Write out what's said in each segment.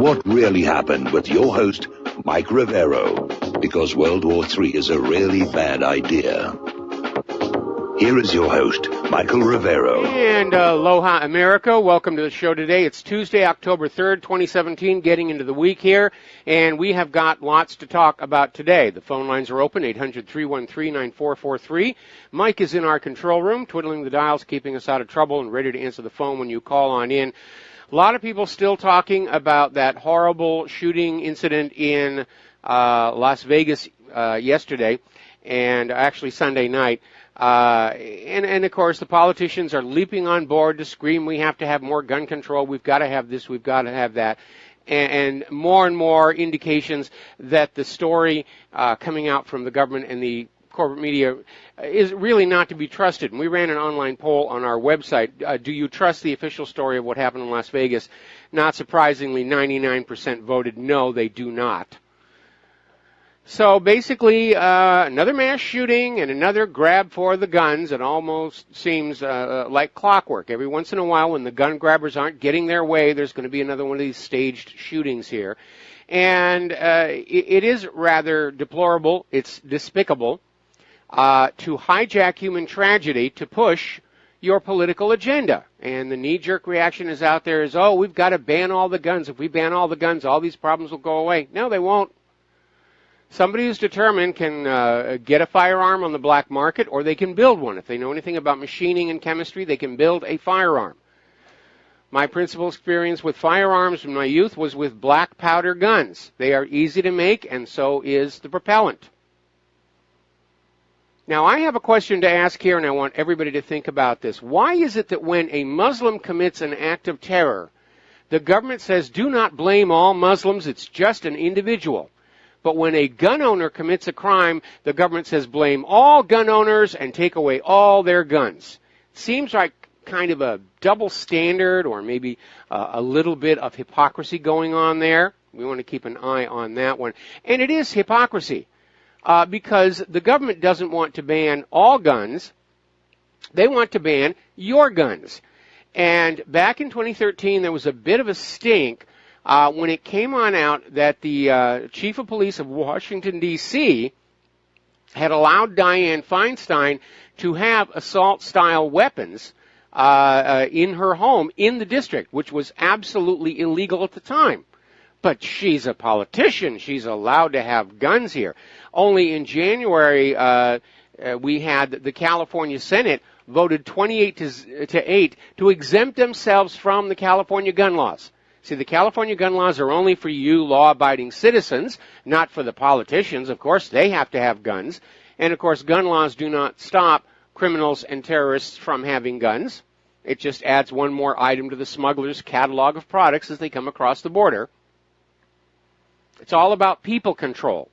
What really happened with your host, Mike Rivero, because World War III is a really bad idea. Here is your host, Michael Rivero. And aloha, America. Welcome to the show today. It's Tuesday, October 3rd, 2017, getting into the week here, and we have got lots to talk about today. The phone lines are open, 800-313-9443. Mike is in our control room, twiddling the dials, keeping us out of trouble, and ready to answer the phone when you call on in. A lot of people still talking about that horrible shooting incident in Las Vegas yesterday, and actually Sunday night. And of course, the politicians are leaping on board to scream, we have to have more gun control, we've got to have this, we've got to have that. And more indications that the story coming out from the government and the corporate media is really not to be trusted. And we ran an online poll on our website. Do you trust the official story of what happened in Las Vegas? Not surprisingly, 99% voted no, they do not. So basically, another mass shooting and another grab for the guns. It almost seems like clockwork. Every once in a while, when the gun grabbers aren't getting their way, there's going to be another one of these staged shootings here. And it is rather deplorable. It's despicable to hijack human tragedy to push your political agenda. And the knee-jerk reaction is out there is, oh, we've got to ban all the guns. If we ban all the guns, all these problems will go away. No, they won't. Somebody who's determined can get a firearm on the black market, or they can build one. If they know anything about machining and chemistry, they can build a firearm. My principal experience with firearms in my youth was with black powder guns. They are easy to make, and so is the propellant. Now, I have a question to ask here, and I want everybody to think about this. Why is it that when a Muslim commits an act of terror, the government says, do not blame all Muslims, it's just an individual? But when a gun owner commits a crime, the government says blame all gun owners and take away all their guns. It seems like kind of a double standard, or maybe a little bit of hypocrisy going on there. We want to keep an eye on that one. And it is hypocrisy because the government doesn't want to ban all guns. They want to ban your guns. And back in 2013, there was a bit of a stink when it came on out that the chief of police of Washington, D.C. had allowed Dianne Feinstein to have assault-style weapons in her home in the district, which was absolutely illegal at the time. But she's a politician. She's allowed to have guns here. Only in January, we had the California Senate voted 28 to 8 to exempt themselves from the California gun laws. See, the California gun laws are only for you law-abiding citizens, not for the politicians. Of course, they have to have guns. And, of course, gun laws do not stop criminals and terrorists from having guns. It just adds one more item to the smuggler's catalog of products as they come across the border. It's all about people control.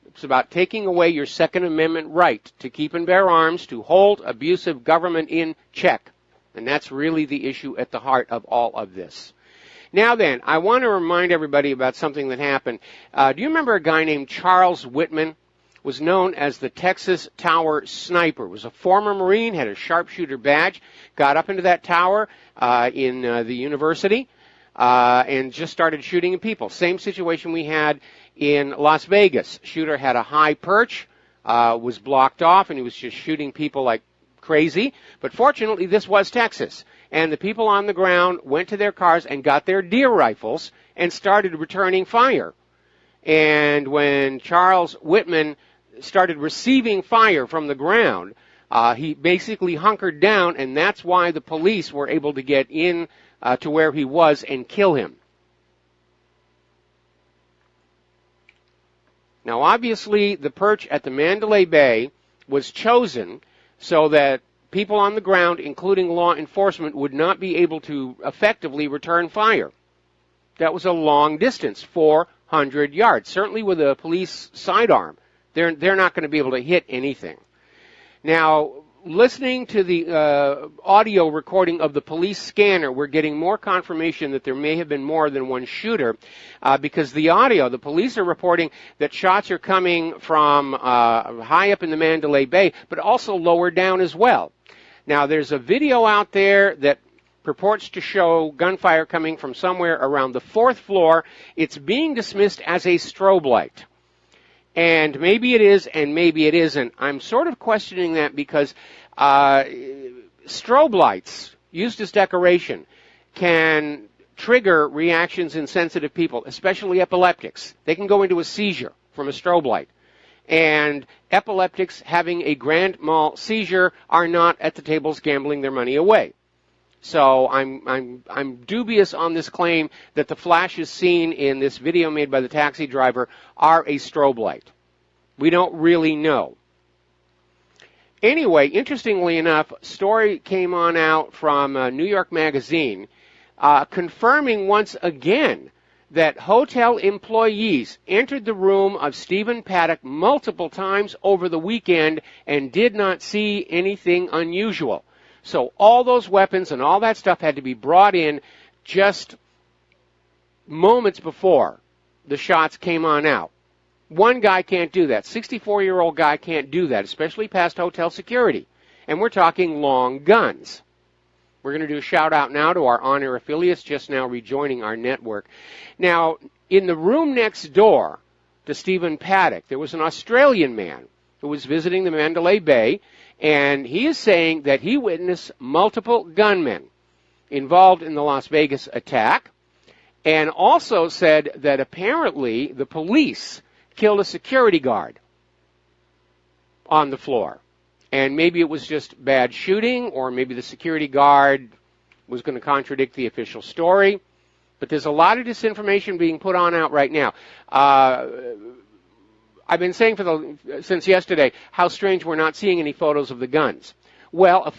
It's about taking away your Second Amendment right to keep and bear arms, to hold abusive government in check. And that's really the issue at the heart of all of this. Now then, I want to remind everybody about something that happened. Do you remember a guy named Charles Whitman? Was known as the Texas Tower Sniper. Was a former Marine, had a sharpshooter badge, got up into that tower in the university and just started shooting at people. Same situation we had in Las Vegas. Shooter had a high perch, was blocked off, and he was just shooting people like crazy. But fortunately, this was Texas. And the people on the ground went to their cars and got their deer rifles and started returning fire. And when Charles Whitman started receiving fire from the ground, he basically hunkered down, and that's why the police were able to get in to where he was and kill him. Now, obviously, the perch at the Mandalay Bay was chosen so that people on the ground, including law enforcement, would not be able to effectively return fire. That was a long distance, 400 yards. Certainly with a police sidearm, they're not going to be able to hit anything. Now, listening to the audio recording of the police scanner, we're getting more confirmation that there may have been more than one shooter because the audio, the police are reporting that shots are coming from high up in the Mandalay Bay, but also lower down as well. Now, there's a video out there that purports to show gunfire coming from somewhere around the 4th floor. It's being dismissed as a strobe light. And maybe it is, and maybe it isn't. I'm sort of questioning that because strobe lights, used as decoration, can trigger reactions in sensitive people, especially epileptics. They can go into a seizure from a strobe light. And epileptics having a grand mal seizure are not at the tables gambling their money away. So I'm dubious on this claim that the flashes seen in this video made by the taxi driver are a strobe light. We don't really know. Anyway, interestingly enough, a story came on out from New York Magazine confirming once again that hotel employees entered the room of Stephen Paddock multiple times over the weekend and did not see anything unusual. So all those weapons and all that stuff had to be brought in just moments before the shots came on out. One guy can't do that. 64-year-old guy can't do that, especially past hotel security. And we're talking long guns. We're going to do a shout-out now to our on-air affiliates just now rejoining our network. Now, in the room next door to Stephen Paddock, there was an Australian man who was visiting the Mandalay Bay, and he is saying that he witnessed multiple gunmen involved in the Las Vegas attack, and also said that apparently the police killed a security guard on the floor. And maybe it was just bad shooting, or maybe the security guard was going to contradict the official story. But there's a lot of disinformation being put on out right now. I've been saying since yesterday how strange we're not seeing any photos of the guns. Well,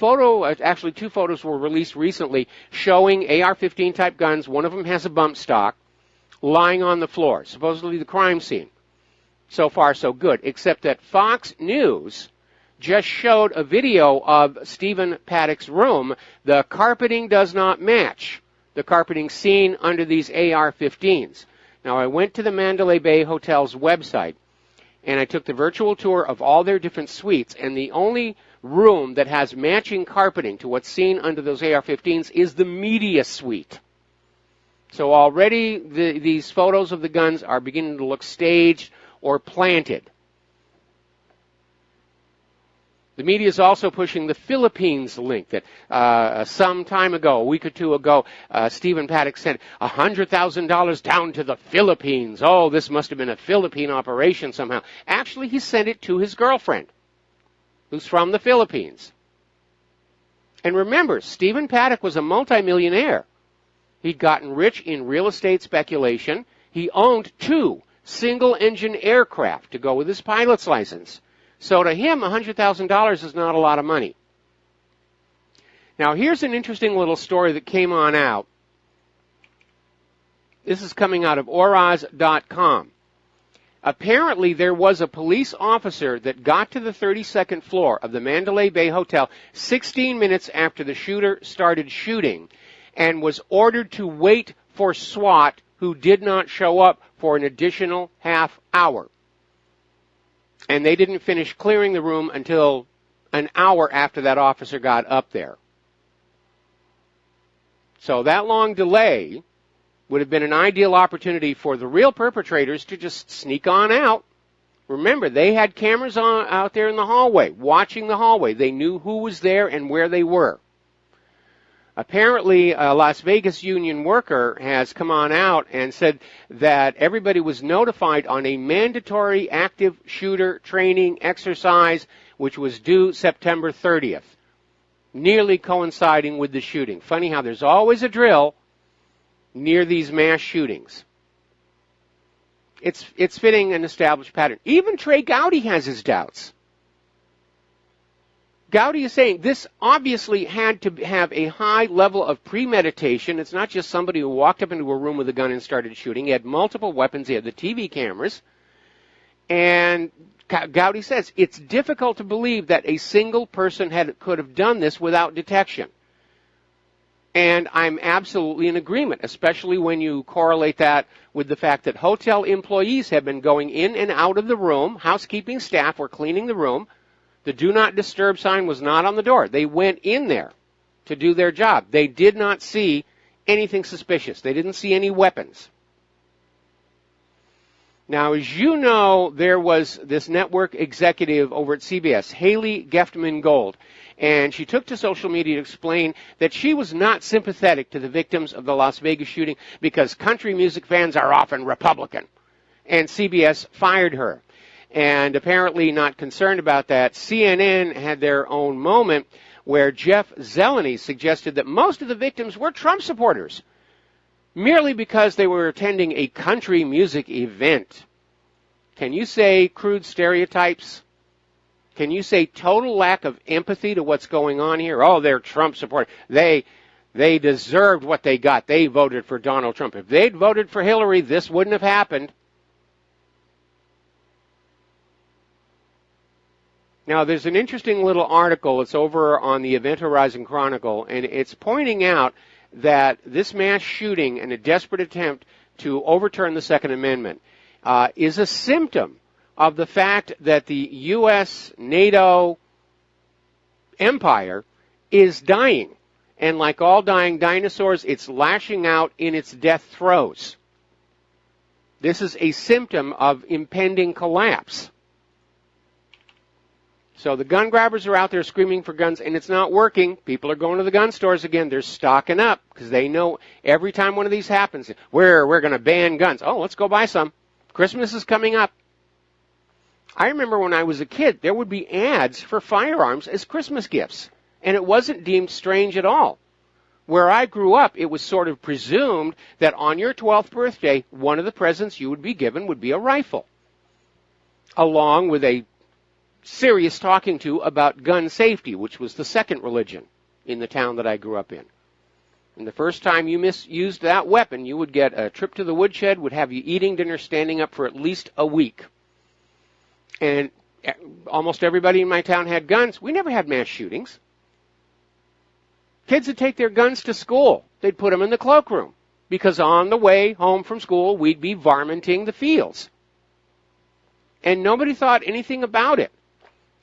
actually 2 photos were released recently showing AR-15 type guns. One of them has a bump stock lying on the floor, supposedly the crime scene. So far, so good, except that Fox News just showed a video of Stephen Paddock's room. The carpeting does not match the carpeting seen under these AR-15s. Now, I went to the Mandalay Bay Hotel's website, and I took the virtual tour of all their different suites, and the only room that has matching carpeting to what's seen under those AR-15s is the media suite. So already these photos of the guns are beginning to look staged or planted. The media is also pushing the Philippines link that some time ago, a week or two ago, Stephen Paddock sent $100,000 down to the Philippines. Oh, this must have been a Philippine operation somehow. Actually, he sent it to his girlfriend, who's from the Philippines. And remember, Stephen Paddock was a multimillionaire. He'd gotten rich in real estate speculation. He owned 2 single-engine aircraft to go with his pilot's license. So to him, $100,000 is not a lot of money. Now, here's an interesting little story that came on out. This is coming out of Oraz.com. Apparently, there was a police officer that got to the 32nd floor of the Mandalay Bay Hotel 16 minutes after the shooter started shooting and was ordered to wait for SWAT, who did not show up for an additional half hour. And they didn't finish clearing the room until an hour after that officer got up there. So that long delay would have been an ideal opportunity for the real perpetrators to just sneak on out. Remember, they had cameras out there in the hallway, watching the hallway. They knew who was there and where they were. Apparently, a Las Vegas union worker has come on out and said that everybody was notified on a mandatory active shooter training exercise, which was due September 30th, nearly coinciding with the shooting. Funny how there's always a drill near these mass shootings. It's fitting an established pattern. Even Trey Gowdy has his doubts. Gowdy is saying this obviously had to have a high level of premeditation. It's not just somebody who walked up into a room with a gun and started shooting. He had multiple weapons. He had the TV cameras. And Gowdy says it's difficult to believe that a single person could have done this without detection. And I'm absolutely in agreement, especially when you correlate that with the fact that hotel employees have been going in and out of the room. Housekeeping staff were cleaning the room. The do not disturb sign was not on the door. They went in there to do their job. They did not see anything suspicious. They didn't see any weapons. Now, as you know, there was this network executive over at CBS, Haley Geftman Gold, and she took to social media to explain that she was not sympathetic to the victims of the Las Vegas shooting because country music fans are often Republican. And CBS fired her. And apparently not concerned about that, CNN had their own moment where Jeff Zeleny suggested that most of the victims were Trump supporters, merely because they were attending a country music event. Can you say crude stereotypes? Can you say total lack of empathy to what's going on here? Oh, they're Trump supporters. They deserved what they got. They voted for Donald Trump. If they'd voted for Hillary, this wouldn't have happened. Now, there's an interesting little article. It's over on the Event Horizon Chronicle, and it's pointing out that this mass shooting and a desperate attempt to overturn the Second Amendment is a symptom of the fact that the U.S. NATO empire is dying. And like all dying dinosaurs, it's lashing out in its death throes. This is a symptom of impending collapse. So the gun grabbers are out there screaming for guns, and it's not working. People are going to the gun stores again. They're stocking up because they know every time one of these happens, we're going to ban guns. Oh, let's go buy some. Christmas is coming up. I remember when I was a kid, there would be ads for firearms as Christmas gifts, and it wasn't deemed strange at all. Where I grew up, it was sort of presumed that on your 12th birthday, one of the presents you would be given would be a rifle, along with a serious talking to about gun safety, which was the second religion in the town that I grew up in. And the first time you misused that weapon, you would get a trip to the woodshed, would have you eating dinner, standing up for at least a week. And almost everybody in my town had guns. We never had mass shootings. Kids would take their guns to school. They'd put them in the cloakroom because on the way home from school, we'd be varminting the fields. And nobody thought anything about it.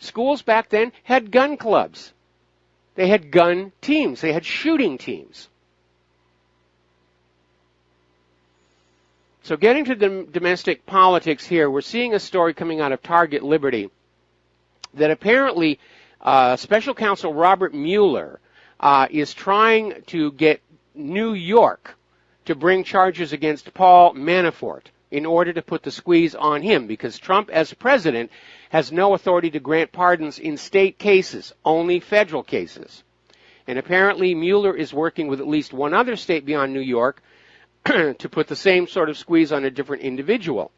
Schools back then had gun clubs. They had gun teams. They had shooting teams. So getting to the domestic politics here, we're seeing a story coming out of Target Liberty that apparently Special Counsel Robert Mueller is trying to get New York to bring charges against Paul Manafort in order to put the squeeze on him, because Trump, as president, has no authority to grant pardons in state cases, only federal cases. And apparently Mueller is working with at least one other state beyond New York to put the same sort of squeeze on a different individual.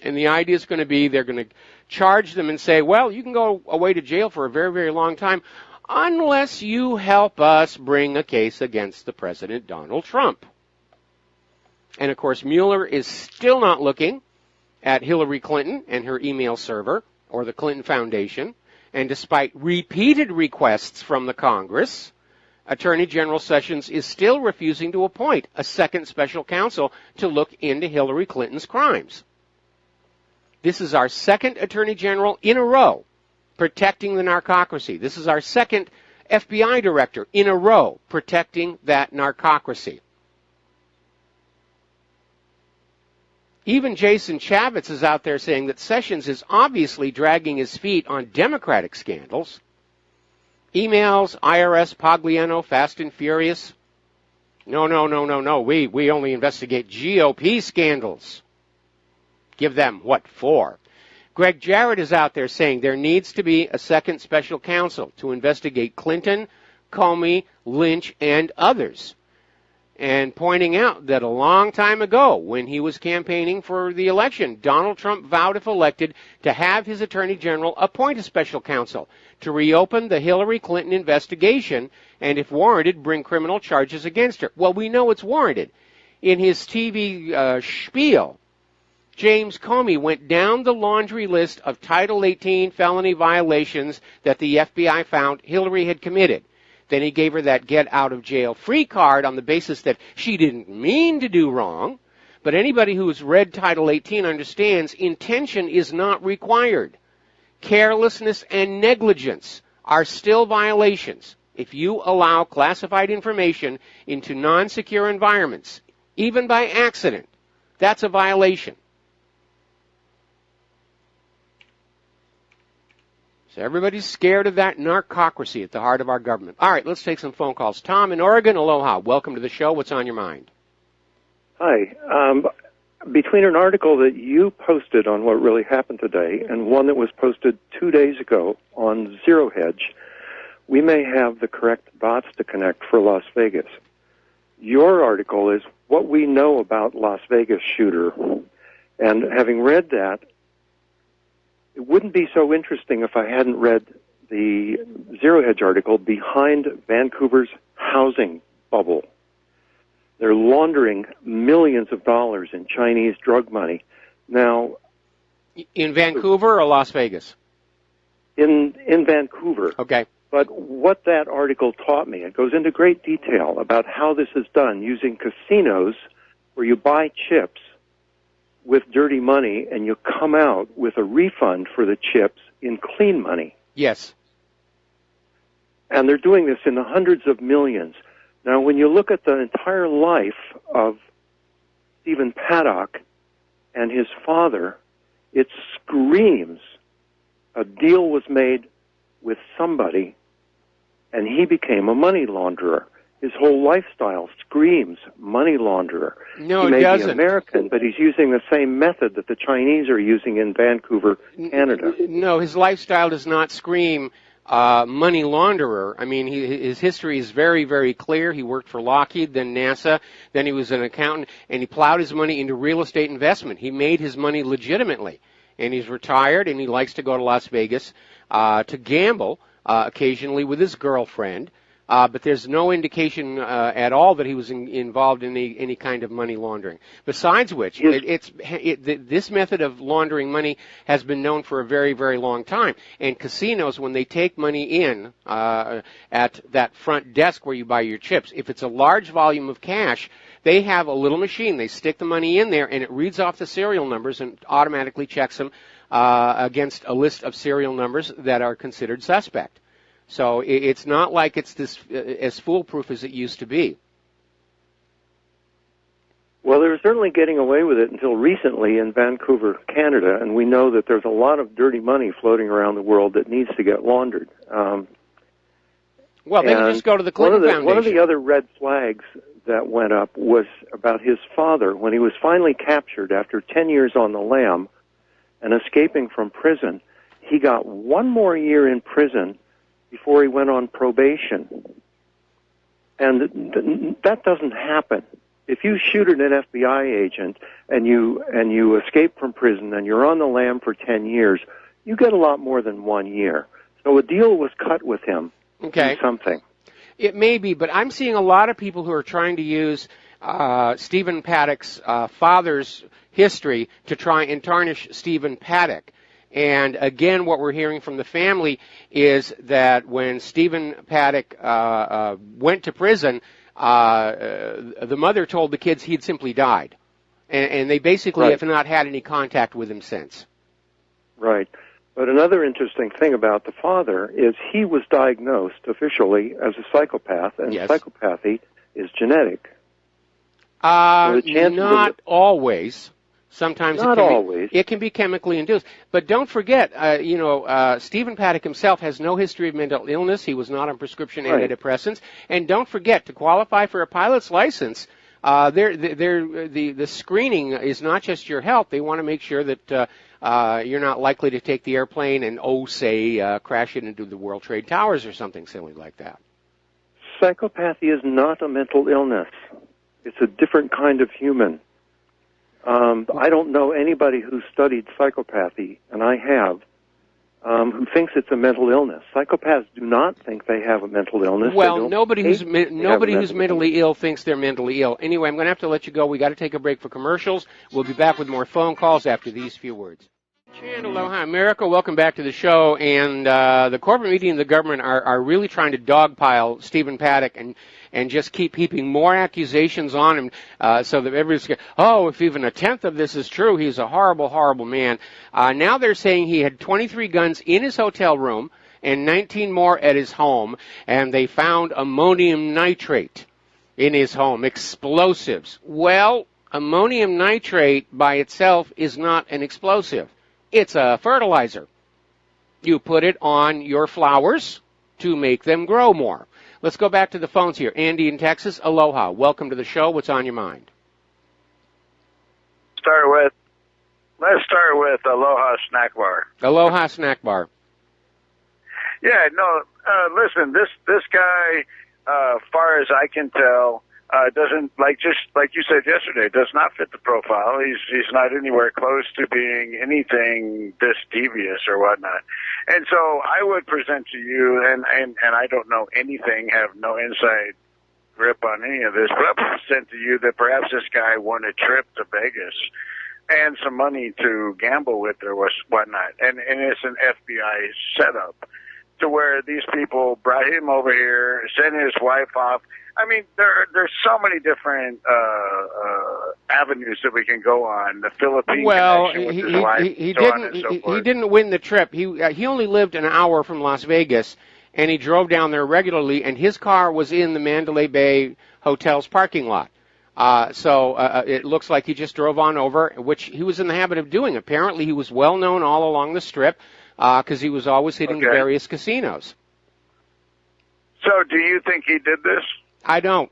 And the idea is going to be they're going to charge them and say, well, you can go away to jail for a very, very long time unless you help us bring a case against the President, Donald Trump. And, of course, Mueller is still not looking at Hillary Clinton and her email server or the Clinton Foundation. And despite repeated requests from the Congress, Attorney General Sessions is still refusing to appoint a second special counsel to look into Hillary Clinton's crimes. This is our second Attorney General in a row protecting the narcocracy. This is our second FBI director in a row protecting that narcocracy. Even Jason Chaffetz is out there saying that Sessions is obviously dragging his feet on Democratic scandals. Emails, IRS, Pagliano, Fast and Furious. No. We only investigate GOP scandals. Give them what for? Greg Jarrett is out there saying there needs to be a second special counsel to investigate Clinton, Comey, Lynch, and others. And pointing out that a long time ago, when he was campaigning for the election, Donald Trump vowed, if elected, to have his Attorney General appoint a special counsel to reopen the Hillary Clinton investigation and, if warranted, bring criminal charges against her. Well, we know it's warranted. In his TV spiel, James Comey went down the laundry list of Title 18 felony violations that the FBI found Hillary had committed. Then he gave her that get-out-of-jail-free card on the basis that she didn't mean to do wrong. But anybody who's read Title 18 understands intention is not required. Carelessness and negligence are still violations. If you allow classified information into non-secure environments, even by accident, that's a violation. So everybody's scared of that narcocracy at the heart of our government. All right, let's take some phone calls. Tom in Oregon, aloha. Welcome to the show. What's on your mind? Hi. Between an article that you posted on what really happened today and one that was posted 2 days ago on Zero Hedge, we may have the correct dots to connect for Las Vegas. Your article is what we know about Las Vegas shooter, and having read that, it wouldn't be so interesting if I hadn't read the Zero Hedge article behind Vancouver's housing bubble. They're laundering millions of dollars in Chinese drug money. Now, in Vancouver or Las Vegas? In Vancouver. Okay. But what that article taught me, it goes into great detail about how this is done using casinos where you buy chips with dirty money and you come out with a refund for the chips in clean money. Yes. And they're doing this in the hundreds of millions. Now, when you look at the entire life of Stephen Paddock and his father, it screams a deal was made with somebody and he became a money launderer. His whole lifestyle screams money launderer. No, he it doesn't. He may be American, but he's using the same method that the Chinese are using in Vancouver, Canada. No, his lifestyle does not scream money launderer. I mean, his history is very, very clear. He worked for Lockheed, then NASA, then he was an accountant, and he plowed his money into real estate investment. He made his money legitimately, and he's retired, and he likes to go to Las Vegas to gamble occasionally with his girlfriend. But there's no indication at all that he was involved in any kind of money laundering. Besides which, this method of laundering money has been known for a very, very long time. And casinos, when they take money in at that front desk where you buy your chips, if it's a large volume of cash, they have a little machine. They stick the money in there, and it reads off the serial numbers and automatically checks them against a list of serial numbers that are considered suspect. So it's not like it's this as foolproof as it used to be. Well, they were certainly getting away with it until recently in Vancouver, Canada, and we know that there's a lot of dirty money floating around the world that needs to get laundered. Well, they can just go to the Clinton Foundation. One of the other red flags that went up was about his father. When he was finally captured after 10 years on the lam and escaping from prison, he got one more year in prison before he went on probation. And that doesn't happen. If you shoot at an FBI agent and you escape from prison and you're on the lam for 10 years, you get a lot more than 1 year. So a deal was cut with him. Okay. Something. It may be, but I'm seeing a lot of people who are trying to use Stephen Paddock's father's history to try and tarnish Stephen Paddock. And again, what we're hearing from the family is that when Stephen Paddock went to prison, the mother told the kids he'd simply died. And they basically have not had any contact with him since. Right. But another interesting thing about the father is he was diagnosed officially as a psychopath, and psychopathy is genetic. Not always. Sometimes it can be chemically induced. But don't forget, Stephen Paddock himself has no history of mental illness. He was not on prescription antidepressants. And don't forget, to qualify for a pilot's license, the screening is not just your health. They want to make sure that you're not likely to take the airplane and, crash it into the World Trade Towers or something silly like that. Psychopathy is not a mental illness. It's a different kind of human. I don't know anybody who's studied psychopathy, and I have, who thinks it's a mental illness. Psychopaths do not think they have a mental illness. Well, nobody who's mentally ill thinks they're mentally ill. Anyway, I'm going to have to let you go. We got to take a break for commercials. We'll be back with more phone calls after these few words. And aloha, America. Welcome back to the show. And the corporate media and the government are really trying to dogpile Stephen Paddock and just keep heaping more accusations on him so that everybody's if even a tenth of this is true, he's a horrible, horrible man. Now they're saying he had 23 guns in his hotel room and 19 more at his home, and they found ammonium nitrate in his home, explosives. Well, ammonium nitrate by itself is not an explosive. It's a fertilizer. You put it on your flowers to make them grow more. Let's go back to the phones here. Andy in Texas, aloha. Welcome to the show. What's on your mind? Let's start with Aloha Snack Bar. Aloha Snack Bar. Yeah, no, listen, this guy, far as I can tell, doesn't, just like you said yesterday, does not fit the profile. He's not anywhere close to being anything this devious or whatnot. And so I would present to you, and I don't know anything, have no inside grip on any of this, but I would present to you that perhaps this guy won a trip to Vegas and some money to gamble with or whatnot. And it's an FBI setup to where these people brought him over here, sent his wife off. I mean, there's so many different avenues that we can go on. The Philippine connection with his wife, he didn't win the trip. He only lived an hour from Las Vegas, and he drove down there regularly, and his car was in the Mandalay Bay Hotel's parking lot. So it looks like he just drove on over, which he was in the habit of doing. Apparently, he was well known all along the Strip because he was always hitting the various casinos. So, do you think he did this? I don't.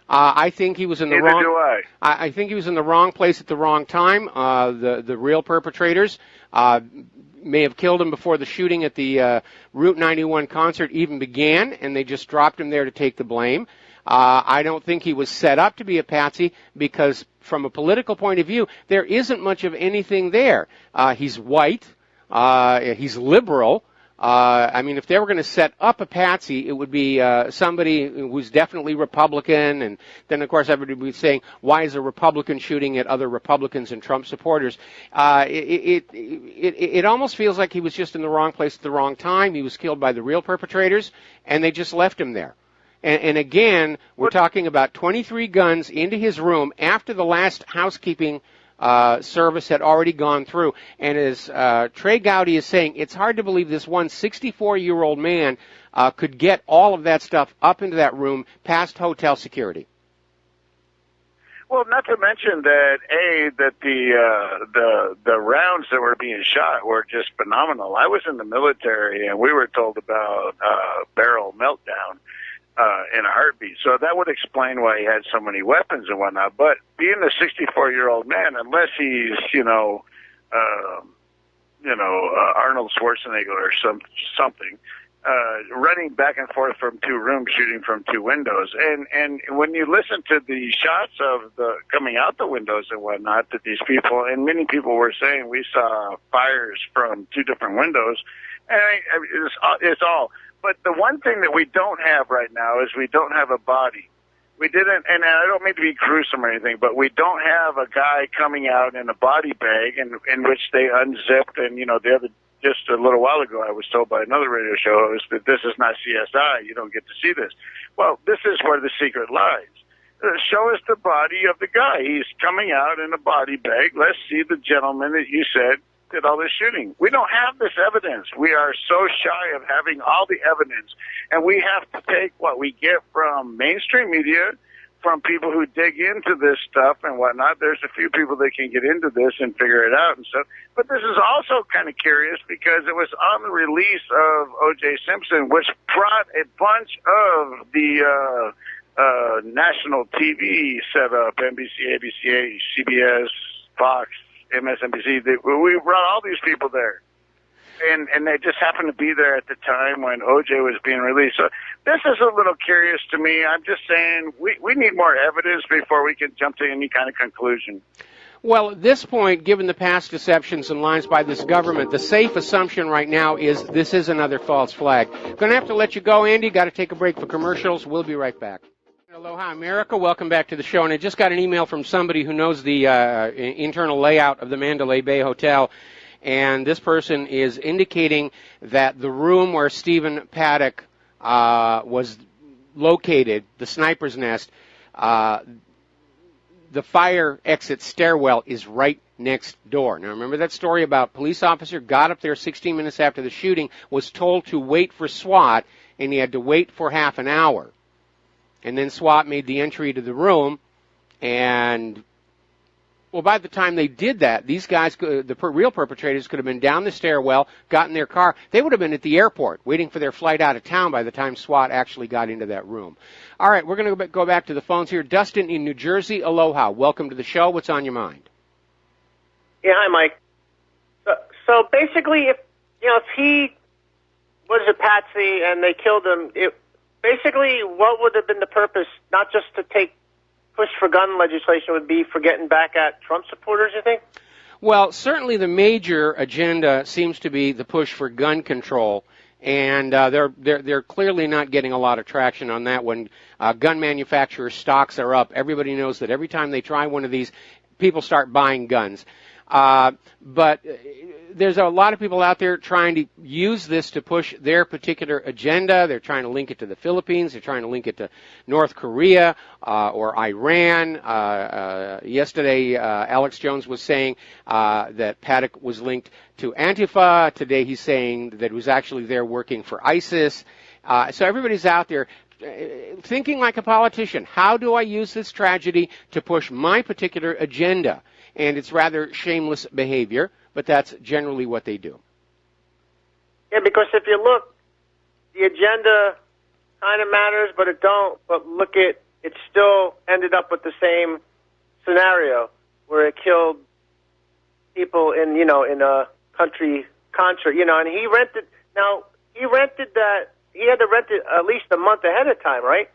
I think he was in the Neither wrong. Do I. I think he was in the wrong place at the wrong time. The real perpetrators may have killed him before the shooting at the Route 91 concert even began, and they just dropped him there to take the blame. I don't think he was set up to be a patsy because, from a political point of view, there isn't much of anything there. He's white. He's liberal. I mean, if they were going to set up a patsy, it would be somebody who's definitely Republican, and then, of course, everybody would be saying, why is a Republican shooting at other Republicans and Trump supporters? It almost feels like he was just in the wrong place at the wrong time. He was killed by the real perpetrators, and they just left him there. And again, we're talking about 23 guns into his room after the last housekeeping service had already gone through. And as Trey Gowdy is saying, it's hard to believe this one 64-year-old man could get all of that stuff up into that room past hotel security. Well, not to mention that the rounds that were being shot were just phenomenal. I was in the military, and we were told about barrel meltdown in a heartbeat. So that would explain why he had so many weapons and whatnot. But being a 64-year-old man, unless he's, Arnold Schwarzenegger or something, running back and forth from two rooms, shooting from two windows. And when you listen to the shots of the coming out the windows and whatnot, that these people, and many people were saying we saw fires from two different windows, and it's all. But the one thing that we don't have right now is we don't have a body. We didn't, and I don't mean to be gruesome or anything, but we don't have a guy coming out in a body bag in which they unzipped. And, just a little while ago, I was told by another radio show host that this is not CSI. You don't get to see this. Well, this is where the secret lies. Show us the body of the guy. He's coming out in a body bag. Let's see the gentleman that you said did all this shooting. We don't have this evidence. We are so shy of having all the evidence. And we have to take what we get from mainstream media, from people who dig into this stuff and whatnot. There's a few people that can get into this and figure it out and stuff. But this is also kind of curious because it was on the release of O.J. Simpson, which brought a bunch of the national TV setup, NBC, ABC, CBS, Fox, MSNBC. We brought all these people there. And they just happened to be there at the time when O.J. was being released. So this is a little curious to me. I'm just saying we need more evidence before we can jump to any kind of conclusion. Well, at this point, given the past deceptions and lies by this government, the safe assumption right now is this is another false flag. Going to have to let you go, Andy. Got to take a break for commercials. We'll be right back. Aloha, America. Welcome back to the show. And I just got an email from somebody who knows the internal layout of the Mandalay Bay Hotel. And this person is indicating that the room where Stephen Paddock was located, the sniper's nest, the fire exit stairwell is right next door. Now, remember that story about police officer got up there 16 minutes after the shooting, was told to wait for SWAT, and he had to wait for half an hour. And then SWAT made the entry to the room, and, well, by the time they did that, these guys, the real perpetrators, could have been down the stairwell, got in their car. They would have been at the airport waiting for their flight out of town by the time SWAT actually got into that room. All right, we're going to go back to the phones here. Dustin in New Jersey, aloha. Welcome to the show. What's on your mind? Yeah, hi, Mike. So basically, if he was a patsy and they killed him, basically what would have been the purpose? Not just to push for gun legislation, would be for getting back at Trump supporters, you think? Well, certainly the major agenda seems to be the push for gun control, and they're clearly not getting a lot of traction on that one. Gun manufacturers' stocks are up. Everybody knows that every time they try one of these, people start buying guns. But there's a lot of people out there trying to use this to push their particular agenda. They're trying to link it to the Philippines. They're trying to link it to North Korea or Iran. Yesterday, Alex Jones was saying that Paddock was linked to Antifa. Today he's saying that he was actually there working for ISIS. So everybody's out there thinking like a politician. How do I use this tragedy to push my particular agenda? And it's rather shameless behavior, but that's generally what they do. Yeah, because if you look, the agenda kind of matters, but it don't. But look at it, still ended up with the same scenario where it killed people in a country concert, and he rented. Now he rented that. He had to rent it at least a month ahead of time, right?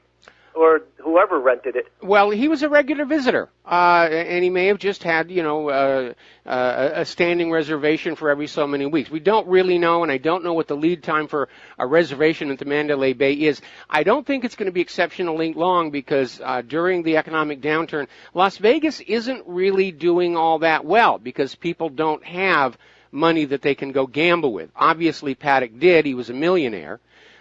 Or whoever rented it. Well, he was a regular visitor, and he may have just had, a standing reservation for every so many weeks. We don't really know, and I don't know what the lead time for a reservation at the Mandalay Bay is. I don't think it's going to be exceptionally long because during the economic downturn, Las Vegas isn't really doing all that well because people don't have money that they can go gamble with. Obviously, Paddock did. He was a millionaire.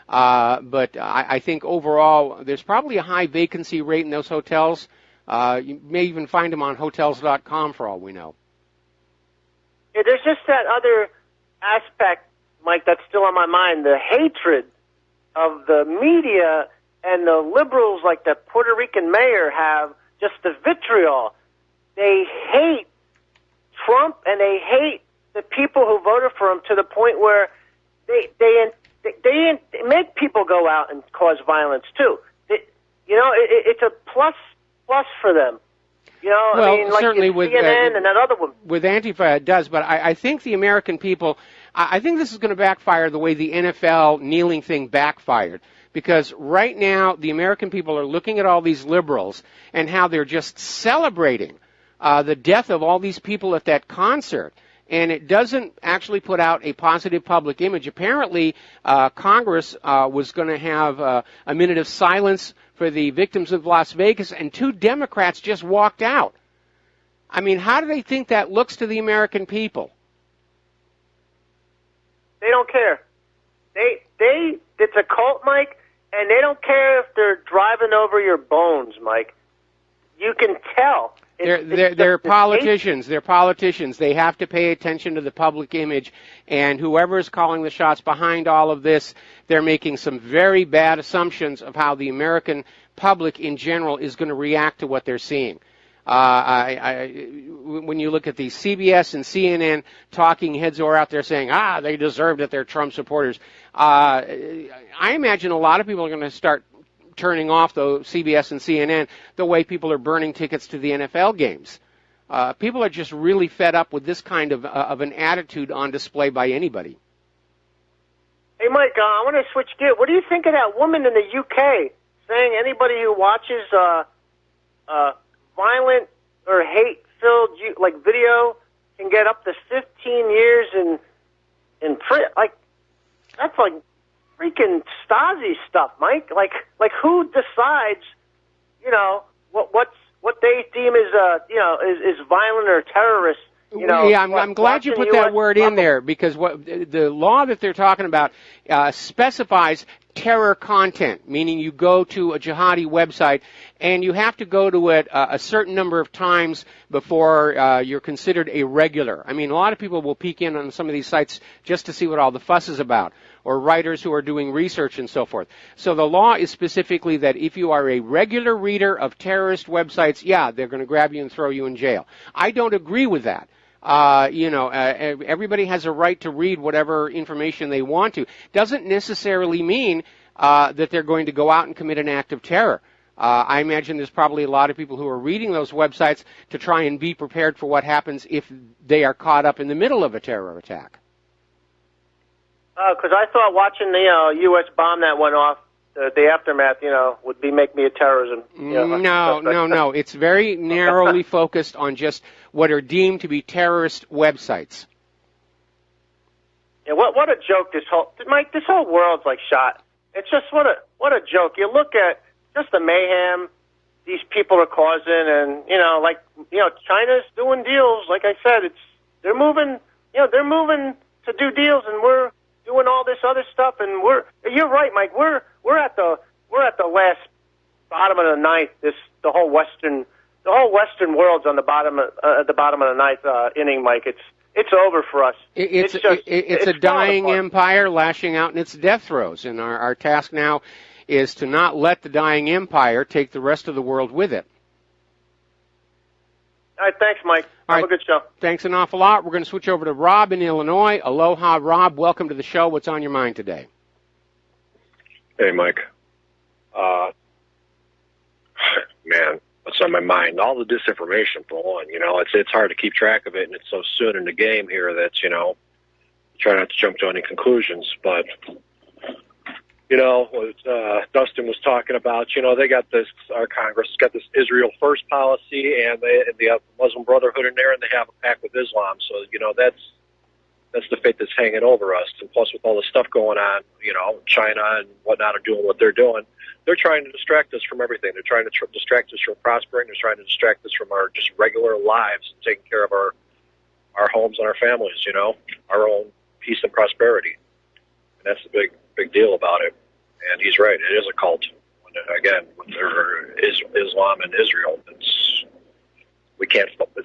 But I think overall there's probably a high vacancy rate in those hotels. You may even find them on Hotels.com for all we know. Yeah, there's just that other aspect, Mike, that's still on my mind, the hatred of the media and the liberals like the Puerto Rican mayor have, just the vitriol. They hate Trump and they hate the people who voted for him to the point where they make people go out and cause violence too. It's a plus for them. Well, I mean, like certainly with CNN and that other one. With Antifa, it does. But I think the American people, I think this is going to backfire the way the NFL kneeling thing backfired. Because right now, the American people are looking at all these liberals and how they're just celebrating the death of all these people at that concert. And it doesn't actually put out a positive public image. Apparently, Congress was going to have a minute of silence for the victims of Las Vegas, and 2 Democrats just walked out. I mean, how do they think that looks to the American people? They don't care. It's a cult, Mike, and they don't care if they're driving over your bones, Mike. You can tell. They're politicians. They're politicians. They have to pay attention to the public image, and whoever is calling the shots behind all of this, they're making some very bad assumptions of how the American public in general is going to react to what they're seeing. When you look at the CBS and CNN talking heads who are out there saying, they deserved it, they're Trump supporters, I imagine a lot of people are going to start turning off the CBS and CNN the way people are burning tickets to the NFL games. People are just really fed up with this kind of an attitude on display by anybody. Hey, Mike, I want to switch gears. What do you think of that woman in the UK saying anybody who watches violent or hate-filled video can get up to 15 years in prison? That's like freaking Stasi stuff, Mike. Like who decides, what they deem is violent or terrorist? Yeah, I'm glad you put that word in there because what the law that they're talking about specifies terror content, meaning you go to a jihadi website and you have to go to it a certain number of times before you're considered a regular. I mean, a lot of people will peek in on some of these sites just to see what all the fuss is about, or writers who are doing research and so forth. So the law is specifically that if you are a regular reader of terrorist websites, yeah, they're going to grab you and throw you in jail. I don't agree with that. Everybody has a right to read whatever information they want to. Doesn't necessarily mean that they're going to go out and commit an act of terror. I imagine there's probably a lot of people who are reading those websites to try and be prepared for what happens if they are caught up in the middle of a terror attack. Because I thought watching the U.S. bomb that went off, the aftermath, would make me a terrorism. No. It's very narrowly focused on just what are deemed to be terrorist websites. Yeah, what a joke this whole world's like shot. It's just what a joke. You look at just the mayhem these people are causing, and China's doing deals. Like I said, they're moving to do deals, and we're doing all this other stuff, and you're right, Mike. We're at the last bottom of the ninth. The whole Western world's on the bottom of the ninth inning, Mike. It's over for us. It's a dying empire lashing out in its death throes, and our task now is to not let the dying empire take the rest of the world with it. All right, thanks, Mike. Have a good show. Thanks an awful lot. We're going to switch over to Rob in Illinois. Aloha, Rob. Welcome to the show. What's on your mind today? Hey, Mike. Man, what's on my mind? All the disinformation, for one. It's hard to keep track of it, and it's so soon in the game here that, try not to jump to any conclusions. But, what Dustin was talking about, they got this, our Congress has got this Israel First policy, and the Muslim Brotherhood in there, and they have a pact with Islam. So, that's the fate that's hanging over us. And plus, with all the stuff going on, China and whatnot are doing what they're doing. They're trying to distract us from everything. They're trying to distract us from prospering. They're trying to distract us from our just regular lives and taking care of our homes and our families, our own peace and prosperity. And that's the big deal about it. And he's right. It is a cult. When there is Islam and Israel, it's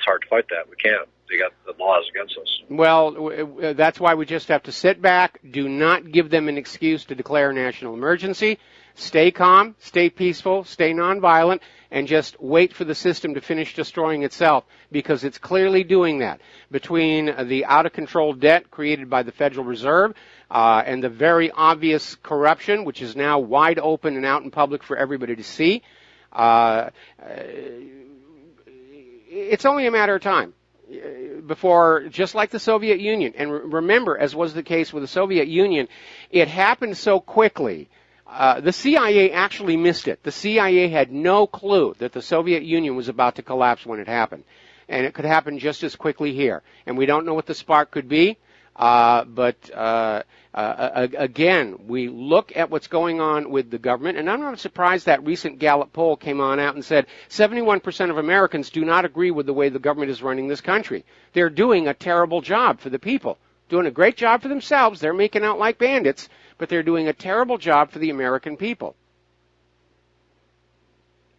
hard to fight that. We can't. They got the laws against us. Well, that's why we just have to sit back, do not give them an excuse to declare a national emergency, stay calm, stay peaceful, stay nonviolent, and just wait for the system to finish destroying itself, because it's clearly doing that. Between the out-of-control debt created by the Federal Reserve and the very obvious corruption, which is now wide open and out in public for everybody to see, it's only a matter of time before, just like the Soviet Union, and remember, as was the case with the Soviet Union, it happened so quickly. The CIA actually missed it. The CIA had no clue that the Soviet Union was about to collapse when it happened. And it could happen just as quickly here. And we don't know what the spark could be. Again, we look at what's going on with the government, and I'm not surprised that recent Gallup poll came on out and said 71% of Americans do not agree with the way the government is running this country. They're doing a terrible job for the people, doing a great job for themselves. They're making out like bandits, but they're doing a terrible job for the American people.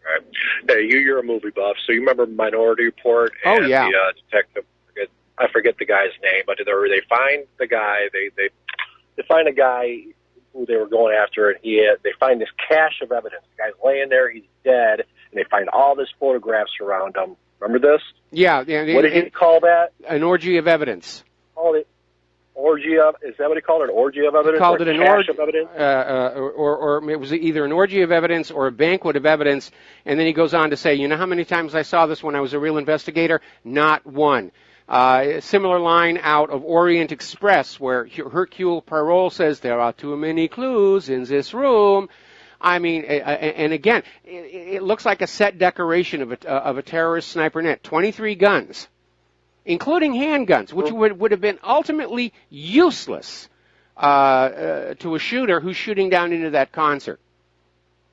Right. Hey, you're a movie buff, so you remember Minority Report? And yeah. The detective. I forget the guy's name, but they find the guy. They find a guy who they were going after, and they find this cache of evidence. The guy's laying there, he's dead, and they find all this photographs around him. Remember this? Yeah. What did he call that? An orgy of evidence. Orgy of, is that what he called it? An orgy of evidence? He called it an orgy of evidence? Or it was either an orgy of evidence or a banquet of evidence. And then he goes on to say, you know how many times I saw this when I was a real investigator? Not one. Similar line out of Orient Express, where Hercule Poirot says there are too many clues in this room. I mean, and again, it looks like a set decoration of a terrorist sniper net. 23 guns, including handguns, which would have been ultimately useless to a shooter who's shooting down into that concert.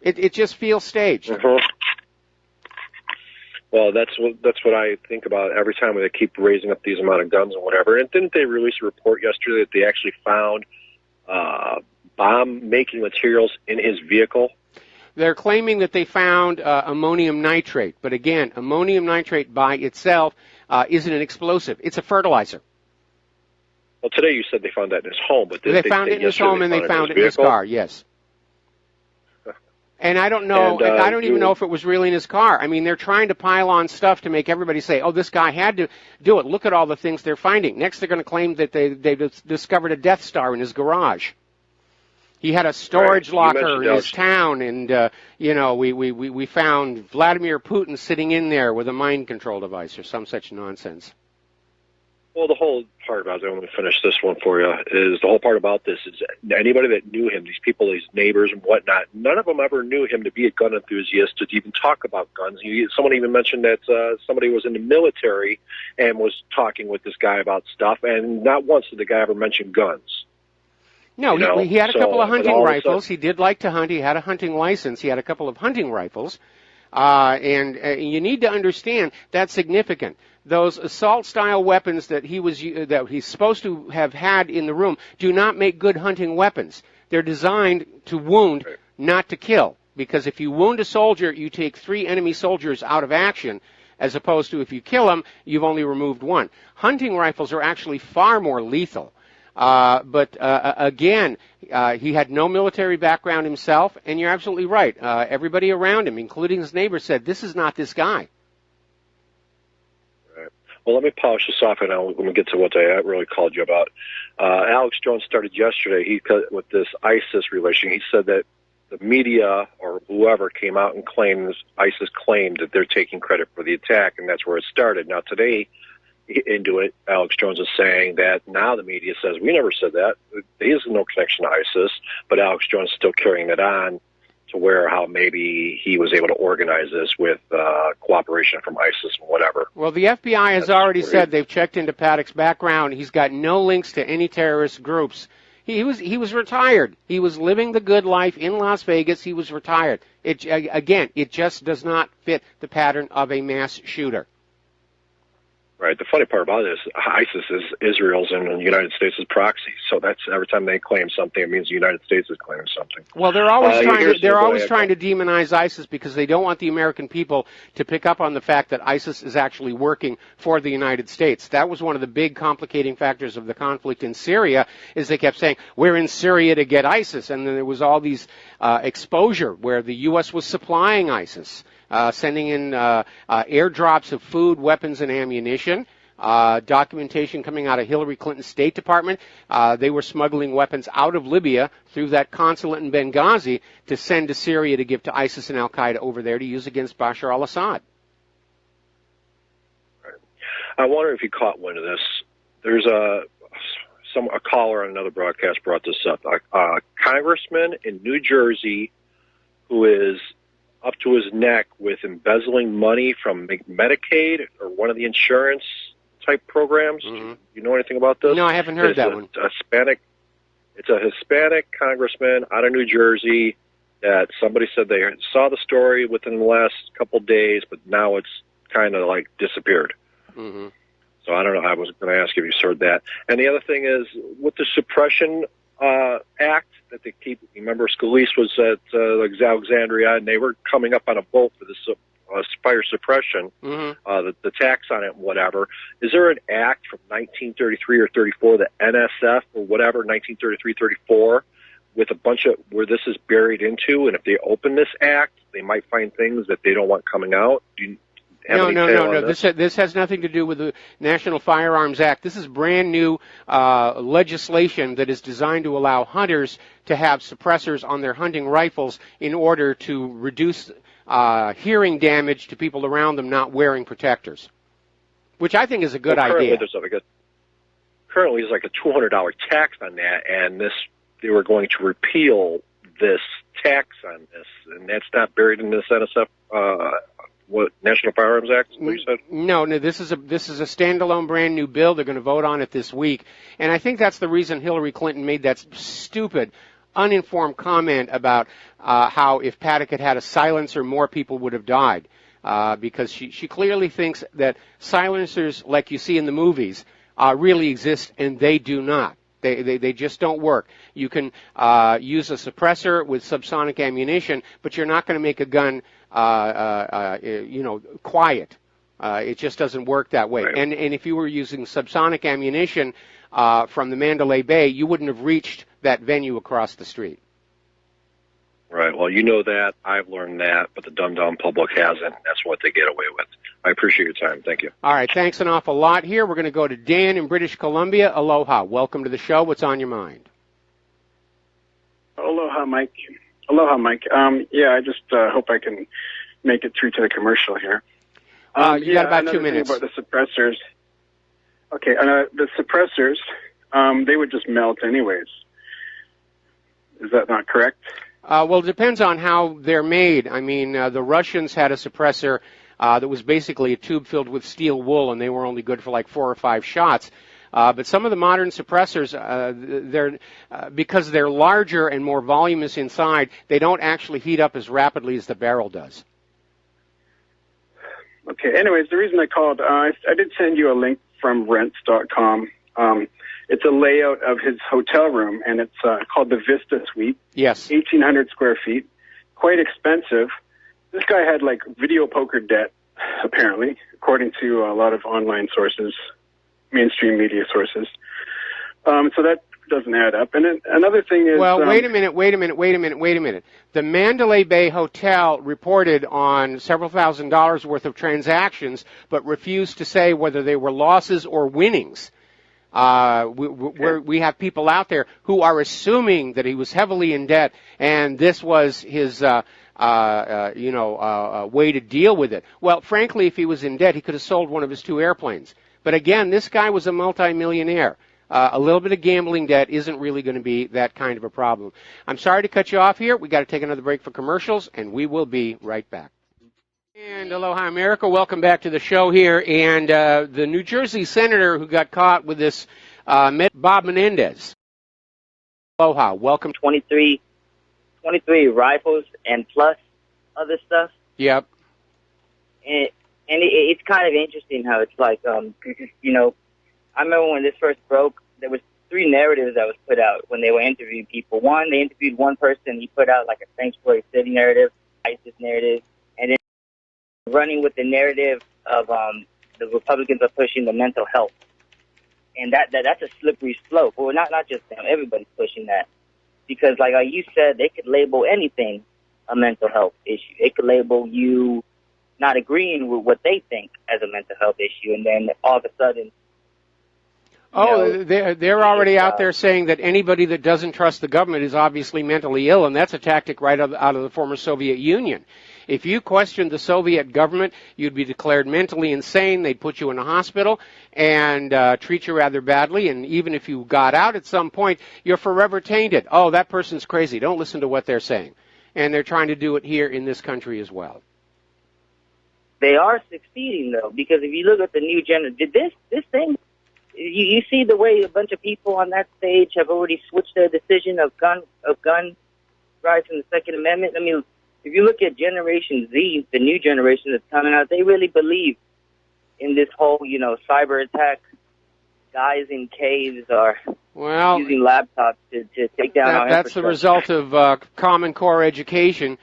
It just feels staged. Mm-hmm. Well, that's what I think about every time they keep raising up these amount of guns and whatever. And didn't they release a report yesterday that they actually found bomb-making materials in his vehicle? They're claiming that they found ammonium nitrate. But again, ammonium nitrate by itself isn't an explosive. It's a fertilizer. Well, today you said they found that in his home, but they found it in his home and they found it in his car, yes. And I don't know, I don't even know if it was really in his car. I mean, they're trying to pile on stuff to make everybody say, oh, this guy had to do it. Look at all the things they're finding. Next, they're going to claim that they discovered a Death Star in his garage. He had a storage locker in his town, and, we found Vladimir Putin sitting in there with a mind control device or some such nonsense. Well, the whole part about it, I'm going to finish this one for you, is the whole part about this is anybody that knew him, these people, these neighbors and whatnot, none of them ever knew him to be a gun enthusiast, to even talk about guns. Someone even mentioned that somebody was in the military and was talking with this guy about stuff, and not once did the guy ever mention guns. No, he had a couple of hunting rifles. He did like to hunt. He had a hunting license. He had a couple of hunting rifles. And you need to understand that's significant. Those assault-style weapons that he's supposed to have had in the room do not make good hunting weapons. They're designed to wound, not to kill. Because if you wound a soldier, you take 3 enemy soldiers out of action, as opposed to if you kill them, you've only removed 1. Hunting rifles are actually far more lethal. Again, he had no military background himself, and you're absolutely right. Everybody around him, including his neighbors, said, this is not this guy. Right. Well, let me polish this off, and I'm going to get to what I really called you about. Alex Jones started yesterday with this ISIS relation. He said that the media or whoever came out and ISIS claimed that they're taking credit for the attack, and that's where it started. Now, today, into it, Alex Jones is saying that now the media says, we never said that. There is no connection to ISIS, but Alex Jones is still carrying it on to how maybe he was able to organize this with cooperation from ISIS and whatever. Well, the FBI has already said they've checked into Paddock's background. He's got no links to any terrorist groups. He was retired. He was living the good life in Las Vegas. He was retired. It just does not fit the pattern of a mass shooter. Right. The funny part about it is ISIS is Israel's and the United States' proxy. So that's every time they claim something, it means the United States is claiming something. Well, they're always trying to demonize ISIS because they don't want the American people to pick up on the fact that ISIS is actually working for the United States. That was one of the big complicating factors of the conflict in Syria, is they kept saying, we're in Syria to get ISIS. And then there was all these exposure where the U.S. was supplying ISIS. Sending in airdrops of food, weapons, and ammunition. Documentation coming out of Hillary Clinton's State Department. They were smuggling weapons out of Libya through that consulate in Benghazi to send to Syria to give to ISIS and Al-Qaeda over there to use against Bashar al-Assad. Right. I wonder if you caught wind of this. There's a caller on another broadcast brought this up. A congressman in New Jersey who is up to his neck with embezzling money from Medicaid or one of the insurance type programs. Mm-hmm. You know anything about this? No, I haven't heard that one. It's a Hispanic congressman out of New Jersey that somebody said they saw the story within the last couple days, but now it's kind of like disappeared. Mm-hmm. So I don't know. I was going to ask if you heard that. And the other thing is with the suppression act that they keep. Remember, Scalise was at Alexandria, and they were coming up on a boat for this fire suppression, mm-hmm. The tax on it and whatever. Is there an act from 1933 or 34, the NSF or whatever, 1933, 34, with a bunch of where this is buried into? And if they open this act, they might find things that they don't want coming out. No. This has nothing to do with the National Firearms Act. This is brand new legislation that is designed to allow hunters to have suppressors on their hunting rifles in order to reduce hearing damage to people around them not wearing protectors, which I think is a good idea. Currently, there's like a $200 tax on that, and they were going to repeal this tax on this, and that's not buried in this NSF. What, National Firearms Act? What you said? No. This is a standalone, brand new bill. They're going to vote on it this week, and I think that's the reason Hillary Clinton made that stupid, uninformed comment about how if Paddock had had a silencer, more people would have died, because she clearly thinks that silencers, like you see in the movies, really exist, and they do not. They just don't work. You can use a suppressor with subsonic ammunition, but you're not going to make a gun, quiet. It just doesn't work that way. Right. And if you were using subsonic ammunition from the Mandalay Bay, you wouldn't have reached that venue across the street. Right. Well, you know that. I've learned that, but the dumbed-down public hasn't. That's what they get away with. I appreciate your time. Thank you. All right. Thanks an awful lot here. We're going to go to Dan in British Columbia. Aloha. Welcome to the show. What's on your mind? Aloha, Mike. Aloha, Mike. I just hope I can make it through to the commercial here. You got about 2 minutes. About the suppressors. Okay, the suppressors, they would just melt anyways. Is that not correct? Well, it depends on how they're made. I mean, the Russians had a suppressor that was basically a tube filled with steel wool, and they were only good for like 4 or 5 shots. But some of the modern suppressors, because they're larger and more voluminous inside, they don't actually heat up as rapidly as the barrel does. Okay, anyways, the reason I called, I did send you a link from rents.com. It's a layout of his hotel room, and it's called the Vista Suite. Yes. 1,800 square feet. Quite expensive. This guy had, like, video poker debt, apparently, according to a lot of online sources, mainstream media sources. So that doesn't add up. And then another thing is... Well, wait a minute. The Mandalay Bay Hotel reported on several $1,000s worth of transactions, but refused to say whether they were losses or winnings. We have people out there who are assuming that he was heavily in debt, and this was his, way to deal with it. Well, frankly, if he was in debt, he could have sold one of his 2 airplanes. But again, this guy was a multimillionaire. A little bit of gambling debt isn't really going to be that kind of a problem. I'm sorry to cut you off here. We got to take another break for commercials, and we will be right back. And aloha, America. Welcome back to the show here. And the New Jersey senator who got caught with this, Bob Menendez. Aloha. Welcome. 23 rifles and plus other stuff. Yep. And it's kind of interesting how it's like, I remember when this first broke, there was 3 narratives that was put out when they were interviewing people. One, they interviewed one person. He put out like a Sanctuary City narrative, ISIS narrative, and then running with the narrative of the Republicans are pushing the mental health. And that's a slippery slope. Well, not just them. Everybody's pushing that. Because like you said, they could label anything a mental health issue. They could label you not agreeing with what they think as a mental health issue, and then all of a sudden... they're already out there saying that anybody that doesn't trust the government is obviously mentally ill, and that's a tactic right out of the former Soviet Union. If you questioned the Soviet government, you'd be declared mentally insane. They'd put you in a hospital and treat you rather badly, and even if you got out at some point, you're forever tainted. Oh, that person's crazy. Don't listen to what they're saying. And they're trying to do it here in this country as well. They are succeeding, though, because if you look at the new generation, this thing... You see the way a bunch of people on that stage have already switched their decision of gun rights and the Second Amendment. I mean, if you look at Generation Z, the new generation that's coming out, they really believe in this whole, cyber attack. Guys in caves are using laptops to take down our infrastructure. That's the result of Common Core education.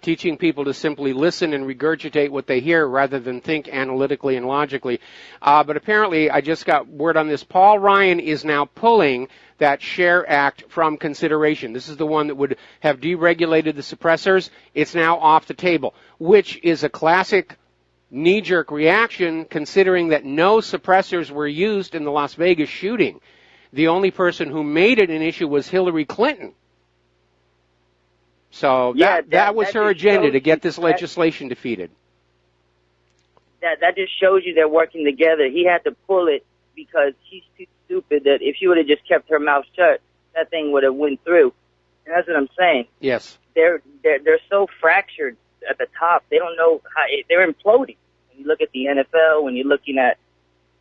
Teaching people to simply listen and regurgitate what they hear rather than think analytically and logically. But apparently, I just got word on this. Paul Ryan is now pulling that SHARE Act from consideration. This is the one that would have deregulated the suppressors. It's now off the table, which is a classic knee-jerk reaction considering that no suppressors were used in the Las Vegas shooting. The only person who made it an issue was Hillary Clinton. So that was her agenda, to get this legislation defeated. That just shows you they're working together. He had to pull it because she's too stupid that if she would have just kept her mouth shut, that thing would have went through. And that's what I'm saying. Yes. They're so fractured at the top. They don't know how they're imploding. When you look at the NFL, when you're looking at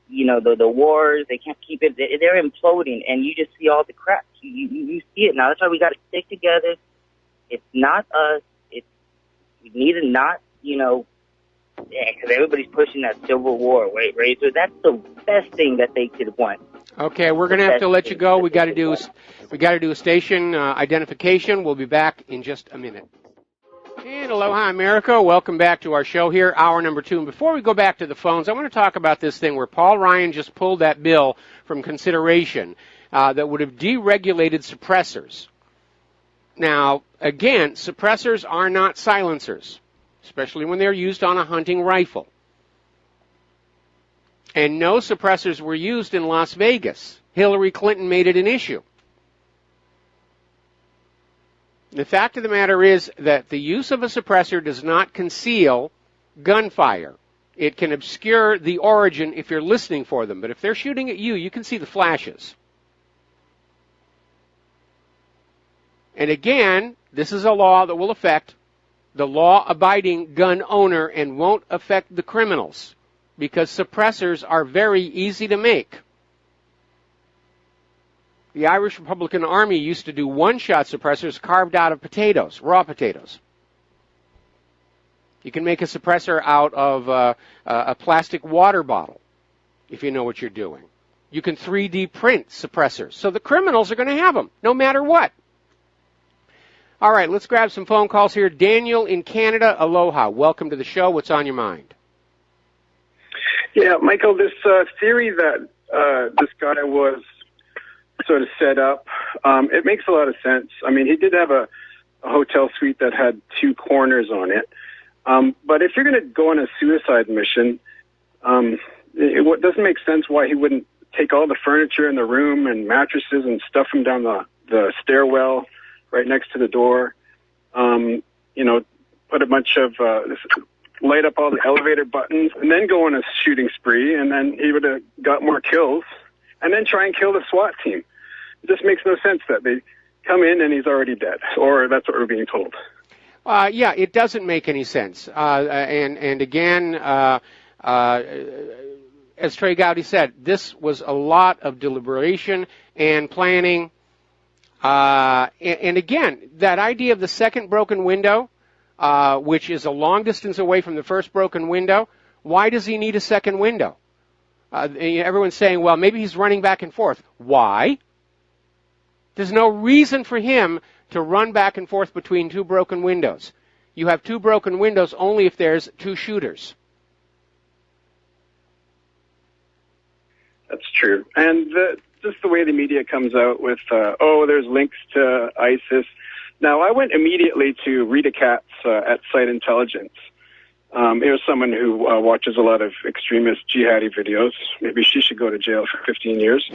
the wars, they can't keep it. They're imploding, and you just see all the cracks. You see it now. That's why we got to stick together. It's not us. We need to not, because everybody's pushing that Civil War razor. That's the best thing that they could want. Okay, we're going to have to let you go. We got to do a station identification. We'll be back in just a minute. And aloha, America. Welcome back to our show here, hour number 2. And before we go back to the phones, I want to talk about this thing where Paul Ryan just pulled that bill from consideration that would have deregulated suppressors. Now, again, suppressors are not silencers, especially when they're used on a hunting rifle. And no suppressors were used in Las Vegas. Hillary Clinton made it an issue. The fact of the matter is that the use of a suppressor does not conceal gunfire. It can obscure the origin if you're listening for them. But if they're shooting at you, you can see the flashes. And again, this is a law that will affect the law-abiding gun owner and won't affect the criminals, because suppressors are very easy to make. The Irish Republican Army used to do one-shot suppressors carved out of potatoes, raw potatoes. You can make a suppressor out of a plastic water bottle, if you know what you're doing. You can 3D print suppressors. So the criminals are going to have them, no matter what. All right, let's grab some phone calls here. Daniel in Canada, aloha. Welcome to the show. What's on your mind? Yeah, Michael, this theory that this guy was sort of set up, it makes a lot of sense. I mean, he did have a hotel suite that had 2 corners on it. But if you're going to go on a suicide mission, it doesn't make sense why he wouldn't take all the furniture in the room and mattresses and stuff them down the stairwell right next to the door. Put a bunch of light up all the elevator buttons, and then go on a shooting spree, and then he would have got more kills, and then try and kill the SWAT team. It just makes no sense that they come in and he's already dead, or that's what we're being told. Yeah, it doesn't make any sense. And again, as Trey Gowdy said, this was a lot of deliberation and planning. And again, that idea of the second broken window, which is a long distance away from the first broken window, why does he need a second window? Everyone's saying, well, maybe he's running back and forth. Why? There's no reason for him to run back and forth between 2 broken windows. You have 2 broken windows only if there's 2 shooters. That's true. And just the way the media comes out with, there's links to ISIS. Now, I went immediately to Rita Katz at Site Intelligence. Here's someone who watches a lot of extremist jihadi videos. Maybe she should go to jail for 15 years.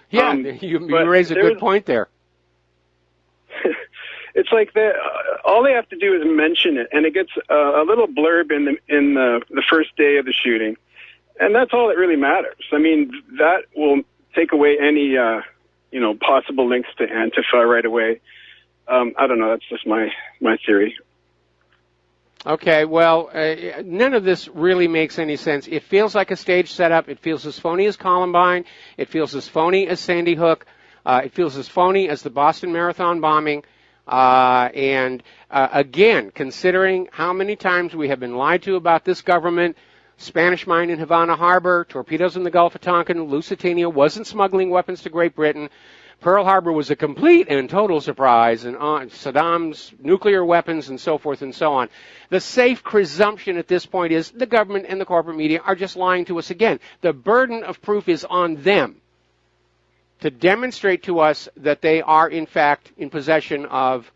Yeah, you raise a good point there. It's like all they have to do is mention it, and it gets a little blurb in the first day of the shooting, and that's all that really matters. I mean, that will take away any possible links to Antifa right away. I don't know. That's just my theory. Okay, well, none of this really makes any sense. It feels like a stage setup. It feels as phony as Columbine. It feels as phony as Sandy Hook. It feels as phony as the Boston Marathon bombing. Again, considering how many times we have been lied to about this government, Spanish mine in Havana Harbor, torpedoes in the Gulf of Tonkin, Lusitania wasn't smuggling weapons to Great Britain, Pearl Harbor was a complete and total surprise, and Saddam's nuclear weapons and so forth and so on. The safe presumption at this point is the government and the corporate media are just lying to us again. The burden of proof is on them to demonstrate to us that they are, in fact, in possession of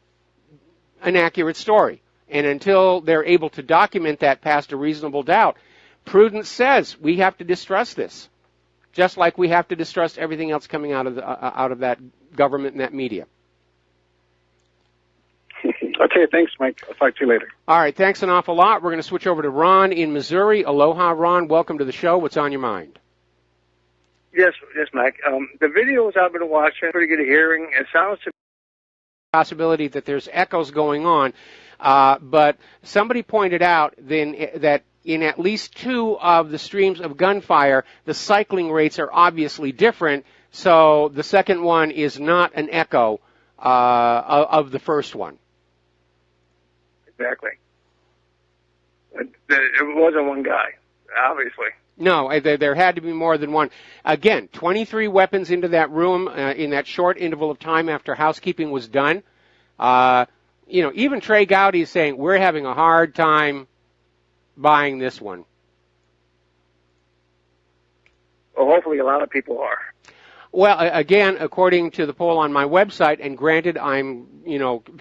an accurate story. And until they're able to document that past a reasonable doubt, prudence says we have to distrust this, just like we have to distrust everything else coming out of that government and that media. Okay, thanks, Mike. I'll talk to you later. All right, thanks an awful lot. We're going to switch over to Ron in Missouri. Aloha, Ron. Welcome to the show. What's on your mind? Yes, Mike. The videos I've been watching, pretty good hearing. It sounds to possibility that there's echoes going on, but somebody pointed out then that in at least 2 of the streams of gunfire, the cycling rates are obviously different, so the second one is not an echo of the first one. Exactly. It wasn't one guy, obviously. No, there had to be more than one. Again, 23 weapons into that room in that short interval of time after housekeeping was done. Even Trey Gowdy is saying, we're having a hard time buying this one. Well, hopefully a lot of people are. Well, again, according to the poll on my website, and granted I'm,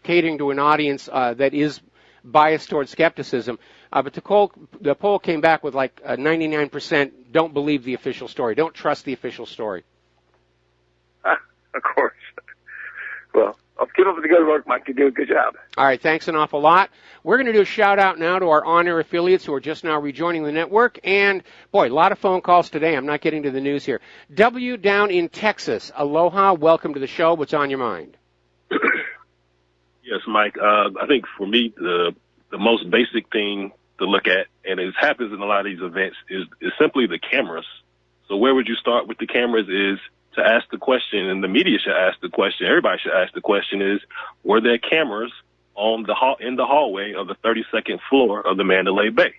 catering to an audience that is biased towards skepticism, but the poll came back with like 99% don't believe the official story, don't trust the official story. Of course. Well, I'll keep up with the good work, Mike. You do a good job. All right, thanks an awful lot. We're going to do a shout-out now to our on-air affiliates who are just now rejoining the network. And, boy, a lot of phone calls today. I'm not getting to the news here. W down in Texas. Aloha. Welcome to the show. What's on your mind? Yes, Mike. I think for me, the most basic thing to look at, and it happens in a lot of these events, is simply the cameras. So where would you start with the cameras is to ask the question, and the media should ask the question, everybody should ask the question is, were there cameras in the hallway of the 32nd floor of the Mandalay Bay?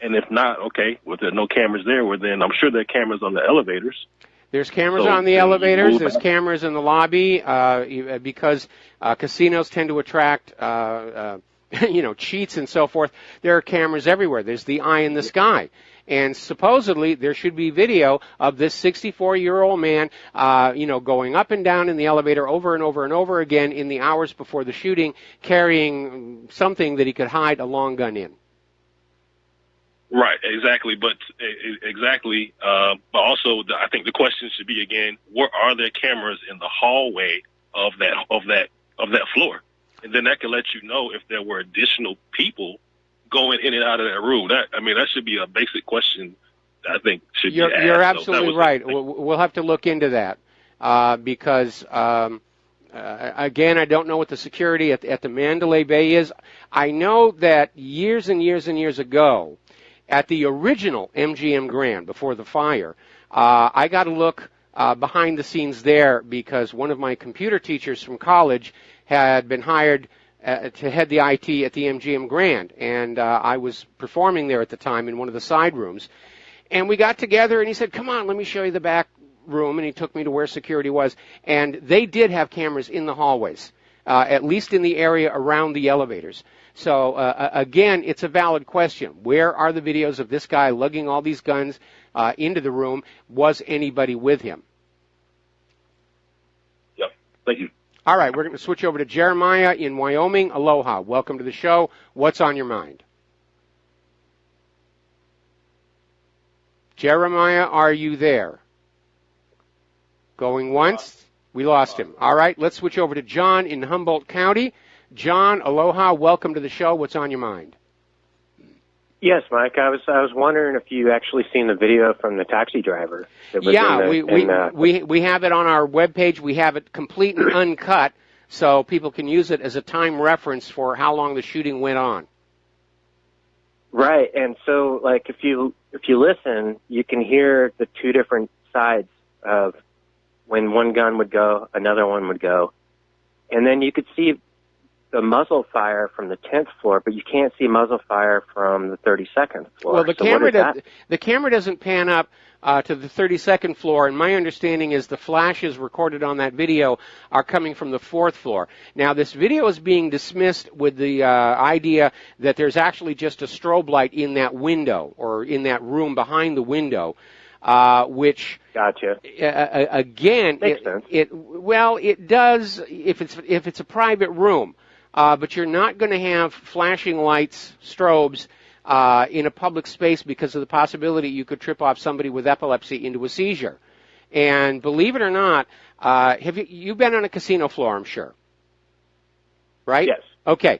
And if not, okay, well, there are no cameras there, well, then I'm sure there are cameras on the elevators. There's cameras on the elevators. There's cameras in the lobby because casinos tend to attract, cheats and so forth. There are cameras everywhere. There's the eye in the sky. And supposedly there should be video of this 64-year-old man, going up and down in the elevator over and over and over again in the hours before the shooting, carrying something that he could hide a long gun in. Right, exactly. But also, I think the question should be again: are there cameras in the hallway of that floor? And then that can let you know if there were additional people going in and out of that room. That should be a basic question. I think should be asked. You're absolutely right. We'll have to look into that because again, I don't know what the security at the Mandalay Bay is. I know that years and years and years ago, at the original MGM Grand before the fire, I got a look behind the scenes there because one of my computer teachers from college had been hired to head the IT at the MGM Grand, and I was performing there at the time in one of the side rooms. And we got together, and he said, come on, let me show you the back room, and he took me to where security was. And they did have cameras in the hallways, at least in the area around the elevators. So, again, it's a valid question. Where are the videos of this guy lugging all these guns into the room? Was anybody with him? Yep. Thank you. All right, we're going to switch over to Jeremiah in Wyoming. Aloha. Welcome to the show. What's on your mind? Jeremiah, are you there? Going once? We lost him. All right, let's switch over to John in Humboldt County. John, aloha. Welcome to the show. What's on your mind? Yes, Mike. I was wondering if you actually seen the video from the taxi driver. That was we have it on our webpage. We have it complete and uncut, so people can use it as a time reference for how long the shooting went on. Right, and so like if you listen, you can hear the two different sides of when one gun would go, another one would go, and then you could see the muzzle fire from the 10th floor, but you can't see muzzle fire from the 32nd floor. Well, the camera doesn't pan up to the 32nd floor, and my understanding is the flashes recorded on that video are coming from the 4th floor. Now, this video is being dismissed with the idea that there's actually just a strobe light in that window or in that room behind the window. Which gotcha. Again, makes sense. It does if it's a private room. But you're not going to have flashing lights, strobes, in a public space because of the possibility you could trip off somebody with epilepsy into a seizure. And believe it or not, you've been on a casino floor, I'm sure, right? Yes. Okay.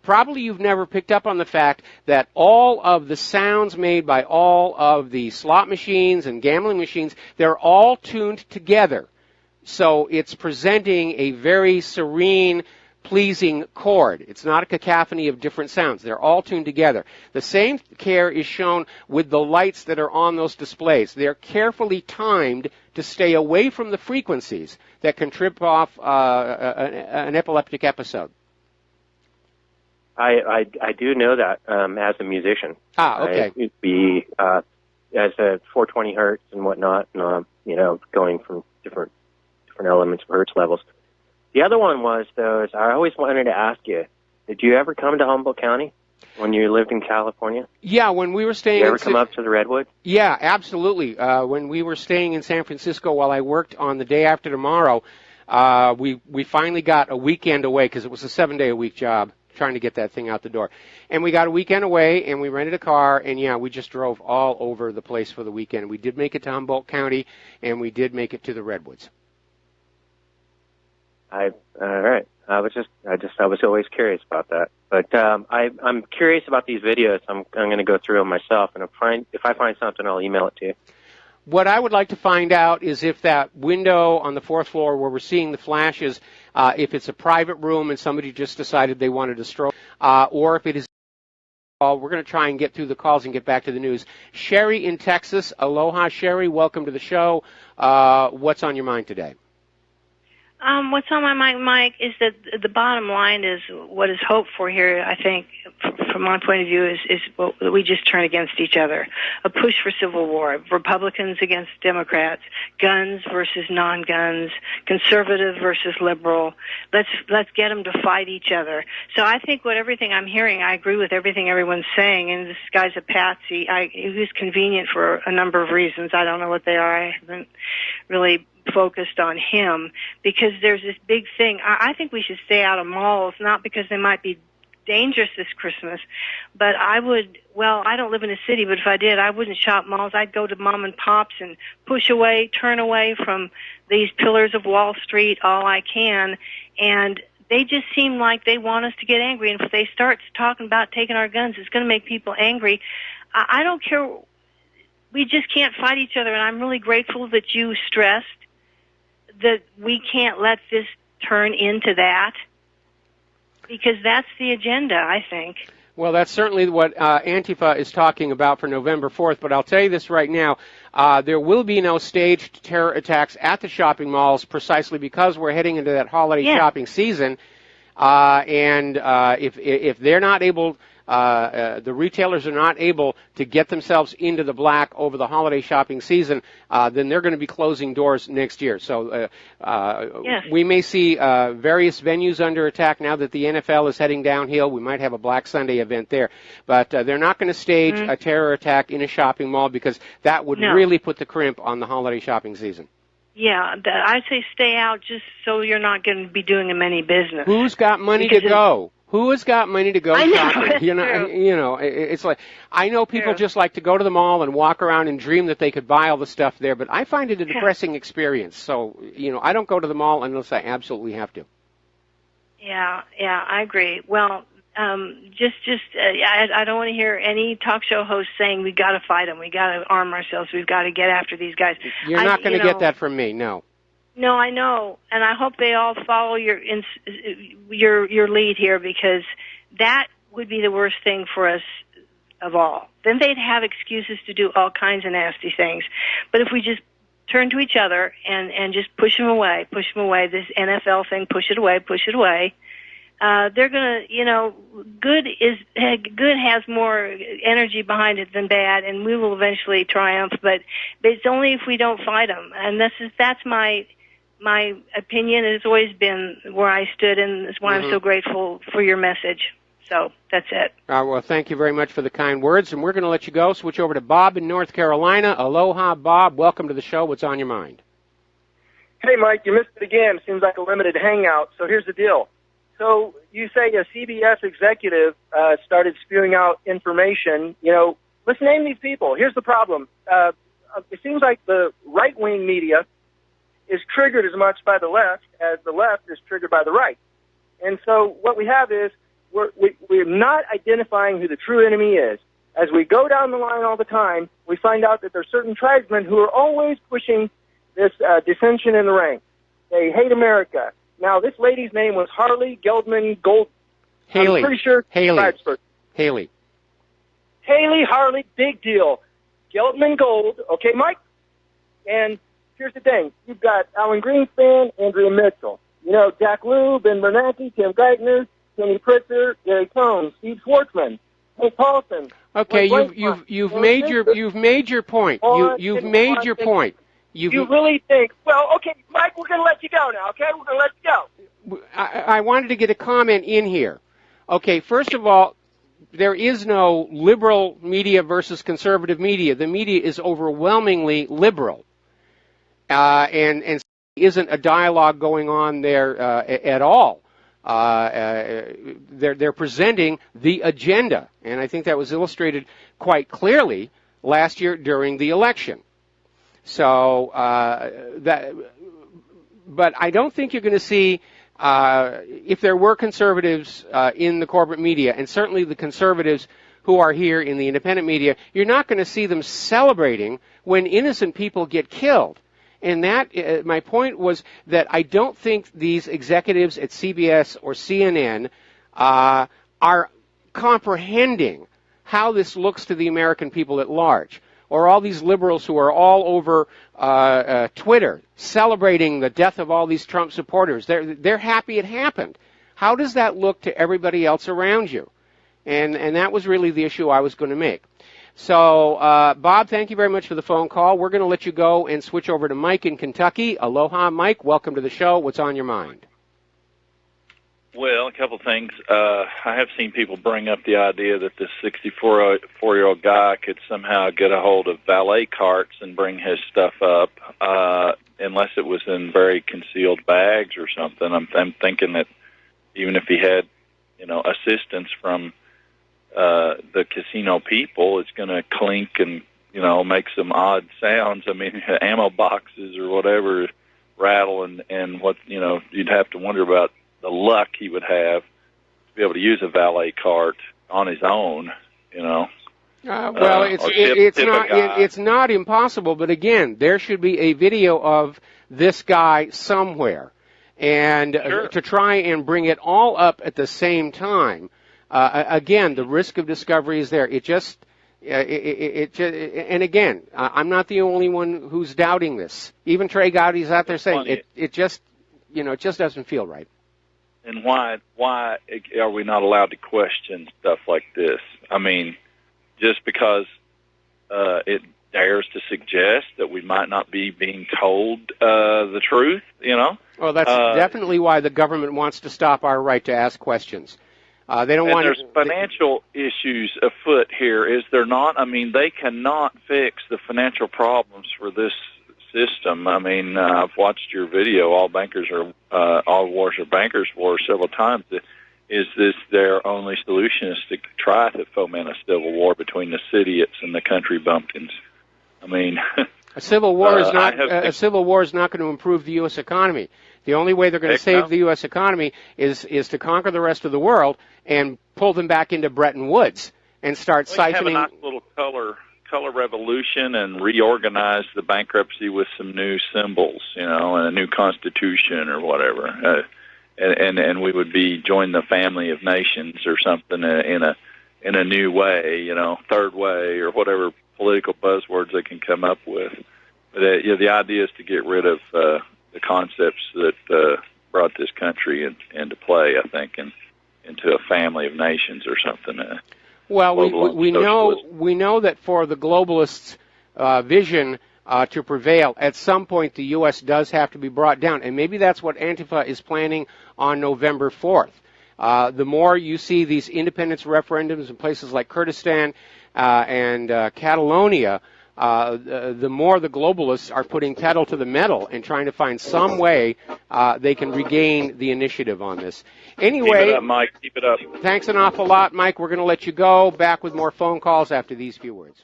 Probably you've never picked up on the fact that all of the sounds made by all of the slot machines and gambling machines, they're all tuned together. So it's presenting a very serene, pleasing chord. It's not a cacophony of different sounds. They're all tuned together. The same care is shown with the lights that are on those displays. They're carefully timed to stay away from the frequencies that can trip off an epileptic episode. I do know that as a musician. Okay. It'd be as a 420 hertz and whatnot, and, going from different elements of hertz levels. The other one was, though, is I always wanted to ask you, did you ever come to Humboldt County when you lived in California? Yeah, when we were staying. Did you ever come up to the Redwood? Yeah, absolutely. When we were staying in San Francisco while I worked on The Day After Tomorrow, we finally got a weekend away because it was a 7-day-a-week job trying to get that thing out the door. And we got a weekend away, and we rented a car, and, yeah, we just drove all over the place for the weekend. We did make it to Humboldt County, and we did make it to the Redwoods. All right. I was always curious about that. But I'm curious about these videos. I'm going to go through them myself, and if I find something, I'll email it to you. What I would like to find out is if that window on the 4th floor where we're seeing the flashes, if it's a private room and somebody just decided they wanted to stroll, or if it is. We're going to try and get through the calls and get back to the news. Sherry in Texas. Aloha, Sherry. Welcome to the show. What's on your mind today? What's on my mind, Mike, is that the bottom line is what is hoped for here, I think, from my point of view, is what we just turn against each other. A push for civil war, Republicans against Democrats, guns versus non-guns, conservative versus liberal. Let's get them to fight each other. So I think everything I'm hearing, I agree with everything everyone's saying, and this guy's a patsy. It was convenient for a number of reasons. I don't know what they are. I haven't really focused on him because there's this big thing. I think we should stay out of malls, not because they might be dangerous this Christmas, but I don't live in a city, but if I did, I wouldn't shop malls. I'd go to mom and pops and turn away from these pillars of Wall Street all I can, and they just seem like they want us to get angry, and if they start talking about taking our guns, it's going to make people angry. I don't care. We just can't fight each other, and I'm really grateful that you stressed that we can't let this turn into that, because that's the agenda, I think. Well, that's certainly what Antifa is talking about for November 4th, but I'll tell you this right now. There will be no staged terror attacks at the shopping malls precisely because we're heading into that holiday shopping season, and if they're not able... the retailers are not able to get themselves into the black over the holiday shopping season, then they're going to be closing doors next year. So we may see various venues under attack now that the NFL is heading downhill. We might have a Black Sunday event there. But they're not going to stage a terror attack in a shopping mall because that would really put the crimp on the holiday shopping season. Yeah, I'd say stay out just so you're not going to be doing them any business. Who's got money to go? Who has got money to go shopping? It's like, I know people just like to go to the mall and walk around and dream that they could buy all the stuff there, but I find it a depressing experience. So, I don't go to the mall unless I absolutely have to. Yeah, I agree. Well, I don't want to hear any talk show host saying we got to fight them, we got to arm ourselves, we've got to get after these guys. You're not going to get that from me, no. No, I know, and I hope they all follow your lead here, because that would be the worst thing for us of all. Then they'd have excuses to do all kinds of nasty things. But if we just turn to each other and just push them away, this NFL thing, push it away, they're going to, good has more energy behind it than bad, and we will eventually triumph. But it's only if we don't fight them, and that's my opinion. Has always been where I stood, and that's why I'm so grateful for your message. So that's it. Well, thank you very much for the kind words, and we're going to let you go. Switch over to Bob in North Carolina. Aloha, Bob. Welcome to the show. What's on your mind? Hey, Mike, you missed it again. Seems like a limited hangout. So here's the deal. So you say a CBS executive started spewing out information. Let's name these people. Here's the problem. It seems like the right-wing media is triggered as much by the left as the left is triggered by the right. And so what we have is we're not identifying who the true enemy is. As we go down the line all the time, we find out that there are certain tribesmen who are always pushing this dissension in the ranks. They hate America. Now, this lady's name was Harley Geldman Gold. Haley. I'm pretty sure. Haley. Haley, Harley, big deal. Geldman Gold. Okay, Mike? And here's the thing. You've got Alan Greenspan, Andrea Mitchell. Jack Lew, Ben Bernanke, Tim Geithner. Kenny Pritzer, Gary Cohn, Steve Schwartzman, Hank Paulson. Okay, you've made your point. You've made your point. You really think? Well, okay, Mike, we're going to let you go now. Okay, we're going to let you go. I wanted to get a comment in here. Okay, first of all, there is no liberal media versus conservative media. The media is overwhelmingly liberal, and isn't a dialogue going on there at all. They're presenting the agenda, and I think that was illustrated quite clearly last year during the election. So but I don't think you're going to see, if there were conservatives in the corporate media, and certainly the conservatives who are here in the independent media, you're not going to see them celebrating when innocent people get killed. And that, my point was that I don't think these executives at CBS or CNN are comprehending how this looks to the American people at large, or all these liberals who are all over Twitter celebrating the death of all these Trump supporters. They're happy it happened. How does that look to everybody else around you? And that was really the issue I was going to make. So, Bob, thank you very much for the phone call. We're going to let you go and switch over to Mike in Kentucky. Aloha, Mike. Welcome to the show. What's on your mind? Well, a couple things. I have seen people bring up the idea that this 64-year-old guy could somehow get a hold of valet carts and bring his stuff up, unless it was in very concealed bags or something. I'm thinking that even if he had, assistance from the casino people, it's going to clink and, make some odd sounds. I mean, ammo boxes or whatever rattle, and what, you'd have to wonder about the luck he would have to be able to use a valet cart on his own, Well, it's not impossible, but again, there should be a video of this guy somewhere, and to try and bring it all up at the same time. Again, the risk of discovery is there. And again, I'm not the only one who's doubting this. Even Trey Gowdy's out there saying it just doesn't feel right. And why are we not allowed to question stuff like this? I mean, just because it dares to suggest that we might not be being told the truth, Well, that's definitely why the government wants to stop our right to ask questions. They don't want. There's financial issues afoot here, is there not? I mean, they cannot fix the financial problems for this system. I mean, I've watched your video. All wars are bankers' wars several times. Is this their only solution? Is to try to foment a civil war between the idiots and the country bumpkins? I mean, a civil war is not going to improve the U.S. economy. The only way they're going to save the U.S. economy is to conquer the rest of the world and pull them back into Bretton Woods and start siphoning. Have a nice little color revolution and reorganize the bankruptcy with some new symbols, and a new constitution or whatever, and we would join the family of nations or something in a new way, third way or whatever political buzzwords they can come up with. But the idea is to get rid of the concepts that brought this country into play, I think, and into a family of nations or something. Well, we know that for the globalists' vision to prevail, at some point the U.S. does have to be brought down, and maybe that's what Antifa is planning on November 4th. The more you see these independence referendums in places like Kurdistan and Catalonia, the more the globalists are putting pedal to the metal and trying to find some way they can regain the initiative on this. Anyway, keep it up, Mike. Keep it up. Thanks an awful lot, Mike. We're going to let you go. Back with more phone calls after these few words.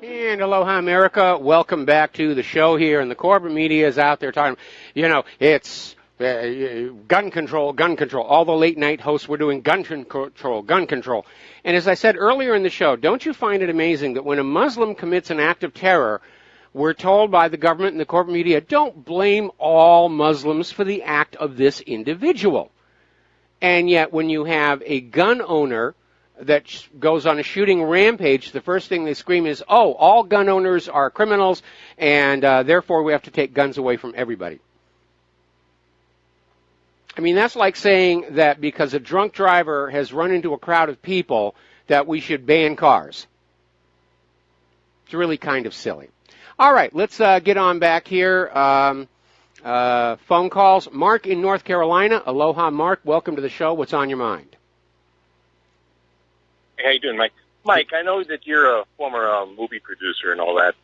And aloha, America. Welcome back to the show here. And the corporate media is out there talking, it's gun control, gun control. All the late-night hosts were doing gun control, gun control. And as I said earlier in the show, don't you find it amazing that when a Muslim commits an act of terror, we're told by the government and the corporate media, don't blame all Muslims for the act of this individual. And yet when you have a gun owner that goes on a shooting rampage, the first thing they scream is, all gun owners are criminals, and therefore we have to take guns away from everybody. I mean, that's like saying that because a drunk driver has run into a crowd of people that we should ban cars. It's really kind of silly. All right, let's get on back here. Phone calls. Mark in North Carolina. Aloha, Mark. Welcome to the show. What's on your mind? Hey, how you doing, Mike? Mike, I know that you're a former movie producer and all that.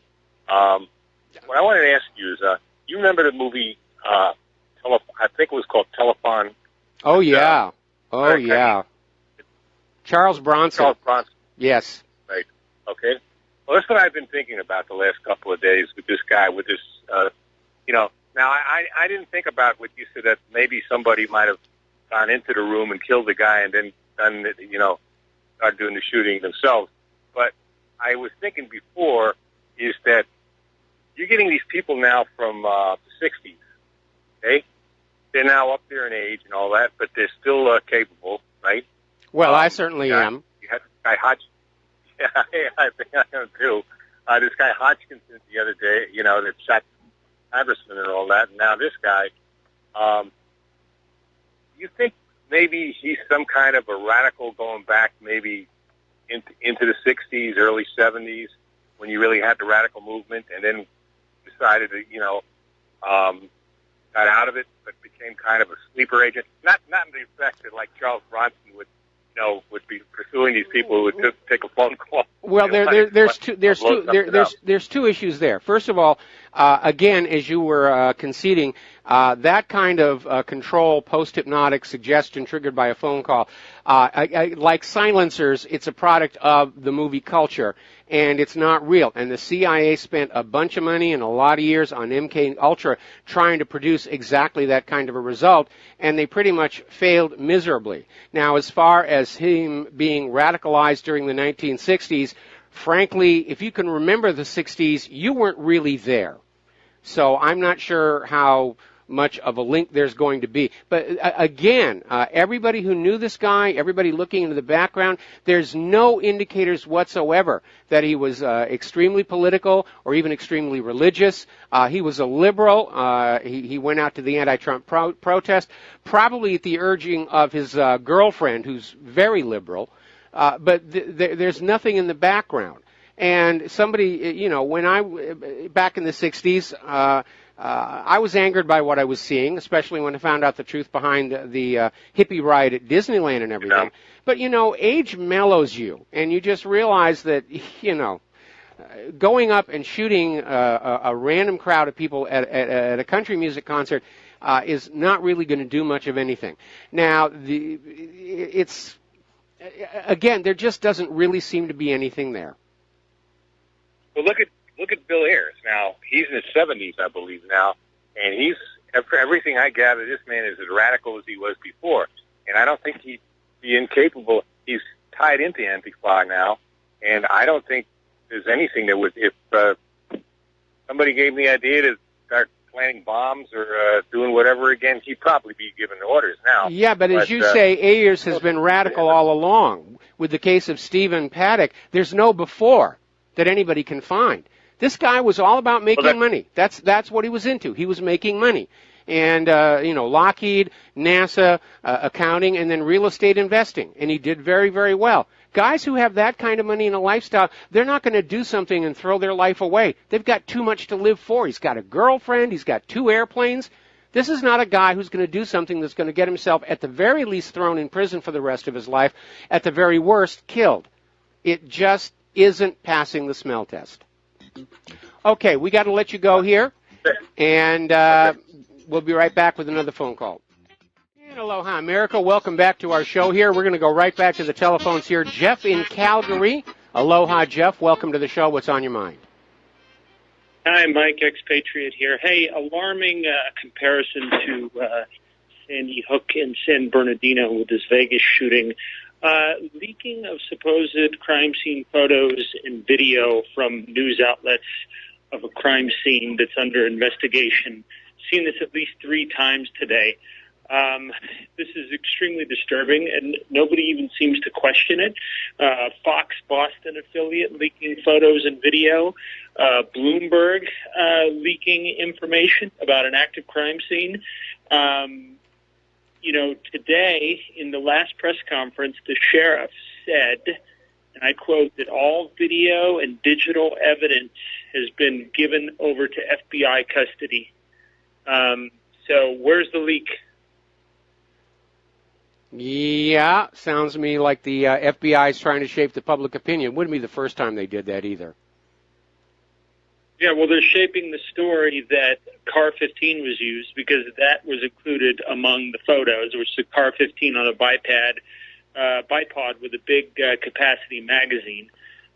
What I wanted to ask you is, you remember the movie, I think it was called Telephone? Oh, yeah. Yeah. Charles Bronson. Charles Bronson. Yes. Right. Okay. Well, that's what I've been thinking about the last couple of days with this guy, with this, now I didn't think about what you said, that maybe somebody might have gone into the room and killed the guy and then done, started doing the shooting themselves. But I was thinking before is that you're getting these people now from the 60s, okay? They're now up there in age and all that, but they're still capable, right? Well, I certainly am. You had this guy Hodgkin. Yeah, I think I am too. This guy Hodgkinson the other day, that shot Iverson and all that, and now this guy. You think maybe he's some kind of a radical going back maybe into the 60s, early 70s, when you really had the radical movement, and then decided to, got out of it, but became kind of a sleeper agent. Not in the effect that like Charles Bronson would be pursuing these people who would just take a phone call. Well, there's two issues there. First of all, again, as you were conceding, that kind of control, post-hypnotic suggestion triggered by a phone call, like silencers, it's a product of the movie culture, and it's not real. And the CIA spent a bunch of money and a lot of years on MK Ultra trying to produce exactly that kind of a result, and they pretty much failed miserably. Now, as far as him being radicalized during the 1960s, frankly, if you can remember the 60s, you weren't really there. So I'm not sure how much of a link there's going to be. But again, everybody who knew this guy, everybody looking into the background, there's no indicators whatsoever that he was extremely political or even extremely religious. He was a liberal. He went out to the anti-Trump protest, probably at the urging of his girlfriend, who's very liberal. But there's nothing in the background. And somebody, back in the 60s, I was angered by what I was seeing, especially when I found out the truth behind the hippie riot at Disneyland and everything. But, age mellows you, and you just realize that, going up and shooting a random crowd of people at a country music concert is not really going to do much of anything. Now, again, there just doesn't really seem to be anything there. Well, look at Bill Ayers now. He's in his 70s, I believe now, and he's, for everything I gather, this man is as radical as he was before. And I don't think he'd be incapable. He's tied into Antifa now, and I don't think there's anything that would, if somebody gave him the idea to start planting bombs or doing whatever again, he'd probably be given orders now. Yeah, but as you say, Ayers has been radical all along. With the case of Stephen Paddock, there's no before that anybody can find. This guy was all about making money. That's what he was into. He was making money. And, Lockheed, NASA, accounting, and then real estate investing. And he did very, very well. Guys who have that kind of money and a lifestyle, they're not going to do something and throw their life away. They've got too much to live for. He's got a girlfriend. He's got 2 airplanes. This is not a guy who's going to do something that's going to get himself, at the very least, thrown in prison for the rest of his life, at the very worst, killed. It just isn't passing the smell test. Okay, we got to let you go here, and we'll be right back with another phone call. And aloha, America. Welcome back to our show here. We're going to go right back to the telephones here. Jeff in Calgary. Aloha, Jeff. Welcome to the show. What's on your mind? Hi, Mike, expatriate here. Hey, alarming comparison to Sandy Hook and San Bernardino with this Vegas shooting. Leaking of supposed crime scene photos and video from news outlets of a crime scene that's under investigation. Seen this at least 3 times today. This is extremely disturbing, and nobody even seems to question it. Fox Boston affiliate leaking photos and video. Bloomberg leaking information about an active crime scene. today in the last press conference, the sheriff said, and I quote, that all video and digital evidence has been given over to FBI custody. So where's the leak? Yeah, sounds to me like the FBI is trying to shape the public opinion. Wouldn't be the first time they did that either. Yeah, well, they're shaping the story that car 15 was used because that was included among the photos, which is the car 15 on a bipod with a big capacity magazine.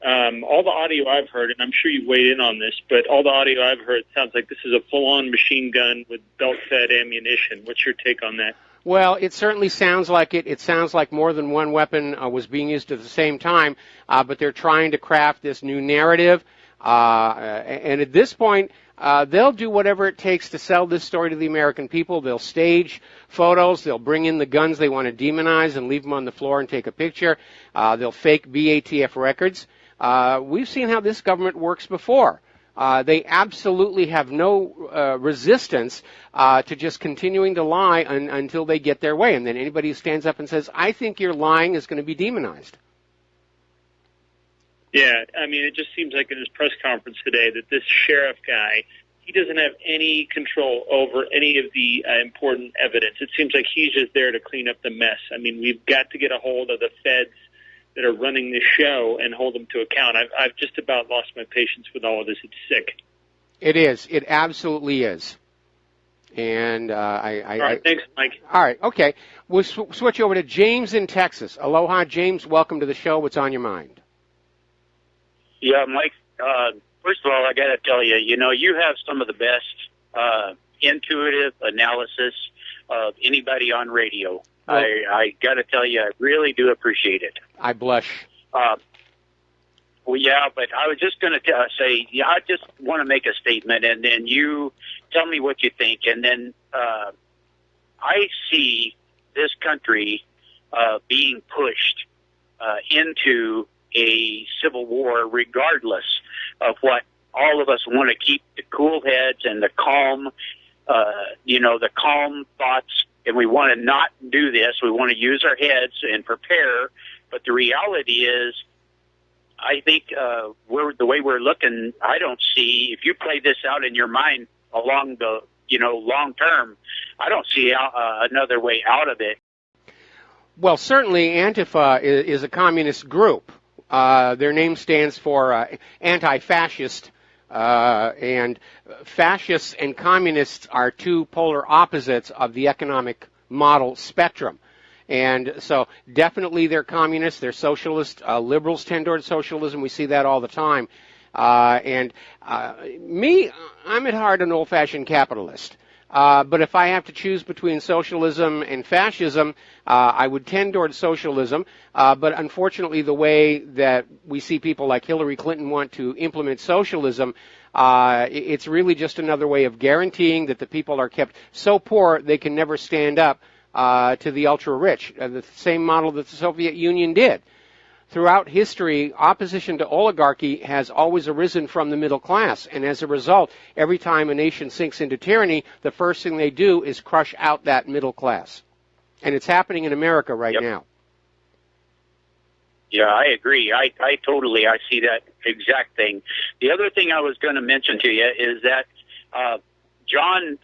All the audio I've heard, and I'm sure you weighed in on this, but all the audio I've heard sounds like this is a full-on machine gun with belt-fed ammunition. What's your take on that? Well, it certainly sounds like it. It sounds like more than one weapon was being used at the same time, but they're trying to craft this new narrative. And at this point, they'll do whatever it takes to sell this story to the American people. They'll stage photos. They'll bring in the guns they want to demonize and leave them on the floor and take a picture. They'll fake BATF records. We've seen how this government works before. They absolutely have no resistance to just continuing to lie until they get their way. And then anybody who stands up and says, I think you're lying, is going to be demonized. Yeah, I mean, it just seems like in his press conference today that this sheriff guy, he doesn't have any control over any of the important evidence. It seems like he's just there to clean up the mess. I mean, we've got to get a hold of the feds that are running this show and hold them to account. I've just about lost my patience with all of this. It's sick. It is. It absolutely is. And all right, thanks, Mike. All right, okay. We'll switch over to James in Texas. Aloha, James. Welcome to the show. What's on your mind? Yeah, Mike, first of all, I got to tell you, you have some of the best intuitive analysis of anybody on radio. Well, I got to tell you, I really do appreciate it. I blush. Well, yeah, but I was just going to say, I just want to make a statement, and then you tell me what you think. And then I see this country being pushed into a civil war, regardless of what all of us want to keep the cool heads and the calm, the calm thoughts, and we want to not do this. We want to use our heads and prepare. But the reality is, I think the way we're looking, I don't see, if you play this out in your mind along the, long term, I don't see another way out of it. Well, certainly Antifa is a communist group. Their name stands for anti-fascist, and fascists and communists are two polar opposites of the economic model spectrum. And so definitely they're communists, they're socialist. Liberals tend toward socialism. We see that all the time. I'm at heart an old-fashioned capitalist. But if I have to choose between socialism and fascism, I would tend toward socialism. But unfortunately, the way that we see people like Hillary Clinton want to implement socialism, it's really just another way of guaranteeing that the people are kept so poor they can never stand up to the ultra-rich, the same model that the Soviet Union did. Throughout history, opposition to oligarchy has always arisen from the middle class, and as a result, every time a nation sinks into tyranny, the first thing they do is crush out that middle class. And it's happening in America right now. Yeah, I agree. I see that exact thing. The other thing I was going to mention to you is that John,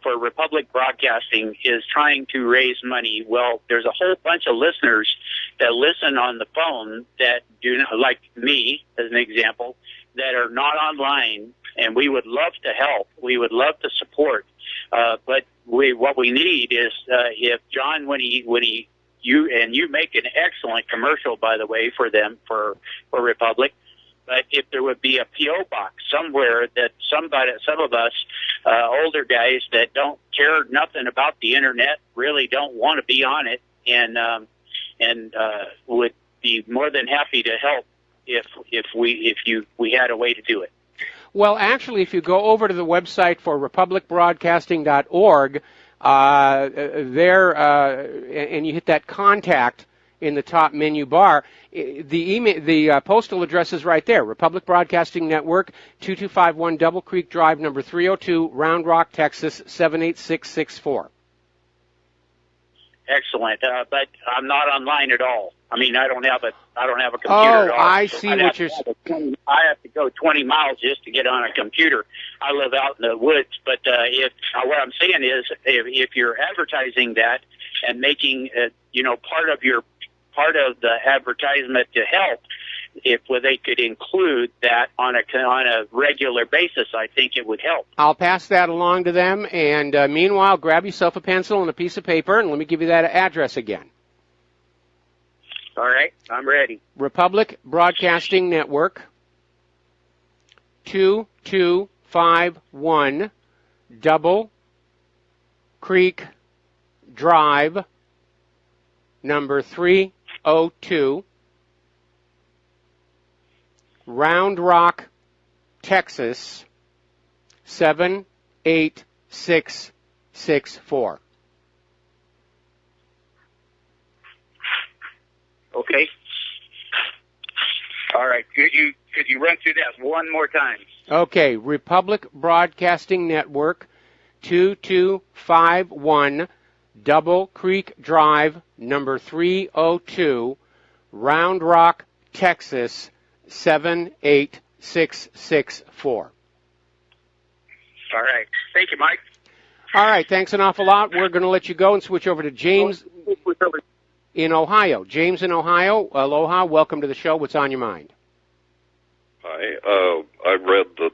for Republic Broadcasting is trying to raise money. Well, there's a whole bunch of listeners that listen on the phone that do not, like me, as an example, that are not online, and we would love to help. We would love to support. But what we need is if John, you make an excellent commercial, by the way, for them, for Republic. But if there would be a P.O. box somewhere that some of us older guys that don't care nothing about the internet, really don't want to be on it, and would be more than happy to help if we had a way to do it. Well, actually, if you go over to the website for republicbroadcasting.org, and you hit that contact in the top menu bar, the postal address is right there. Republic Broadcasting Network, 2251 Double Creek Drive, number 302, Round Rock, Texas, 78664. excellent. But I'm not online at all. I mean, I don't have a computer Oh, at all. I see what you're. I have to go 20 miles just to get on a computer. I live out in the woods, but what I'm saying is, if you're advertising that and making part of the advertisement to help, if they could include that on a regular basis, I think it would help. I'll pass that along to them, and meanwhile, grab yourself a pencil and a piece of paper, and let me give you that address again. All right, I'm ready. Republic Broadcasting Network, 2251 Double Creek Drive, number 302, Round Rock, Texas, 78664. Okay. All right. Could you run through that one more time? Okay. Republic Broadcasting Network, 2251 Double Creek Drive, number 302, Round Rock, Texas, 78664. All right. Thank you, Mike. All right. Thanks an awful lot. We're going to let you go and switch over to James in Ohio. James in Ohio, aloha. Welcome to the show. What's on your mind? Hi. I read that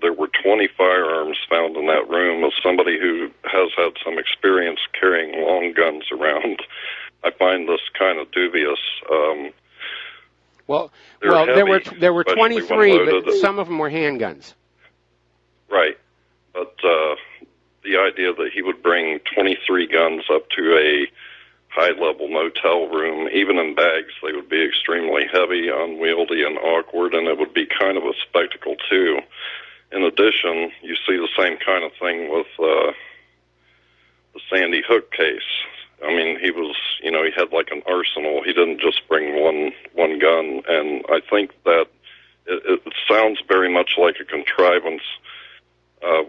there were 20 firearms found in that room. As somebody who has had some experience carrying long guns around, I find this kind of dubious. There were 23, but some of them were handguns. Right. But the idea that he would bring 23 guns up to a high-level motel room, even in bags, they would be extremely heavy, unwieldy, and awkward, and it would be kind of a spectacle, too. In addition, you see the same kind of thing with the Sandy Hook case. I mean, he had like an arsenal. He didn't just bring one gun, and I think that it sounds very much like a contrivance.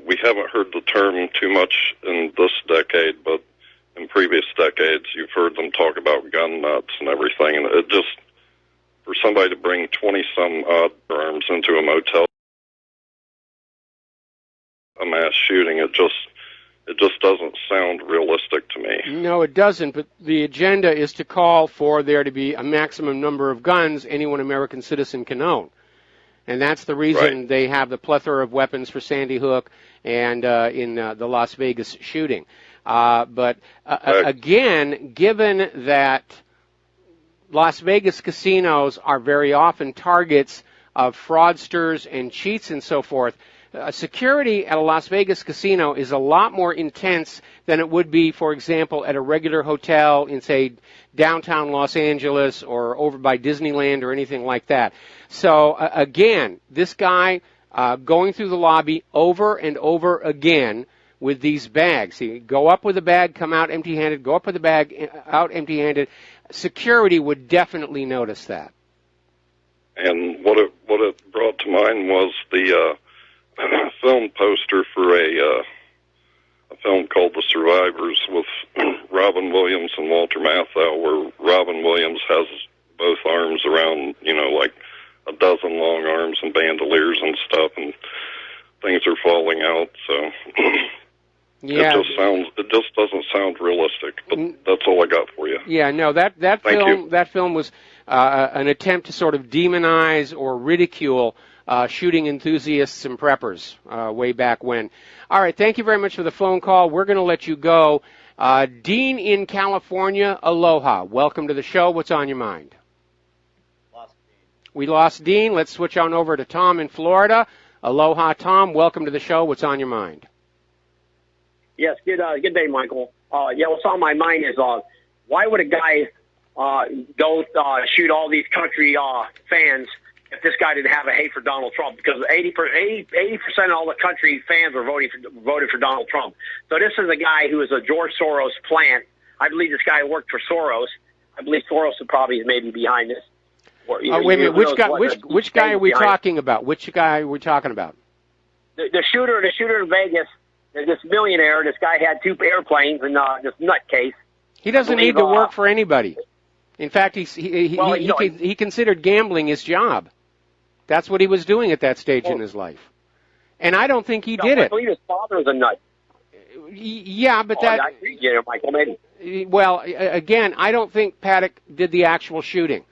We haven't heard the term too much in this decade, but in previous decades, you've heard them talk about gun nuts and everything, and it just, for somebody to bring 20-some odd arms into a motel, a mass shooting, it just doesn't sound realistic to me. No, it doesn't, but the agenda is to call for there to be a maximum number of guns any one American citizen can own. And that's the reason they have the plethora of weapons for Sandy Hook and in the Las Vegas shooting. Again, given that Las Vegas casinos are very often targets of fraudsters and cheats and so forth, security at a Las Vegas casino is a lot more intense than it would be, for example, at a regular hotel in, say, downtown Los Angeles or over by Disneyland or anything like that. So, again, this guy going through the lobby over and over again with these bags. You go up with a bag, come out empty-handed, go up with a bag, out empty-handed. Security would definitely notice that. And what it brought to mind was the film poster for a film called The Survivors with Robin Williams and Walter Matthau, where Robin Williams has both arms around, like a dozen long arms and bandoliers and stuff, and things are falling out, so yeah. It just doesn't sound realistic, but that's all I got for you. Yeah, no, that film was an attempt to sort of demonize or ridicule shooting enthusiasts and preppers way back when. All right, thank you very much for the phone call. We're going to let you go. Dean in California, aloha. Welcome to the show. What's on your mind? We lost Dean. Let's switch on over to Tom in Florida. Aloha, Tom. Welcome to the show. What's on your mind? Yes, good day, Michael. What's on my mind is why would a guy go shoot all these country fans if this guy didn't have a hate for Donald Trump? Because 80% of all the country fans are voted for Donald Trump. So this is a guy who is a George Soros plant. I believe this guy worked for Soros. I believe Soros would probably maybe behind this. Wait a minute. Which guy are we talking about? Which guy are we talking about? The shooter in Vegas. This millionaire. This guy had 2 airplanes and this nutcase. He doesn't need to work for anybody. In fact, he considered gambling his job. That's what he was doing at that stage in his life. And I don't think he did it. I believe his father's a nut. Yeah, but that... I agree, Michael, maybe. Well, again, I don't think Paddock did the actual shooting.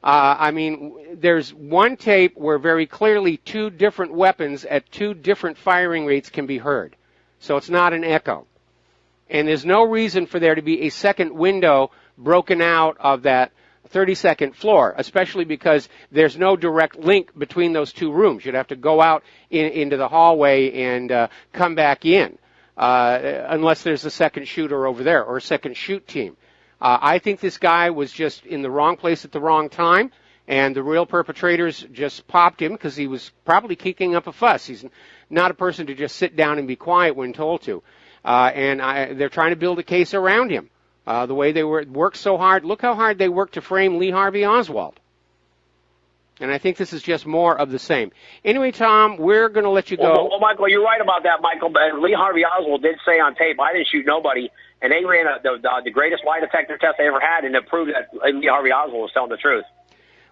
I mean, there's one tape where very clearly two different weapons at two different firing rates can be heard. So it's not an echo. And there's no reason for there to be a second window broken out of that 32nd floor, especially because there's no direct link between those two rooms. You'd have to go out into the hallway and come back in, unless there's a second shooter over there or a second shoot team. I think this guy was just in the wrong place at the wrong time, and the real perpetrators just popped him because he was probably kicking up a fuss. He's not a person to just sit down and be quiet when told to. They're trying to build a case around him. The way they worked so hard. Look how hard they worked to frame Lee Harvey Oswald. And I think this is just more of the same. Anyway, Tom, we're going to let you go. Well, Michael, you're right about that, Michael. But Lee Harvey Oswald did say on tape, I didn't shoot nobody. And they ran the greatest lie detector test they ever had, and it proved that Lee Harvey Oswald was telling the truth.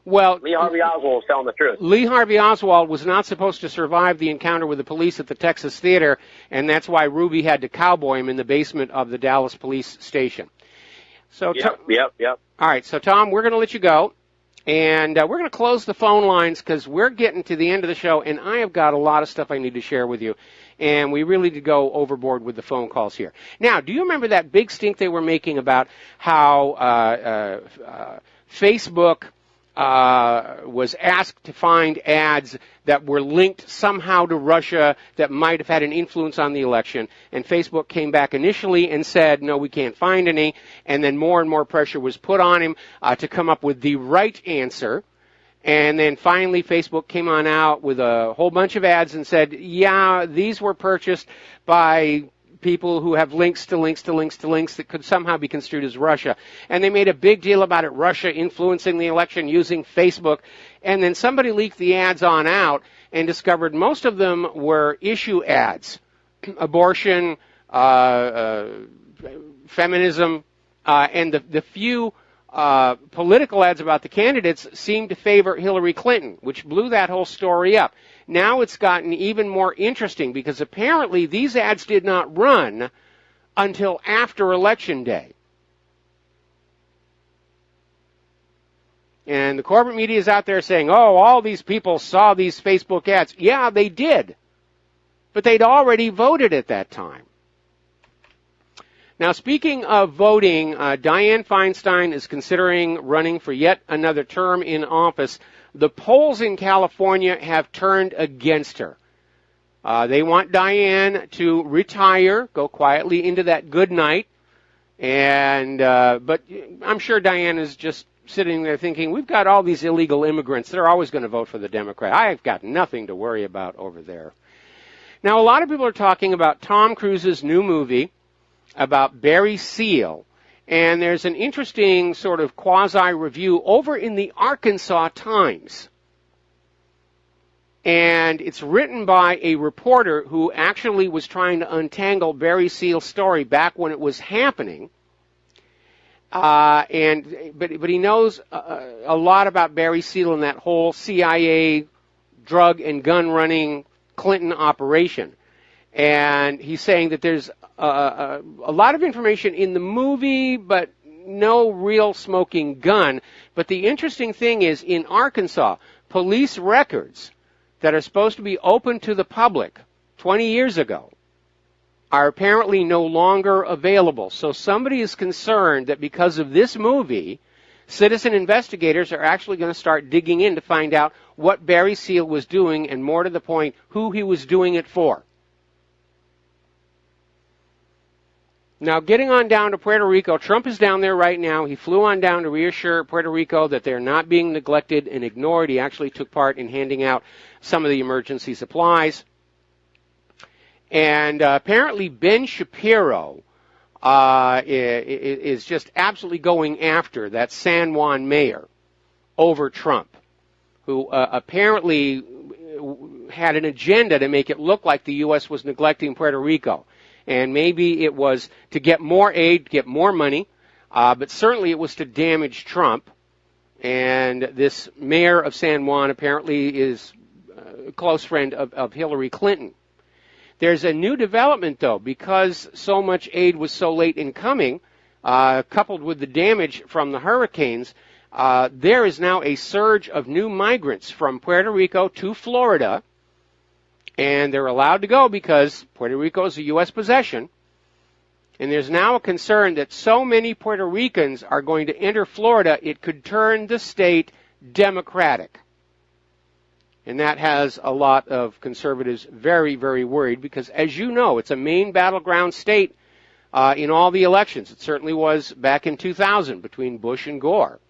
Well, Lee Harvey Oswald was telling the truth. Lee Harvey Oswald was not supposed to survive the encounter with the police at the Texas Theater, and that's why Ruby had to cowboy him in the basement of the Dallas police station. So, Yep. All right, so Tom, we're going to let you go, and we're going to close the phone lines because we're getting to the end of the show, and I have got a lot of stuff I need to share with you, and we really did go overboard with the phone calls here. Now, do you remember that big stink they were making about how Facebook was asked to find ads that were linked somehow to Russia that might have had an influence on the election, and Facebook came back initially and said, no, we can't find any, and then more and more pressure was put on him to come up with the right answer, and then finally Facebook came on out with a whole bunch of ads and said, yeah, these were purchased by people who have links to links to links to links that could somehow be construed as Russia. And they made a big deal about it, Russia influencing the election using Facebook. And then somebody leaked the ads on out and discovered most of them were issue ads. Abortion, feminism, and the few political ads about the candidates seemed to favor Hillary Clinton, which blew that whole story up. Now it's gotten even more interesting because apparently these ads did not run until after Election Day. And the corporate media is out there saying, oh, all these people saw these Facebook ads. Yeah, they did. But they'd already voted at that time. Now, speaking of voting, Dianne Feinstein is considering running for yet another term in office. The polls in California have turned against her. They want Dianne to retire, go quietly into that good night, but I'm sure Dianne is just sitting there thinking, we've got all these illegal immigrants. They're always going to vote for the Democrat. I've got nothing to worry about over there. Now, a lot of people are talking about Tom Cruise's new movie about Barry Seal. And there's an interesting sort of quasi-review over in the Arkansas Times. And it's written by a reporter who actually was trying to untangle Barry Seal's story back when it was happening. But he knows a lot about Barry Seal and that whole CIA drug and gun running Clinton operation. And he's saying that there's a lot of information in the movie, but no real smoking gun. But the interesting thing is, in Arkansas, police records that are supposed to be open to the public 20 years ago are apparently no longer available. So somebody is concerned that because of this movie, citizen investigators are actually going to start digging in to find out what Barry Seal was doing, and more to the point, who he was doing it for. Now, getting on down to Puerto Rico, Trump is down there right now. He flew on down to reassure Puerto Rico that they're not being neglected and ignored. He actually took part in handing out some of the emergency supplies. And apparently Ben Shapiro is just absolutely going after that San Juan mayor over Trump, who apparently had an agenda to make it look like the U.S. was neglecting Puerto Rico. And maybe it was to get more aid, get more money, But certainly it was to damage Trump. And this mayor of San Juan apparently is a close friend of Hillary Clinton. There's a new development, though, because so much aid was so late in coming, coupled with the damage from the hurricanes. There is now a surge of new migrants from Puerto Rico to Florida, and they're allowed to go because Puerto Rico is a U.S. possession. And there's now a concern that so many Puerto Ricans are going to enter Florida, it could turn the state Democratic. And that has a lot of conservatives very, very worried because, as you know, it's a main battleground state in all the elections. It certainly was back in 2000 between Bush and Gore.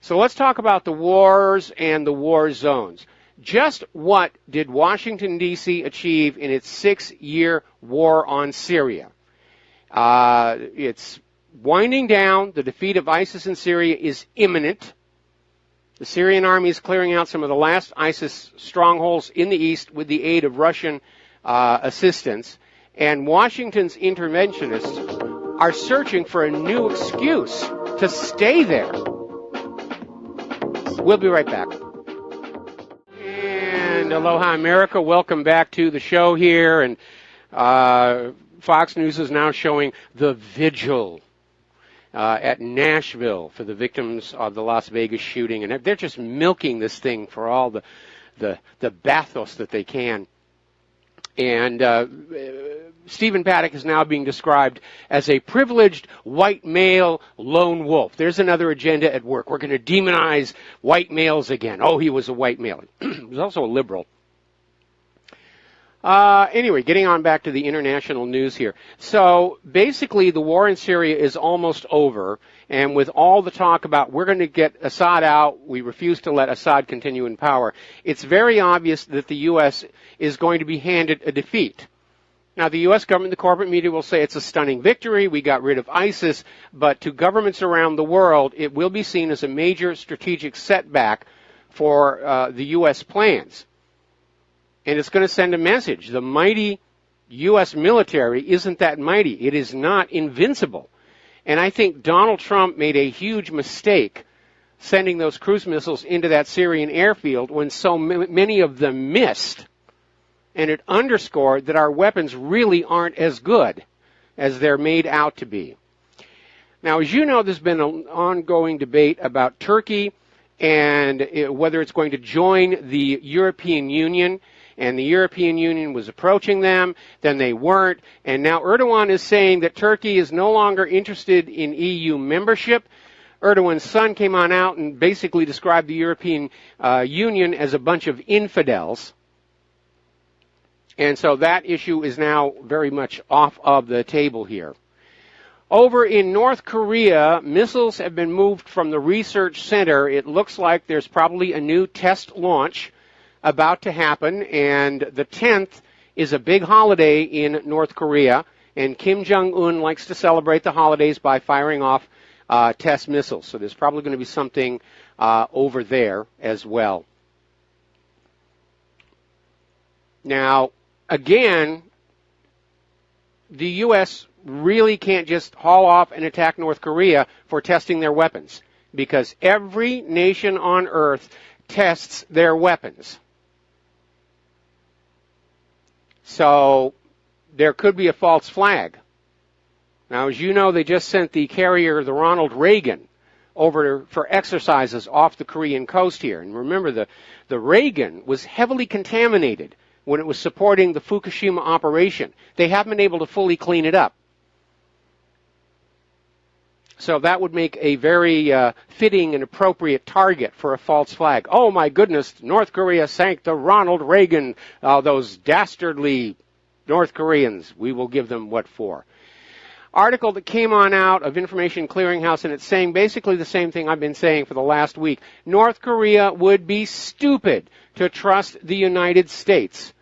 So let's talk about the wars and the war zones. Just what did Washington, D.C. achieve in its 6-year war on Syria? It's winding down. The defeat of ISIS in Syria is imminent. The Syrian army is clearing out some of the last ISIS strongholds in the east with the aid of Russian assistance. And Washington's interventionists are searching for a new excuse to stay there. We'll be right back. And aloha, America. Welcome back to the show here. And Fox News is now showing the vigil at Nashville for the victims of the Las Vegas shooting. And they're just milking this thing for all the bathos that they can. And Stephen Paddock is now being described as a privileged white male lone wolf. There's another agenda at work. We're going to demonize white males again. Oh, he was a white male. He was also a liberal. Anyway, getting on back to the international news here. So basically the war in Syria is almost over, and with all the talk about we're going to get Assad out, we refuse to let Assad continue in power, it's very obvious that the U.S. is going to be handed a defeat. Now, the U.S. government, the corporate media will say it's a stunning victory, we got rid of ISIS, but to governments around the world, it will be seen as a major strategic setback for the U.S. plans. And it's going to send a message. The mighty U.S. military isn't that mighty. It is not invincible. And I think Donald Trump made a huge mistake sending those cruise missiles into that Syrian airfield when so many of them missed. And it underscored that our weapons really aren't as good as they're made out to be. Now, as you know, there's been an ongoing debate about Turkey and whether it's going to join the European Union. And the European Union was approaching them, then they weren't, and now Erdogan is saying that Turkey is no longer interested in EU membership. Erdogan's son came on out and basically described the European Union as a bunch of infidels. And so that issue is now very much off of the table here. Over in North Korea, missiles have been moved from the research center. It looks like there's probably a new test launch about to happen, and the 10th is a big holiday in North Korea, and Kim Jong-un likes to celebrate the holidays by firing off test missiles. So there's probably going to be something over there as well. Now, again, the U.S. really can't just haul off and attack North Korea for testing their weapons, because every nation on earth tests their weapons. So there could be a false flag. Now, as you know, they just sent the carrier, the Ronald Reagan, over for exercises off the Korean coast here. And remember, the Reagan was heavily contaminated when it was supporting the Fukushima operation. They haven't been able to fully clean it up. So that would make a very fitting and appropriate target for a false flag. Oh, my goodness, North Korea sank the Ronald Reagan, those dastardly North Koreans. We will give them what for. Article that came on out of Information Clearinghouse, and it's saying basically the same thing I've been saying for the last week. North Korea would be stupid to trust the United States.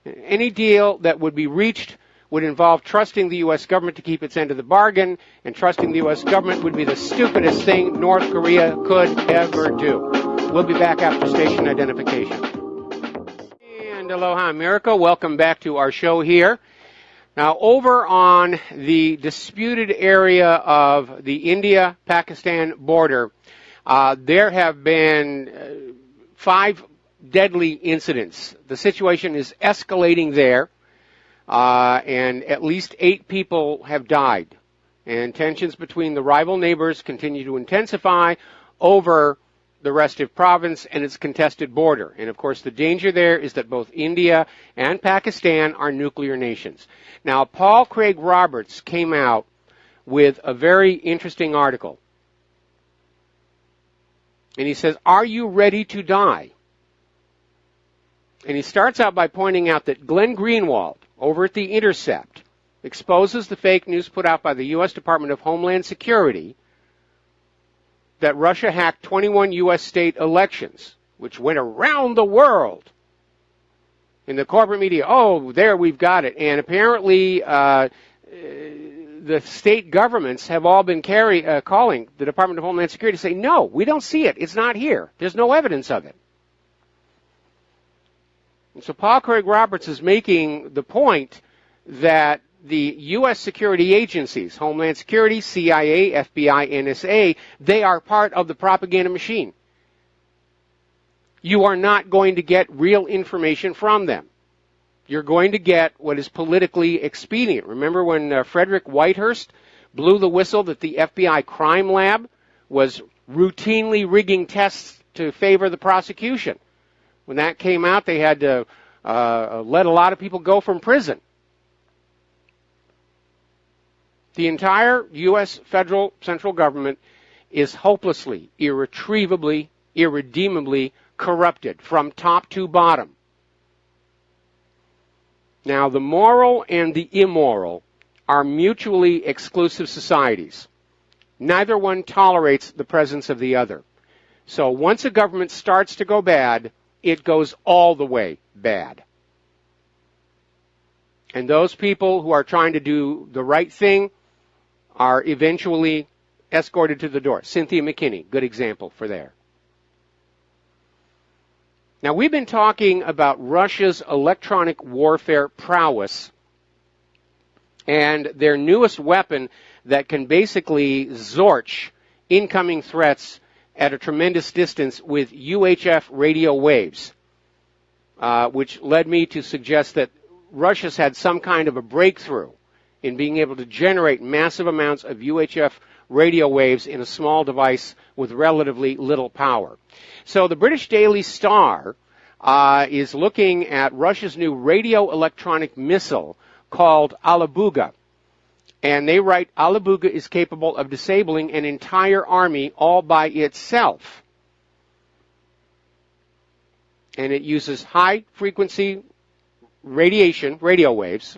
Any deal that would be reached would involve trusting the U.S. government to keep its end of the bargain, and trusting the U.S. government would be the stupidest thing North Korea could ever do. We'll be back after station identification. And aloha, America. Welcome back to our show here. Now, over on the disputed area of the India-Pakistan border, there have been 5 deadly incidents. The situation is escalating there, and at least 8 people have died. And tensions between the rival neighbors continue to intensify over the restive province and its contested border. And of course, the danger there is that both India and Pakistan are nuclear nations. Now, Paul Craig Roberts came out with a very interesting article. And he says, "Are you ready to die?" And he starts out by pointing out that Glenn Greenwald, over at The Intercept, exposes the fake news put out by the U.S. Department of Homeland Security that Russia hacked 21 U.S. state elections, which went around the world. In the corporate media, oh, there, we've got it. And apparently the state governments have all been calling the Department of Homeland Security to say, no, we don't see it. It's not here. There's no evidence of it. And so Paul Craig Roberts is making the point that the U.S. security agencies, Homeland Security, CIA, FBI, NSA, they are part of the propaganda machine. You are not going to get real information from them. You're going to get what is politically expedient. Remember when Frederick Whitehurst blew the whistle that the FBI crime lab was routinely rigging tests to favor the prosecution? When that came out, they had to let a lot of people go from prison. The entire U.S. federal central government is hopelessly, irretrievably, irredeemably corrupted from top to bottom. Now, the moral and the immoral are mutually exclusive societies. Neither one tolerates the presence of the other. So once a government starts to go bad, it goes all the way bad. And those people who are trying to do the right thing are eventually escorted to the door. Cynthia McKinney, good example for there. Now, we've been talking about Russia's electronic warfare prowess and their newest weapon that can basically zorch incoming threats at a tremendous distance with UHF radio waves, which led me to suggest that Russia's had some kind of a breakthrough in being able to generate massive amounts of UHF radio waves in a small device with relatively little power. So the British Daily Star is looking at Russia's new radio electronic missile called Alabuga. And they write, Alabuga is capable of disabling an entire army all by itself. And it uses high-frequency radio waves,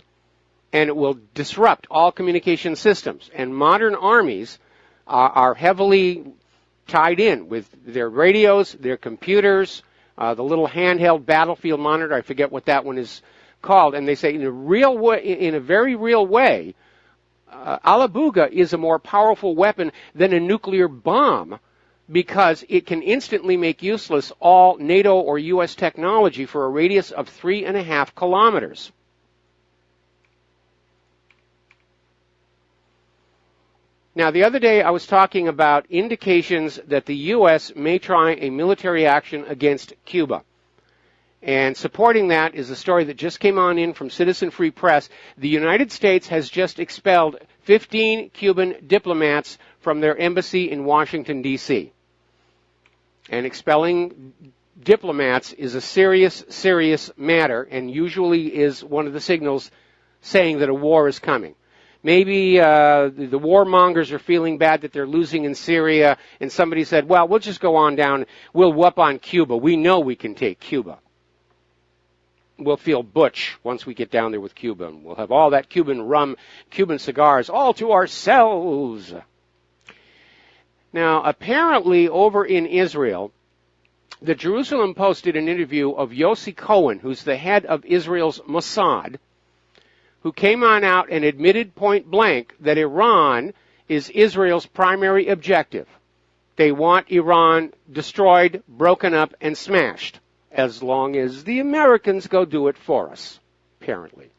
and it will disrupt all communication systems. And modern armies are heavily tied in with their radios, their computers, the little handheld battlefield monitor. I forget what that one is called. And they say, in a very real way, Alabuga is a more powerful weapon than a nuclear bomb because it can instantly make useless all NATO or U.S. technology for a radius of 3.5 kilometers. Now, the other day I was talking about indications that the U.S. may try a military action against Cuba. And supporting that is a story that just came on in from Citizen Free Press. The United States has just expelled 15 Cuban diplomats from their embassy in Washington, D.C. And expelling diplomats is a serious, serious matter and usually is one of the signals saying that a war is coming. Maybe the warmongers are feeling bad that they're losing in Syria, and somebody said, well, we'll just go on down, we'll whoop on Cuba. We know we can take Cuba. We'll feel butch once we get down there with Cuba, and we'll have all that Cuban rum, Cuban cigars, all to ourselves. Now, apparently over in Israel, the Jerusalem Post did an interview of Yossi Cohen, who's the head of Israel's Mossad, who came on out and admitted point blank that Iran is Israel's primary objective. They want Iran destroyed, broken up, and smashed, as long as the Americans go do it for us, apparently.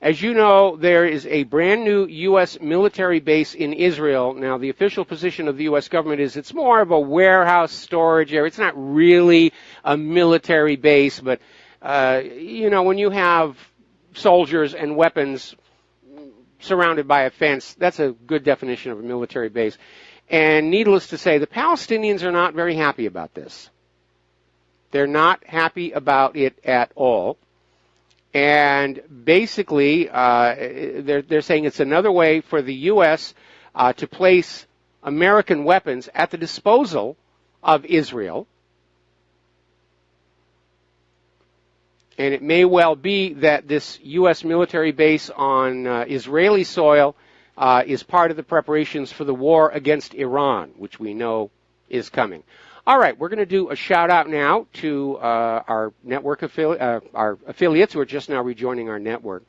As you know, there is a brand new U.S. military base in Israel. Now, the official position of the U.S. government is it's more of a warehouse storage area. It's not really a military base, but, when you have soldiers and weapons surrounded by a fence, that's a good definition of a military base. And needless to say, the Palestinians are not very happy about this. They're not happy about it at all. And basically, they're saying it's another way for the U.S. To place American weapons at the disposal of Israel. And it may well be that this U.S. military base on Israeli soil is part of the preparations for the war against Iran, which we know is coming. All right, we're going to do a shout-out now to our network our affiliates who are just now rejoining our network.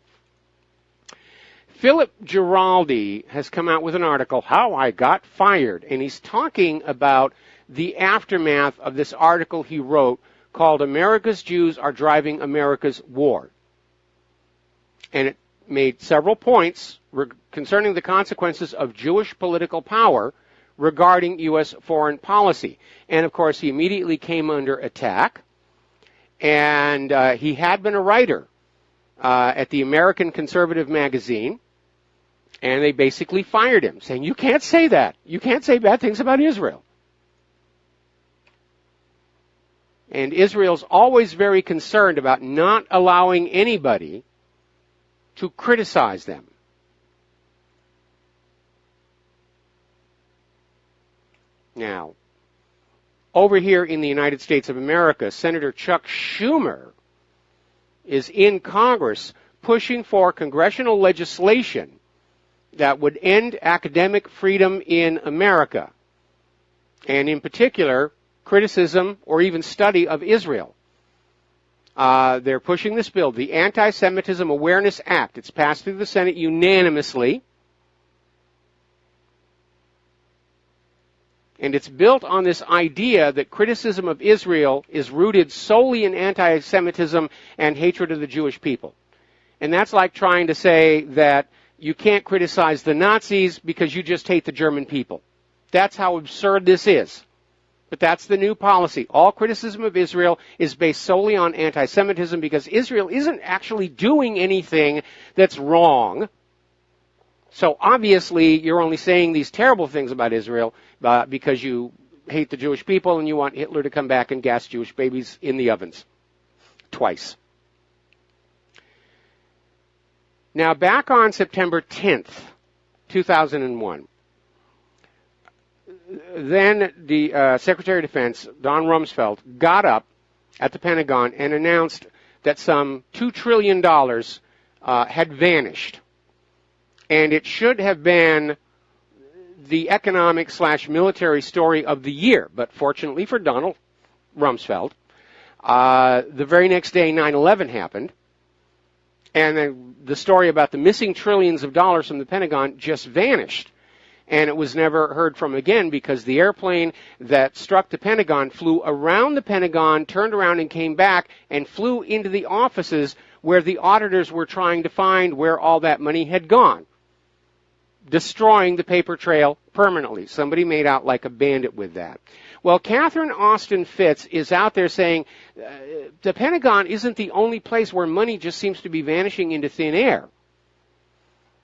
Philip Giraldi has come out with an article, How I Got Fired, and he's talking about the aftermath of this article he wrote called America's Jews Are Driving America's War. And it made several points concerning the consequences of Jewish political power regarding U.S. foreign policy. And, of course, he immediately came under attack. And he had been a writer at the American Conservative magazine. And they basically fired him, saying, you can't say that. You can't say bad things about Israel. And Israel's always very concerned about not allowing anybody to criticize them. Now, over here in the United States of America, Senator Chuck Schumer is in Congress pushing for congressional legislation that would end academic freedom in America, and in particular, criticism or even study of Israel. They're pushing this bill, the Anti-Semitism Awareness Act. It's passed through the Senate unanimously. And it's built on this idea that criticism of Israel is rooted solely in anti-Semitism and hatred of the Jewish people. And that's like trying to say that you can't criticize the Nazis because you just hate the German people. That's how absurd this is. But that's the new policy. All criticism of Israel is based solely on anti-Semitism because Israel isn't actually doing anything that's wrong. So obviously you're only saying these terrible things about Israel because you hate the Jewish people and you want Hitler to come back and gas Jewish babies in the ovens. Twice. Now back on September 10th, 2001, then the Secretary of Defense, Don Rumsfeld, got up at the Pentagon and announced that some $2 trillion had vanished. And it should have been the economic/military story of the year. But fortunately for Donald Rumsfeld, the very next day 9/11 happened. And then the story about the missing trillions of dollars from the Pentagon just vanished. And it was never heard from again because the airplane that struck the Pentagon flew around the Pentagon, turned around and came back and flew into the offices where the auditors were trying to find where all that money had gone, destroying the paper trail permanently. Somebody made out like a bandit with that. Well, Catherine Austin Fitts is out there saying the Pentagon isn't the only place where money just seems to be vanishing into thin air.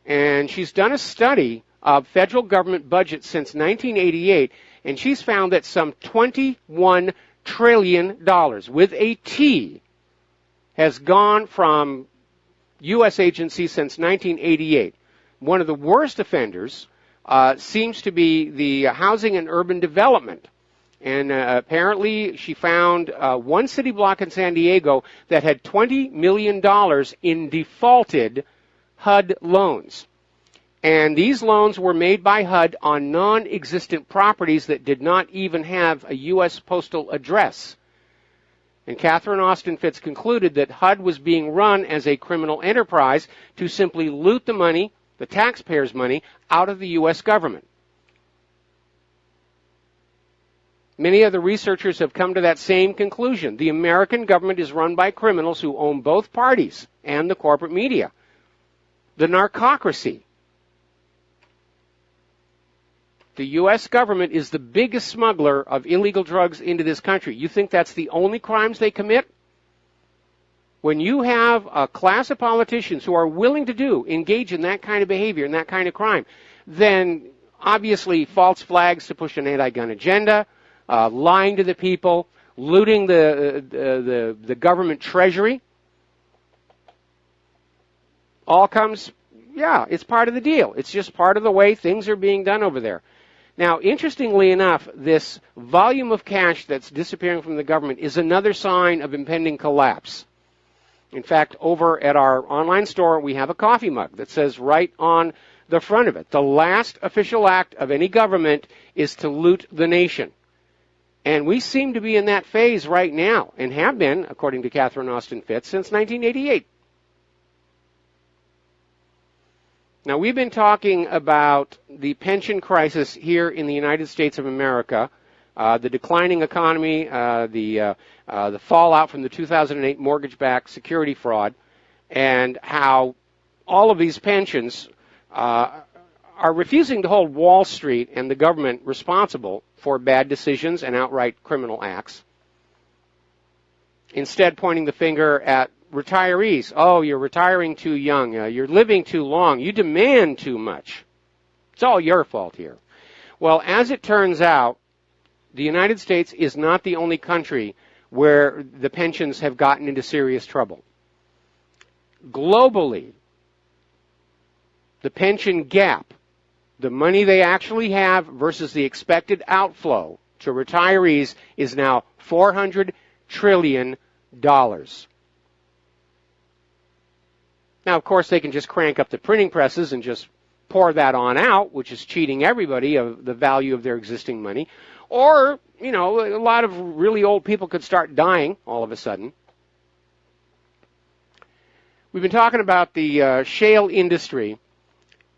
And she's done a study of federal government budgets since 1988, and she's found that some $21 trillion, with a T, has gone from U.S. agencies since 1988. One of the worst offenders seems to be the housing and urban development. And apparently she found one city block in San Diego that had $20 million in defaulted HUD loans. And these loans were made by HUD on non-existent properties that did not even have a U.S. postal address. And Catherine Austin Fitts concluded that HUD was being run as a criminal enterprise to simply loot the money, the taxpayers' money, out of the U.S. government. Many other researchers have come to that same conclusion. The American government is run by criminals who own both parties and the corporate media. the narcocracy. The U.S. government is the biggest smuggler of illegal drugs into this country. You think that's the only crimes they commit? When you have a class of politicians who are willing to engage in that kind of behavior and that kind of crime, then obviously false flags to push an anti-gun agenda, lying to the people, looting the government treasury, all comes, it's part of the deal. It's just part of the way things are being done over there. Now, interestingly enough, this volume of cash that's disappearing from the government is another sign of impending collapse. In fact, over at our online store, we have a coffee mug that says right on the front of it, the last official act of any government is to loot the nation. And we seem to be in that phase right now, and have been, according to Catherine Austin Fitts, since 1988. Now, we've been talking about the pension crisis here in the United States of America, the declining economy, the fallout from the 2008 mortgage-backed security fraud, and how all of these pensions are refusing to hold Wall Street and the government responsible for bad decisions and outright criminal acts, instead pointing the finger at retirees. Oh, you're retiring too young. You're living too long. You demand too much. It's all your fault here. Well, as it turns out, the United States is not the only country where the pensions have gotten into serious trouble. Globally, the pension gap, the money they actually have versus the expected outflow to retirees, is now $400 trillion. Now, of course, they can just crank up the printing presses and just pour that on out, which is cheating everybody of the value of their existing money. Or, a lot of really old people could start dying all of a sudden. We've been talking about the shale industry,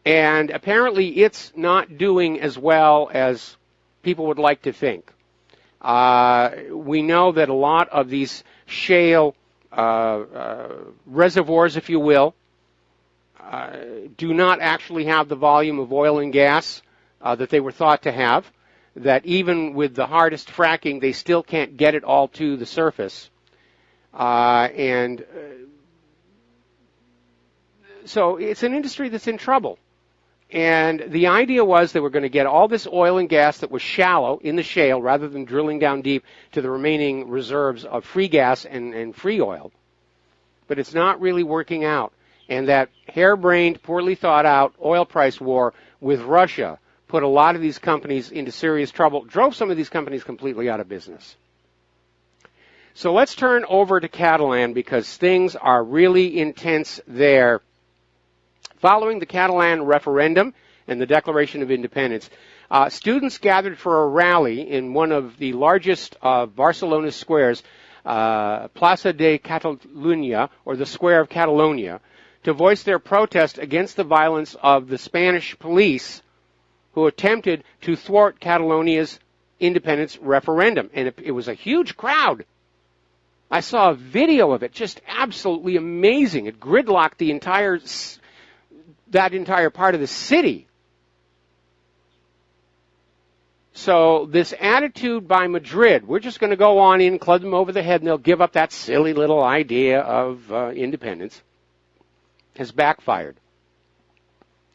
and apparently it's not doing as well as people would like to think. We know that a lot of these shale reservoirs, if you will, do not actually have the volume of oil and gas that they were thought to have, that even with the hardest fracking, they still can't get it all to the surface. So it's an industry that's in trouble. And the idea was they were going to get all this oil and gas that was shallow in the shale rather than drilling down deep to the remaining reserves of free gas and free oil. But it's not really working out. And that harebrained, poorly thought out oil price war with Russia put a lot of these companies into serious trouble, drove some of these companies completely out of business. So let's turn over to Catalan because things are really intense there. Following the Catalan referendum and the Declaration of Independence, students gathered for a rally in one of the largest of Barcelona's squares, Plaça de Catalunya, or the Square of Catalonia, to voice their protest against the violence of the Spanish police who attempted to thwart Catalonia's independence referendum. And it was a huge crowd. I saw a video of it, just absolutely amazing. It gridlocked that entire part of the city. So this attitude by Madrid, we're just going to go on in, club them over the head, and they'll give up that silly little idea of independence, has backfired.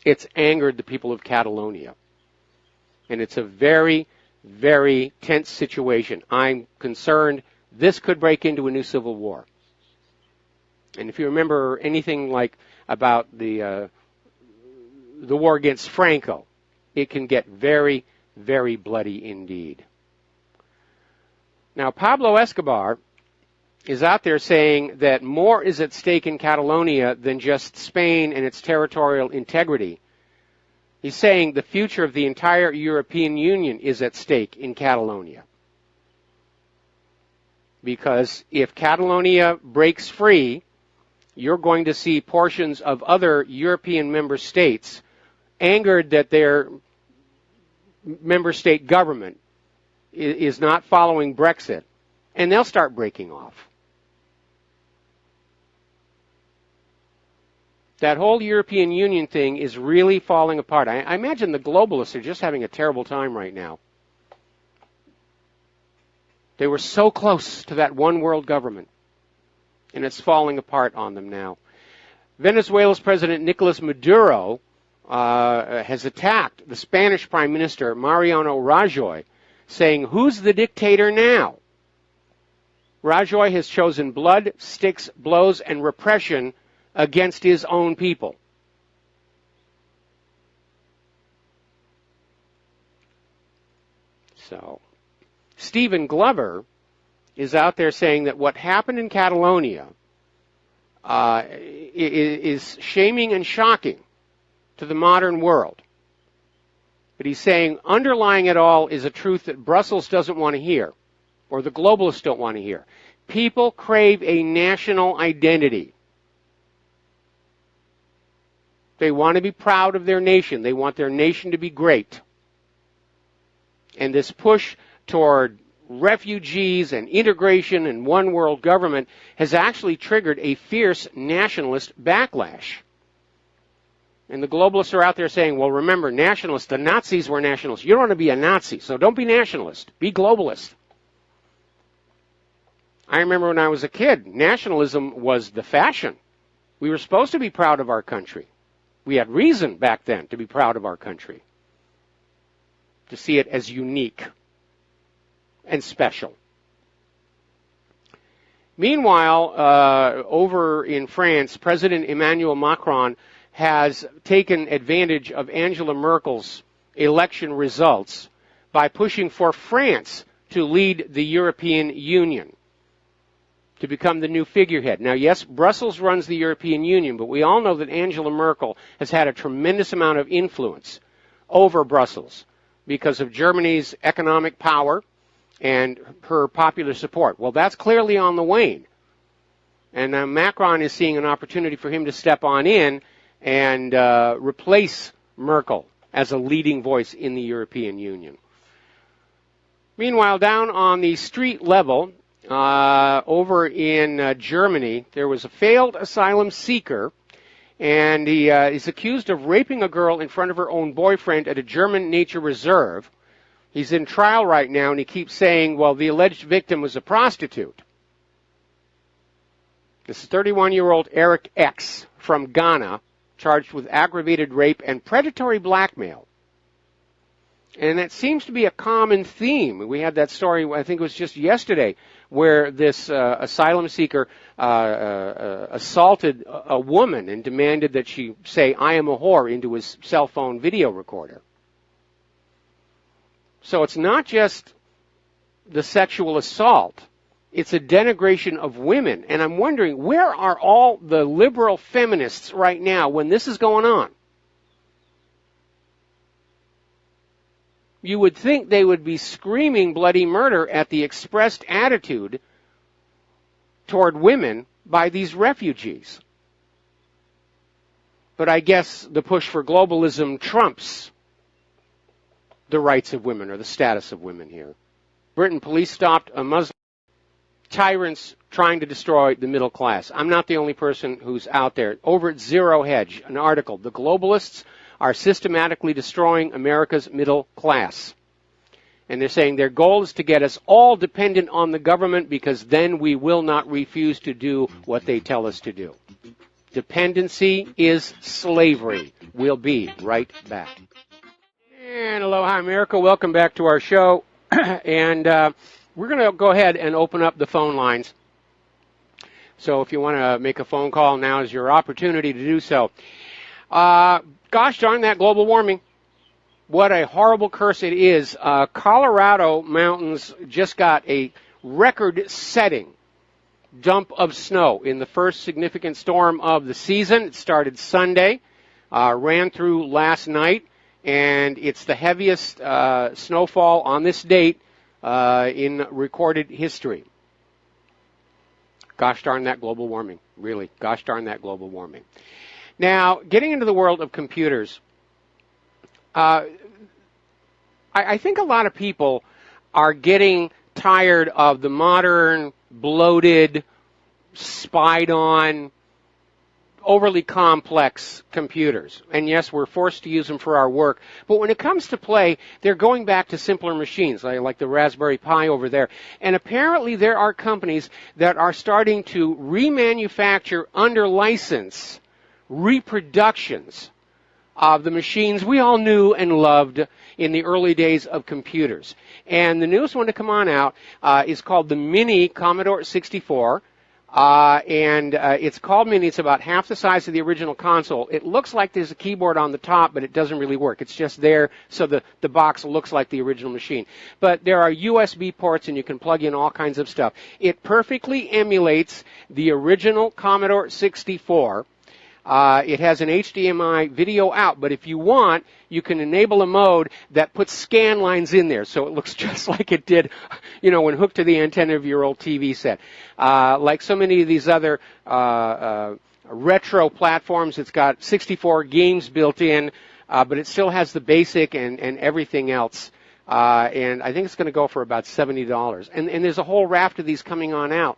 It's angered the people of Catalonia. And it's a very, very tense situation. I'm concerned this could break into a new civil war. And if you remember anything like about the war against Franco, it can get very, very bloody indeed. Now, Pablo Escobar is out there saying that more is at stake in Catalonia than just Spain and its territorial integrity. He's saying the future of the entire European Union is at stake in Catalonia. Because if Catalonia breaks free, you're going to see portions of other European member states angered that their member state government is not following Brexit, and they'll start breaking off. That whole European Union thing is really falling apart. I imagine the globalists are just having a terrible time right now. They were so close to that one world government, and it's falling apart on them now. Venezuela's President Nicolas Maduro has attacked the Spanish Prime Minister Mariano Rajoy, saying, "Who's the dictator now?" Rajoy has chosen blood, sticks, blows, and repression against his own people. So, Stephen Glover is out there saying that what happened in Catalonia is shaming and shocking to the modern world. But he's saying underlying it all is a truth that Brussels doesn't want to hear, or the globalists don't want to hear. People crave a national identity. They want to be proud of their nation. They want their nation to be great. And this push toward refugees and integration and one world government has actually triggered a fierce nationalist backlash. And the globalists are out there saying, well, remember, nationalists, the Nazis were nationalists. You don't want to be a Nazi, so don't be nationalist. Be globalist. I remember when I was a kid, nationalism was the fashion. We were supposed to be proud of our country. We had reason back then to be proud of our country, to see it as unique and special. Meanwhile, over in France, President Emmanuel Macron has taken advantage of Angela Merkel's election results by pushing for France to lead the European Union, to become the new figurehead. Now, yes, Brussels runs the European Union, but we all know that Angela Merkel has had a tremendous amount of influence over Brussels because of Germany's economic power and her popular support. Well, that's clearly on the wane. And Macron is seeing an opportunity for him to step on in and replace Merkel as a leading voice in the European Union. Meanwhile, down on the street level, over in Germany, there was a failed asylum seeker, and he is accused of raping a girl in front of her own boyfriend at a German nature reserve. He's in trial right now, and he keeps saying, well, the alleged victim was a prostitute. This is 31-year-old Eric X from Ghana, charged with aggravated rape and predatory blackmail. And that seems to be a common theme. We had that story, I think it was just yesterday, where this asylum seeker assaulted a woman and demanded that she say, "I am a whore," into his cell phone video recorder. So it's not just the sexual assault. It's a denigration of women. And I'm wondering, where are all the liberal feminists right now when this is going on? You would think they would be screaming bloody murder at the expressed attitude toward women by these refugees. But I guess the push for globalism trumps the rights of women or the status of women here. Britain police stopped a Muslim tyrants trying to destroy the middle class. I'm not the only person who's out there. Over at Zero Hedge, an article, the globalists are systematically destroying America's middle class. And they're saying their goal is to get us all dependent on the government because then we will not refuse to do what they tell us to do. Dependency is slavery. We'll be right back. And aloha, America. Welcome back to our show. And we're going to go ahead and open up the phone lines. So if you want to make a phone call, now is your opportunity to do so. Gosh darn that global warming. What a horrible curse it is. Colorado mountains just got a record-setting dump of snow in the first significant storm of the season. It started Sunday, ran through last night, and it's the heaviest snowfall on this date in recorded history. Gosh darn that global warming. Really, gosh darn that global warming. Now, getting into the world of computers, I think a lot of people are getting tired of the modern, bloated, spied-on, overly complex computers. And yes, we're forced to use them for our work. But when it comes to play, they're going back to simpler machines, like the Raspberry Pi over there. And apparently there are companies that are starting to remanufacture under license reproductions of the machines we all knew and loved in the early days of computers. And the newest one to come on out is called the Mini Commodore 64. It's called Mini. It's about half the size of the original console. It looks like there's a keyboard on the top, but it doesn't really work. It's just there, so the box looks like the original machine. But there are USB ports, and you can plug in all kinds of stuff. It perfectly emulates the original Commodore 64. It has an HDMI video out, but if you want, you can enable a mode that puts scan lines in there, so it looks just like it did, when hooked to the antenna of your old TV set. Like so many of these other retro platforms, it's got 64 games built in, but it still has the basic and everything else. And I think it's going to go for about $70. And there's a whole raft of these coming on out,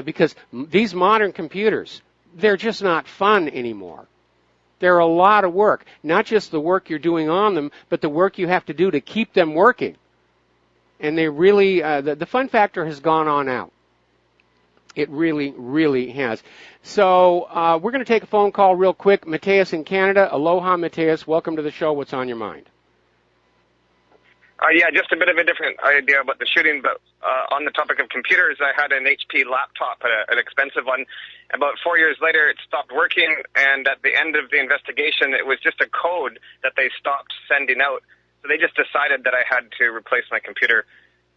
because these modern computers, they're just not fun anymore. They're a lot of work. Not just the work you're doing on them, but the work you have to do to keep them working. And they really, the fun factor has gone on out. It really, really has. So we're going to take a phone call real quick. Mateus in Canada. Aloha, Mateus. Welcome to the show. What's on your mind? Yeah, just a bit of a different idea about the shooting, but on the topic of computers, I had an HP laptop, an expensive one. About 4 years later, it stopped working, and at the end of the investigation, it was just a code that they stopped sending out. So they just decided that I had to replace my computer,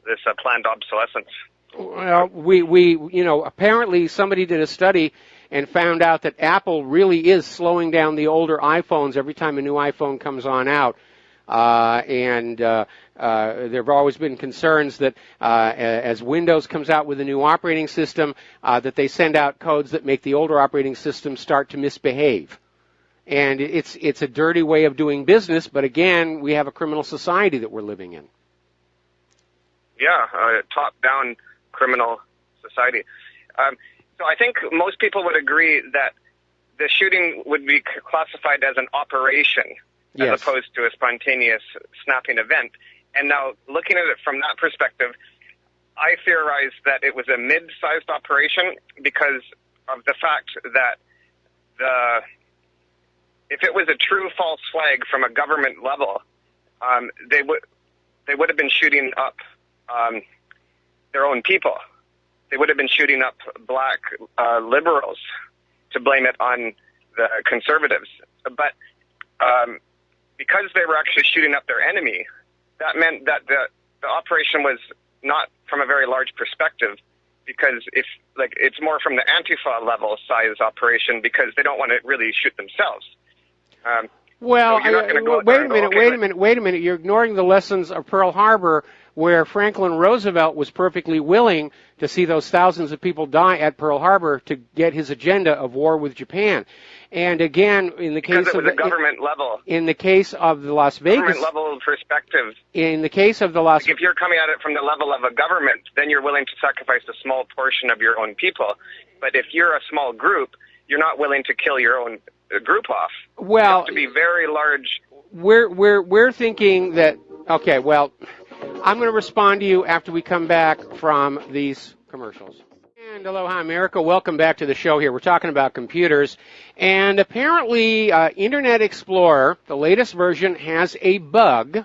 this planned obsolescence. Well, we apparently somebody did a study and found out that Apple really is slowing down the older iPhones every time a new iPhone comes on out. There have always been concerns that as Windows comes out with a new operating system, that they send out codes that make the older operating system start to misbehave. And it's a dirty way of doing business, but again, we have a criminal society that we're living in. Yeah, top-down criminal society. So I think most people would agree that the shooting would be classified as an operation, yes, as opposed to a spontaneous snapping event. And now, looking at it from that perspective, I theorized that it was a mid-sized operation because of the fact that if it was a true false flag from a government level, they would have been shooting up their own people. They would have been shooting up black liberals to blame it on the conservatives. But because they were actually shooting up their enemy, that meant that the operation was not from a very large perspective, because it's more from the Antifa level size operation, because they don't want to really shoot themselves. Well, so wait a minute. You're ignoring the lessons of Pearl Harbor, where Franklin Roosevelt was perfectly willing to see those thousands of people die at Pearl Harbor to get his agenda of war with Japan. And again, in the case of the government level, in the case of the Las Vegas government level perspective, in the case of the Las, if you're coming at it from the level of a government, then you're willing to sacrifice a small portion of your own people. But if you're a small group, you're not willing to kill your own group off. Well, you have to be very large. We're thinking that. Okay, well, I'm going to respond to you after we come back from these commercials. And aloha, America. Welcome back to the show here. We're talking about computers. And apparently, Internet Explorer, the latest version, has a bug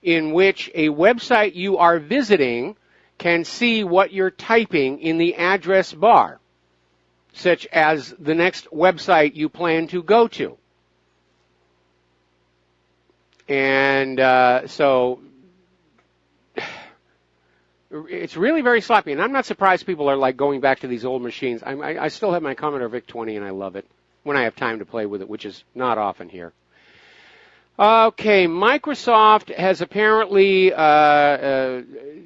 in which a website you are visiting can see what you're typing in the address bar, such as the next website you plan to go to. And so it's really very sloppy, and I'm not surprised people are like going back to these old machines. I still have my Commodore VIC-20, and I love it when I have time to play with it, which is not often here. Okay, Microsoft has apparently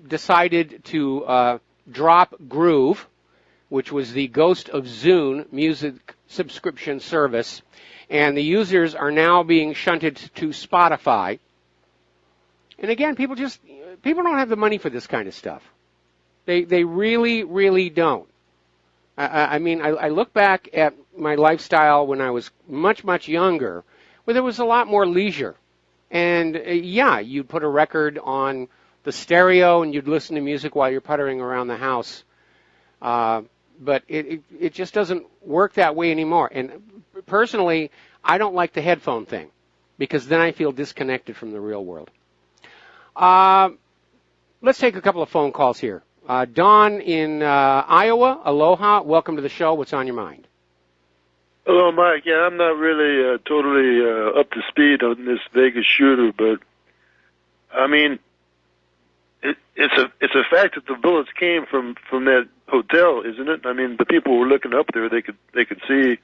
decided to drop Groove, which was the Ghost of Zune music subscription service, and the users are now being shunted to Spotify. And again, people don't have the money for this kind of stuff. They really, really don't. I mean, I look back at my lifestyle when I was much, much younger, where there was a lot more leisure. And yeah, you'd put a record on the stereo and you'd listen to music while you're puttering around the house. But it just doesn't work that way anymore. And personally, I don't like the headphone thing because then I feel disconnected from the real world. Let's take a couple of phone calls here. Don in Iowa, aloha. Welcome to the show. What's on your mind? Hello, Mike. Yeah, I'm not really totally up to speed on this Vegas shooter, but I mean, it's a fact that the bullets came from that hotel, isn't it? I mean, the people were looking up there; they could see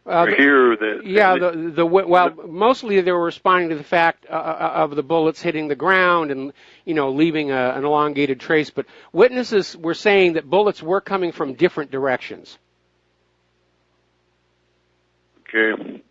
or hear that. Yeah, well, mostly they were responding to the fact of the bullets hitting the ground and leaving an elongated trace. But witnesses were saying that bullets were coming from different directions. Okay.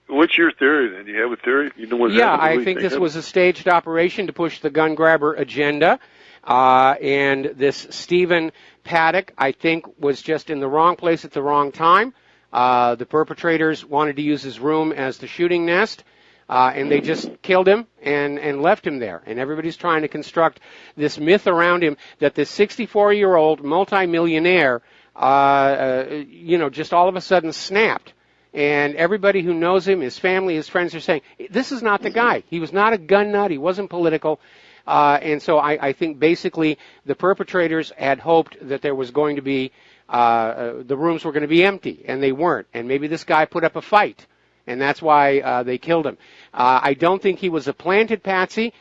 What's your theory then? Do you have a theory? Yeah, I think this was a staged operation to push the gun grabber agenda. And this Stephen Paddock, I think, was just in the wrong place at the wrong time. The perpetrators wanted to use his room as the shooting nest. And they just killed him and left him there. And everybody's trying to construct this myth around him that this 64-year-old multimillionaire just all of a sudden snapped. And everybody who knows him, his family, his friends are saying, this is not the guy. He was not a gun nut. He wasn't political. And so I think basically the perpetrators had hoped that there was going to be, the rooms were going to be empty, and they weren't. And maybe this guy put up a fight, and that's why they killed him. I don't think he was a planted patsy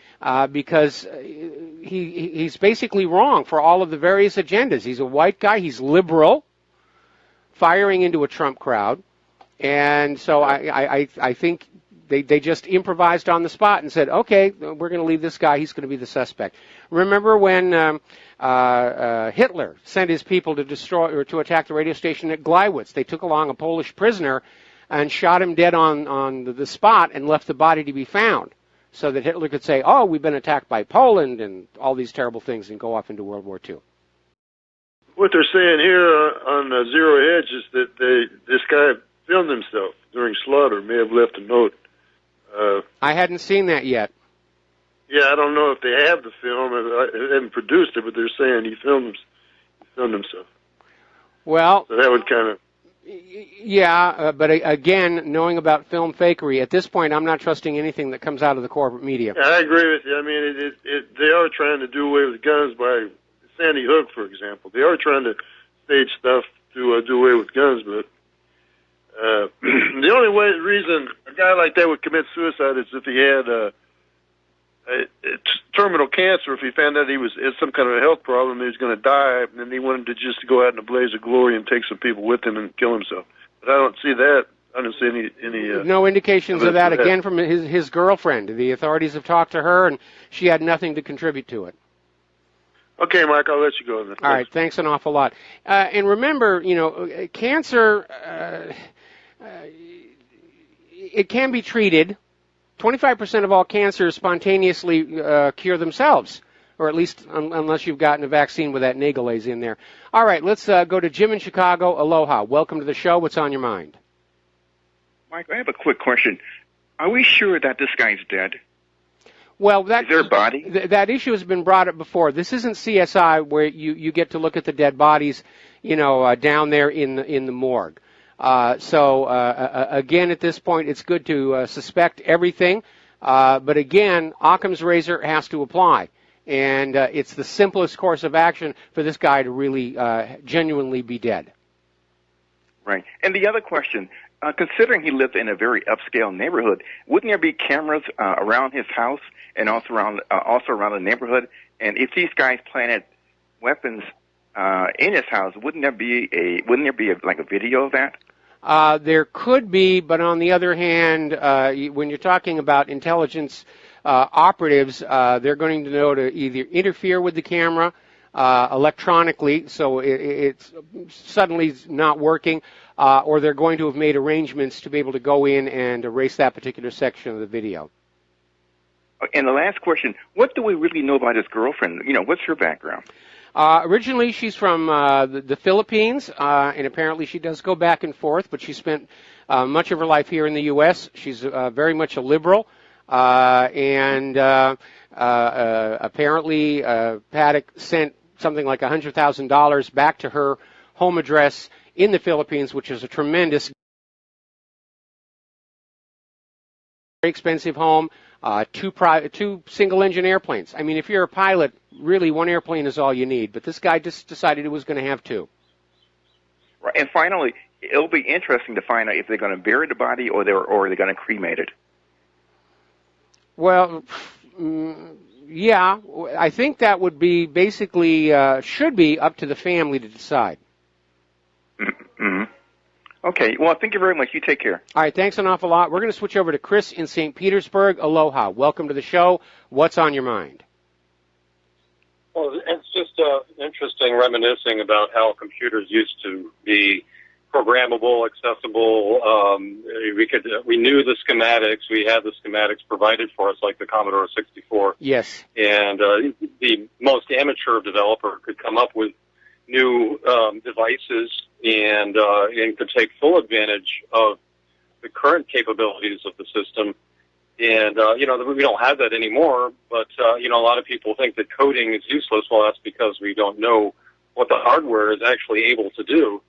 because he's basically wrong for all of the various agendas. He's a white guy. He's liberal, firing into a Trump crowd. And so I think they just improvised on the spot and said, okay, we're going to leave this guy. He's going to be the suspect. Remember when Hitler sent his people to destroy or to attack the radio station at Gleiwitz? They took along a Polish prisoner and shot him dead on the spot and left the body to be found so that Hitler could say, oh, we've been attacked by Poland and all these terrible things and go off into World War II. What they're saying here on Zero Hedge is that this guy filmed himself during slaughter, may have left a note. I hadn't seen that yet. Yeah, I don't know if they have the film. They haven't produced it, but they're saying he filmed himself. Well, so that would kind of... Yeah, but again, knowing about film fakery, at this point, I'm not trusting anything that comes out of the corporate media. Yeah, I agree with you. I mean, they are trying to do away with guns by Sandy Hook, for example. They are trying to stage stuff to do away with guns, but the only reason a guy like that would commit suicide is if he had terminal cancer. If he found out he had some kind of a health problem, he was going to die, and then he wanted to just go out in a blaze of glory and take some people with him and kill himself. But I don't see that. I don't see any no indications of that. Again, from his girlfriend. The authorities have talked to her, and she had nothing to contribute to it. Okay, Mike, I'll let you go then. All right, thanks an awful lot. And remember, cancer, it can be treated. 25% of all cancers spontaneously cure themselves, or at least unless you've gotten a vaccine with that nagalase in there. All right, let's go to Jim in Chicago. Aloha. Welcome to the show. What's on your mind? Mike, I have a quick question. Are we sure that this guy's dead? Well, is there a body? That issue has been brought up before. This isn't CSI where you get to look at the dead bodies, down there in the morgue. Again, at this point, it's good to suspect everything. But again, Occam's razor has to apply. And it's the simplest course of action for this guy to really genuinely be dead. Right. And the other question, considering he lived in a very upscale neighborhood, wouldn't there be cameras around his house and also around the neighborhood? And if these guys planted weapons in his house, wouldn't there be a video of that? There could be, but on the other hand, when you're talking about intelligence operatives, they're going to know to either interfere with the camera electronically, so it's suddenly not working, or they're going to have made arrangements to be able to go in and erase that particular section of the video. And the last question, what do we really know about his girlfriend? What's her background? Originally, she's from the Philippines, and apparently she does go back and forth, but she spent much of her life here in the U.S. She's very much a liberal, and apparently Paddock sent something like $100,000 back to her home address in the Philippines, which is a tremendous, very expensive home, two single-engine airplanes. I mean, if you're a pilot, really one airplane is all you need. But this guy just decided he was going to have two. Right. And finally, it'll be interesting to find out if they're going to bury the body or they're going to cremate it. Well, yeah, I think that would be basically should be up to the family to decide. Mm-hmm. Okay, well, thank you very much. You take care. All right, thanks an awful lot. We're going to switch over to Chris in St. Petersburg. Aloha. Welcome to the show. What's on your mind? Well, it's just interesting reminiscing about how computers used to be programmable, accessible. We knew the schematics. We had the schematics provided for us, like the Commodore 64. Yes. And the most amateur developer could come up with new devices and could take full advantage of the current capabilities of the system. And, we don't have that anymore, but, a lot of people think that coding is useless. Well, that's because we don't know what the hardware is actually able to do.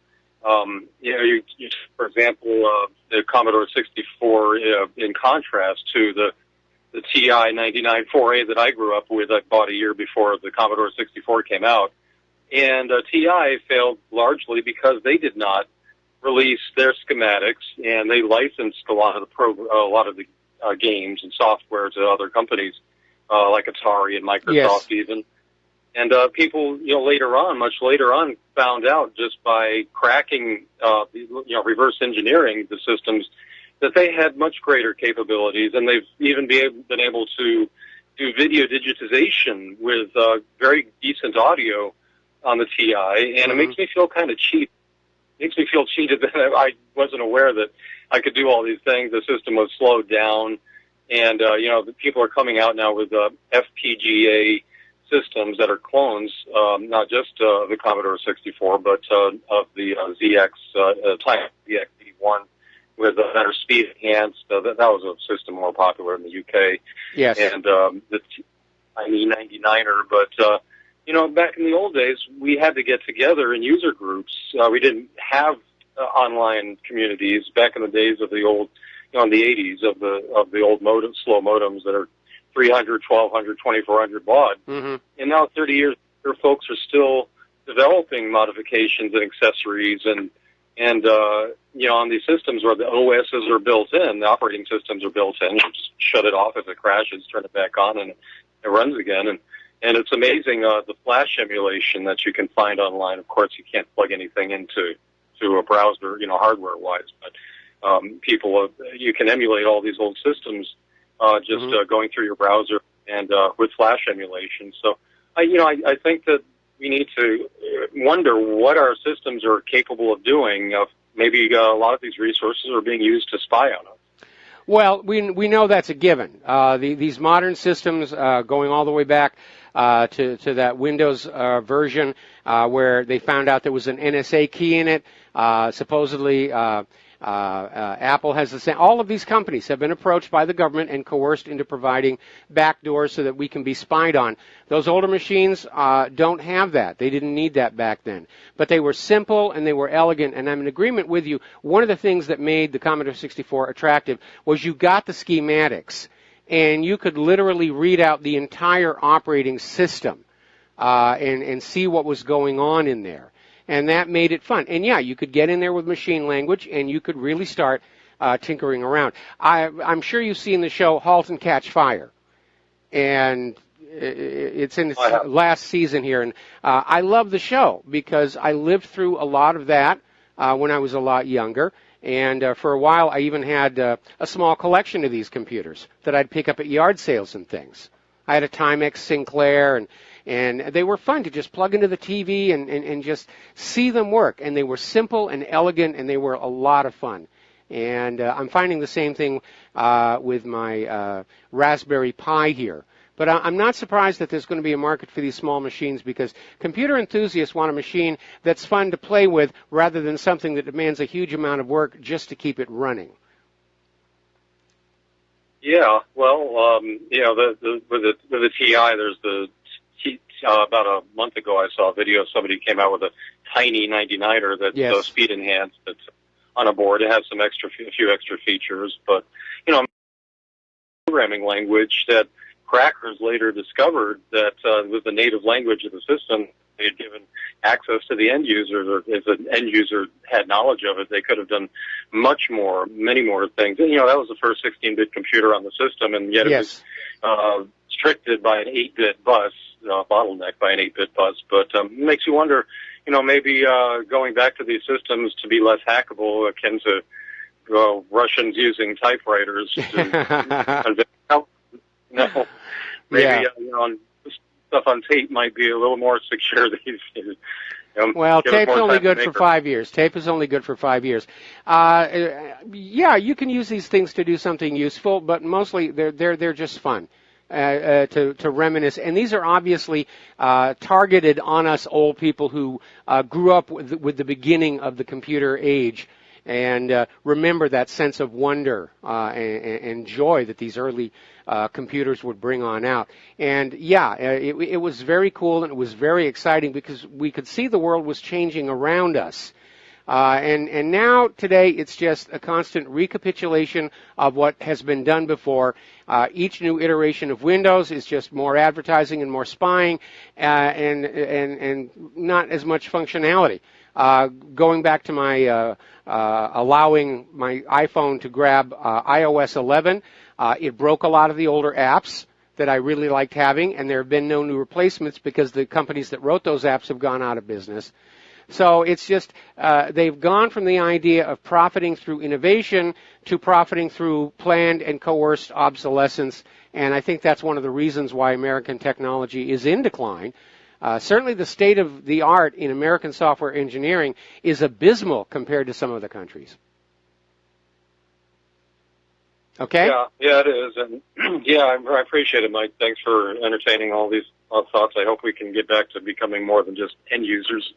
For example, the Commodore 64, in contrast to the TI 99 4A that I grew up with, I bought a year before the Commodore 64 came out. And TI failed largely because they did not release their schematics, and they licensed a lot of the games and software to other companies like Atari and Microsoft, even. And people, much later on, found out just by cracking, reverse engineering the systems, that they had much greater capabilities, and they've even been able to do video digitization with very decent audio on the TI, and it makes me feel kind of cheap. It makes me feel cheated that I wasn't aware that I could do all these things. The system was slowed down, and the people are coming out now with FPGA systems that are clones, not just the Commodore 64, but of the ZX1 with better speed enhanced. That was a system more popular in the UK. Yes. And the TI-99er, but back in the old days, we had to get together in user groups. We didn't have online communities back in the days of the old, in the 80s of the old slow modems that are 300, 1200, 2400 baud. Mm-hmm. And now 30 years later, folks are still developing modifications and accessories and on these systems where the OSs are built in, the operating systems are built in. You just shut it off if it crashes, turn it back on, and it runs again. And it's amazing, the flash emulation that you can find online. Of course, you can't plug anything into a browser, hardware-wise, but you can emulate all these old systems going through your browser and with flash emulation. So, I think that we need to wonder what our systems are capable of doing. Maybe a lot of these resources are being used to spy on us. Well, we know that's a given. These modern systems, going all the way back to that Windows version, where they found out there was an NSA key in it. Supposedly, Apple has the same. All of these companies have been approached by the government and coerced into providing backdoors so that we can be spied on. Those older machines don't have that. They didn't need that back then. But they were simple and they were elegant, and I'm in agreement with you. One of the things that made the Commodore 64 attractive was you got the schematics, and you could literally read out the entire operating system and see what was going on in there. And that made it fun. And, yeah, you could get in there with machine language, and you could really start tinkering around. I'm sure you've seen the show Halt and Catch Fire. And it's in its last season here. And I love the show because I lived through a lot of that when I was a lot younger. And for a while, I even had a small collection of these computers that I'd pick up at yard sales and things. I had a Timex Sinclair, and they were fun to just plug into the TV and just see them work. And they were simple and elegant, and they were a lot of fun. And I'm finding the same thing with my Raspberry Pi here. But I'm not surprised that there's going to be a market for these small machines, because computer enthusiasts want a machine that's fun to play with rather than something that demands a huge amount of work just to keep it running. Yeah, well, with the TI, there's about a month ago I saw a video. Somebody came out with a tiny 99er that's speed enhanced. That's on a board. It has a few extra features, but programming language that crackers later discovered that was the native language of the system. They had given access to the end users, or if an end user had knowledge of it, they could have done many more things. And, that was the first 16-bit computer on the system, and yet it was restricted by an 8-bit bus, bottlenecked by an 8-bit bus. But it makes you wonder, maybe going back to these systems to be less hackable, akin to Russians using typewriters to maybe stuff on tape might be a little more secure these days. Well, tape's only good for 5 years. Tape is only good for 5 years. Yeah, you can use these things to do something useful, but mostly they're just fun to reminisce. And these are obviously targeted on us old people who grew up with the beginning of the computer age. And remember that sense of wonder and joy that these early computers would bring on out. And yeah, it was very cool, and it was very exciting because we could see the world was changing around us. And now, today, it's just a constant recapitulation of what has been done before. Each new iteration of Windows is just more advertising and more spying, and not as much functionality. Going back to my allowing my iPhone to grab iOS 11, it broke a lot of the older apps that I really liked having, and there have been no new replacements because the companies that wrote those apps have gone out of business. So it's just they've gone from the idea of profiting through innovation to profiting through planned and coerced obsolescence, and I think that's one of the reasons why American technology is in decline. Certainly the state of the art in American software engineering is abysmal compared to some other countries. Okay? Yeah, it is. And I appreciate it, Mike. Thanks for entertaining all these thoughts. I hope we can get back to becoming more than just end users.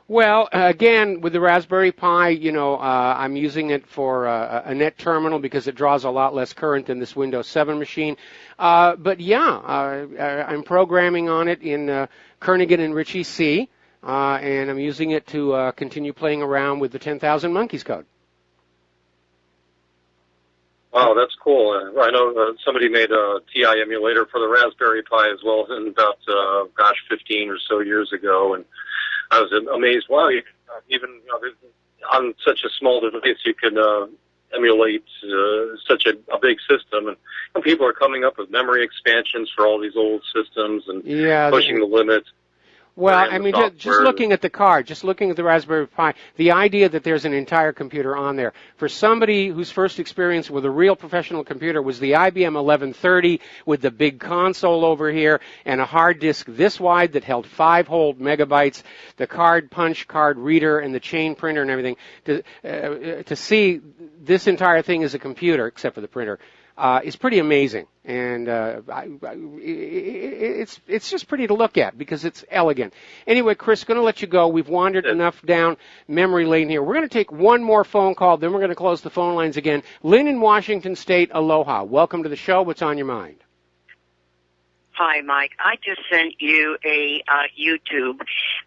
Well, again, with the Raspberry Pi, I'm using it for a net terminal because it draws a lot less current than this Windows 7 machine. But yeah, I'm programming on it in Kernighan and Ritchie C, and I'm using it to continue playing around with the 10,000 Monkeys code. Oh, that's cool. I know somebody made a TI emulator for the Raspberry Pi as well, in about, 15 or so years ago, and I was amazed. Wow, even on such a small device, you can emulate such a big system. And people are coming up with memory expansions for all these old systems and pushing the limits. Well, I mean, just looking at the card, just looking at the Raspberry Pi, the idea that there's an entire computer on there. For somebody whose first experience with a real professional computer was the IBM 1130 with the big console over here and a hard disk this wide that held 5 whole megabytes, the card punch, card reader, and the chain printer and everything, to see this entire thing as a computer, except for the printer, is pretty amazing, and it's just pretty to look at because it's elegant. Anyway, Chris, going to let you go. We've wandered enough down memory lane here. We're going to take one more phone call, then we're going to close the phone lines again. Lynn in Washington State, aloha. Welcome to the show. What's on your mind? Hi, Mike. I just sent you a YouTube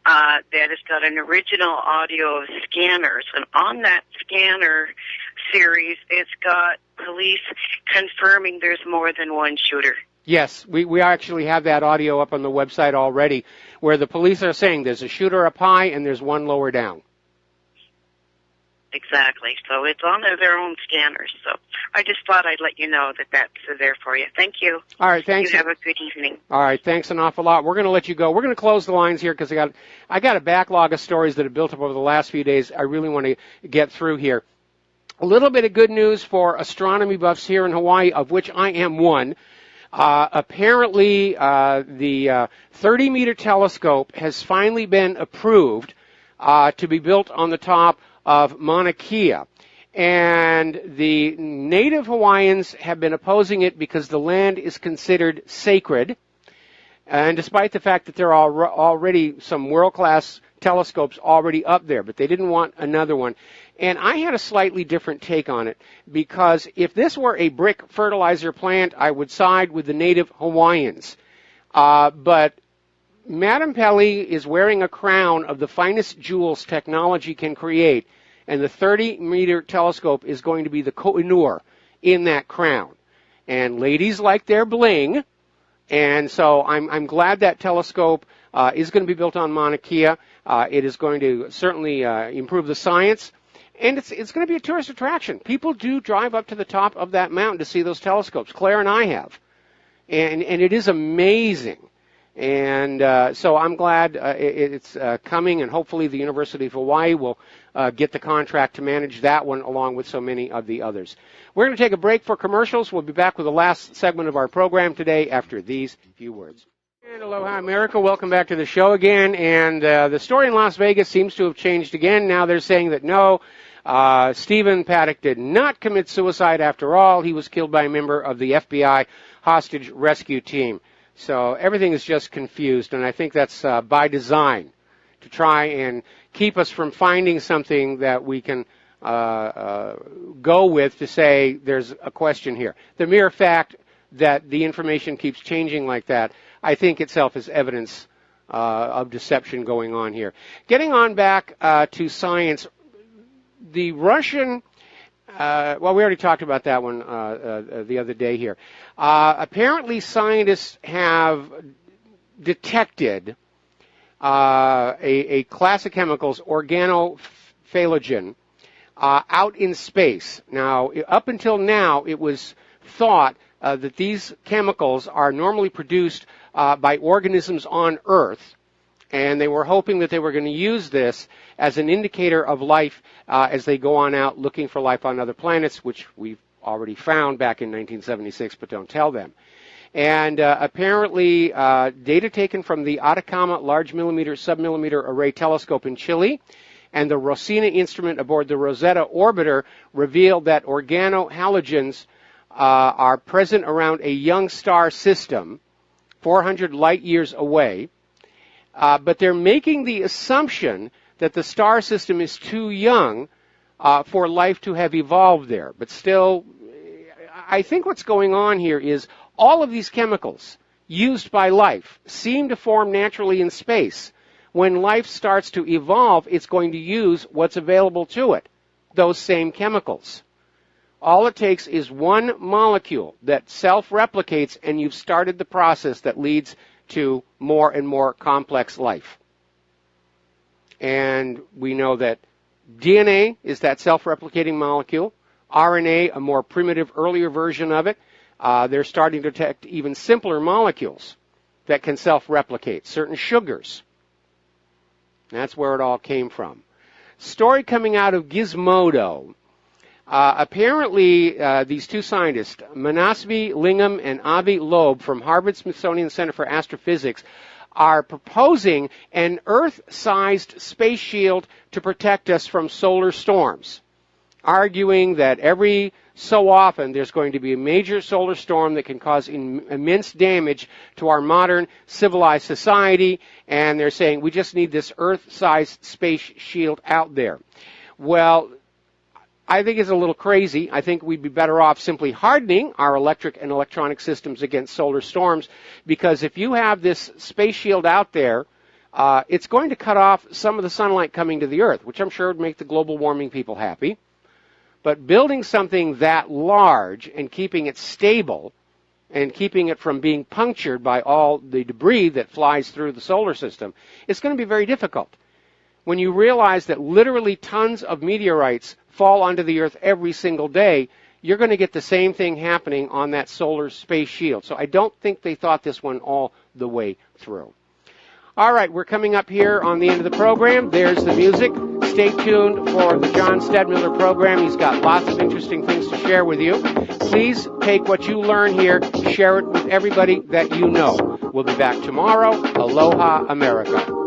that has got an original audio of scanners, and on that scanner series, it's got police confirming there's more than one shooter. Yes, we actually have that audio up on the website already, where the police are saying there's a shooter up high and there's one lower down. Exactly. So it's on their own scanners. So I just thought I'd let you know that that's there for you. Thank you. All right, thanks. You have a good evening. All right, thanks an awful lot. We're going to let you go. We're going to close the lines here because I got a backlog of stories that have built up over the last few days I really want to get through here. A little bit of good news for astronomy buffs here in Hawaii, of which I am one. Apparently, the 30-meter telescope has finally been approved to be built on the top of Mauna Kea. And the native Hawaiians have been opposing it because the land is considered sacred. And despite the fact that there are already some world-class telescopes already up there, but they didn't want another one. And I had a slightly different take on it, because if this were a brick fertilizer plant, I would side with the native Hawaiians. But Madame Pelly is wearing a crown of the finest jewels technology can create, and the 30-meter telescope is going to be the Koh-i-Noor in that crown. And ladies like their bling, and so I'm glad that telescope is going to be built on Mauna Kea. It is going to certainly improve the science, and it's going to be a tourist attraction. People do drive up to the top of that mountain to see those telescopes. Claire and I have, and it is amazing. And so I'm glad it's coming, and hopefully the University of Hawaii will get the contract to manage that one along with so many of the others. We're going to take a break for commercials. We'll be back with the last segment of our program today after these few words. And aloha, America. Welcome back to the show again. And the story in Las Vegas seems to have changed again. Now they're saying that no, Stephen Paddock did not commit suicide after all. He was killed by a member of the FBI hostage rescue team. So everything is just confused, and I think that's by design, to try and keep us from finding something that we can go with to say there's a question here. The mere fact that the information keeps changing like that, I think itself is evidence of deception going on here. Getting on back to science, the Russian... well, we already talked about that one the other day here. Apparently, scientists have detected a class of chemicals, organophthalogen, out in space. Now, up until now, it was thought that these chemicals are normally produced by organisms on Earth, and they were hoping that they were going to use this as an indicator of life as they go on out looking for life on other planets, which we've already found back in 1976, but don't tell them. And apparently, data taken from the Atacama Large Millimeter Submillimeter Array Telescope in Chile and the Rosina instrument aboard the Rosetta Orbiter revealed that organohalogens are present around a young star system, 400 light years away. But they're making the assumption that the star system is too young for life to have evolved there. But still, I think what's going on here is all of these chemicals used by life seem to form naturally in space. When life starts to evolve, it's going to use what's available to it, those same chemicals. All it takes is one molecule that self-replicates, and you've started the process that leads to more and more complex life. And we know that DNA is that self-replicating molecule, RNA, a more primitive, earlier version of it. They're starting to detect even simpler molecules that can self-replicate, certain sugars. That's where it all came from. Story coming out of Gizmodo. Apparently, these two scientists, Manasvi Lingam and Avi Loeb from Harvard Smithsonian Center for Astrophysics, are proposing an Earth-sized space shield to protect us from solar storms, arguing that every so often there's going to be a major solar storm that can cause immense damage to our modern civilized society, and they're saying we just need this Earth-sized space shield out there. Well, I think it's a little crazy. I think we'd be better off simply hardening our electric and electronic systems against solar storms, because if you have this space shield out there, it's going to cut off some of the sunlight coming to the Earth, which I'm sure would make the global warming people happy. But building something that large and keeping it stable and keeping it from being punctured by all the debris that flies through the solar system, it's going to be very difficult. When you realize that literally tons of meteorites fall onto the Earth every single day, you're going to get the same thing happening on that solar space shield. So I don't think they thought this one all the way through. All right, we're coming up here on the end of the program. There's the music. Stay tuned for the John Stedmiller program. He's got lots of interesting things to share with you. Please take what you learn here, share it with everybody that you know. We'll be back tomorrow. Aloha, America.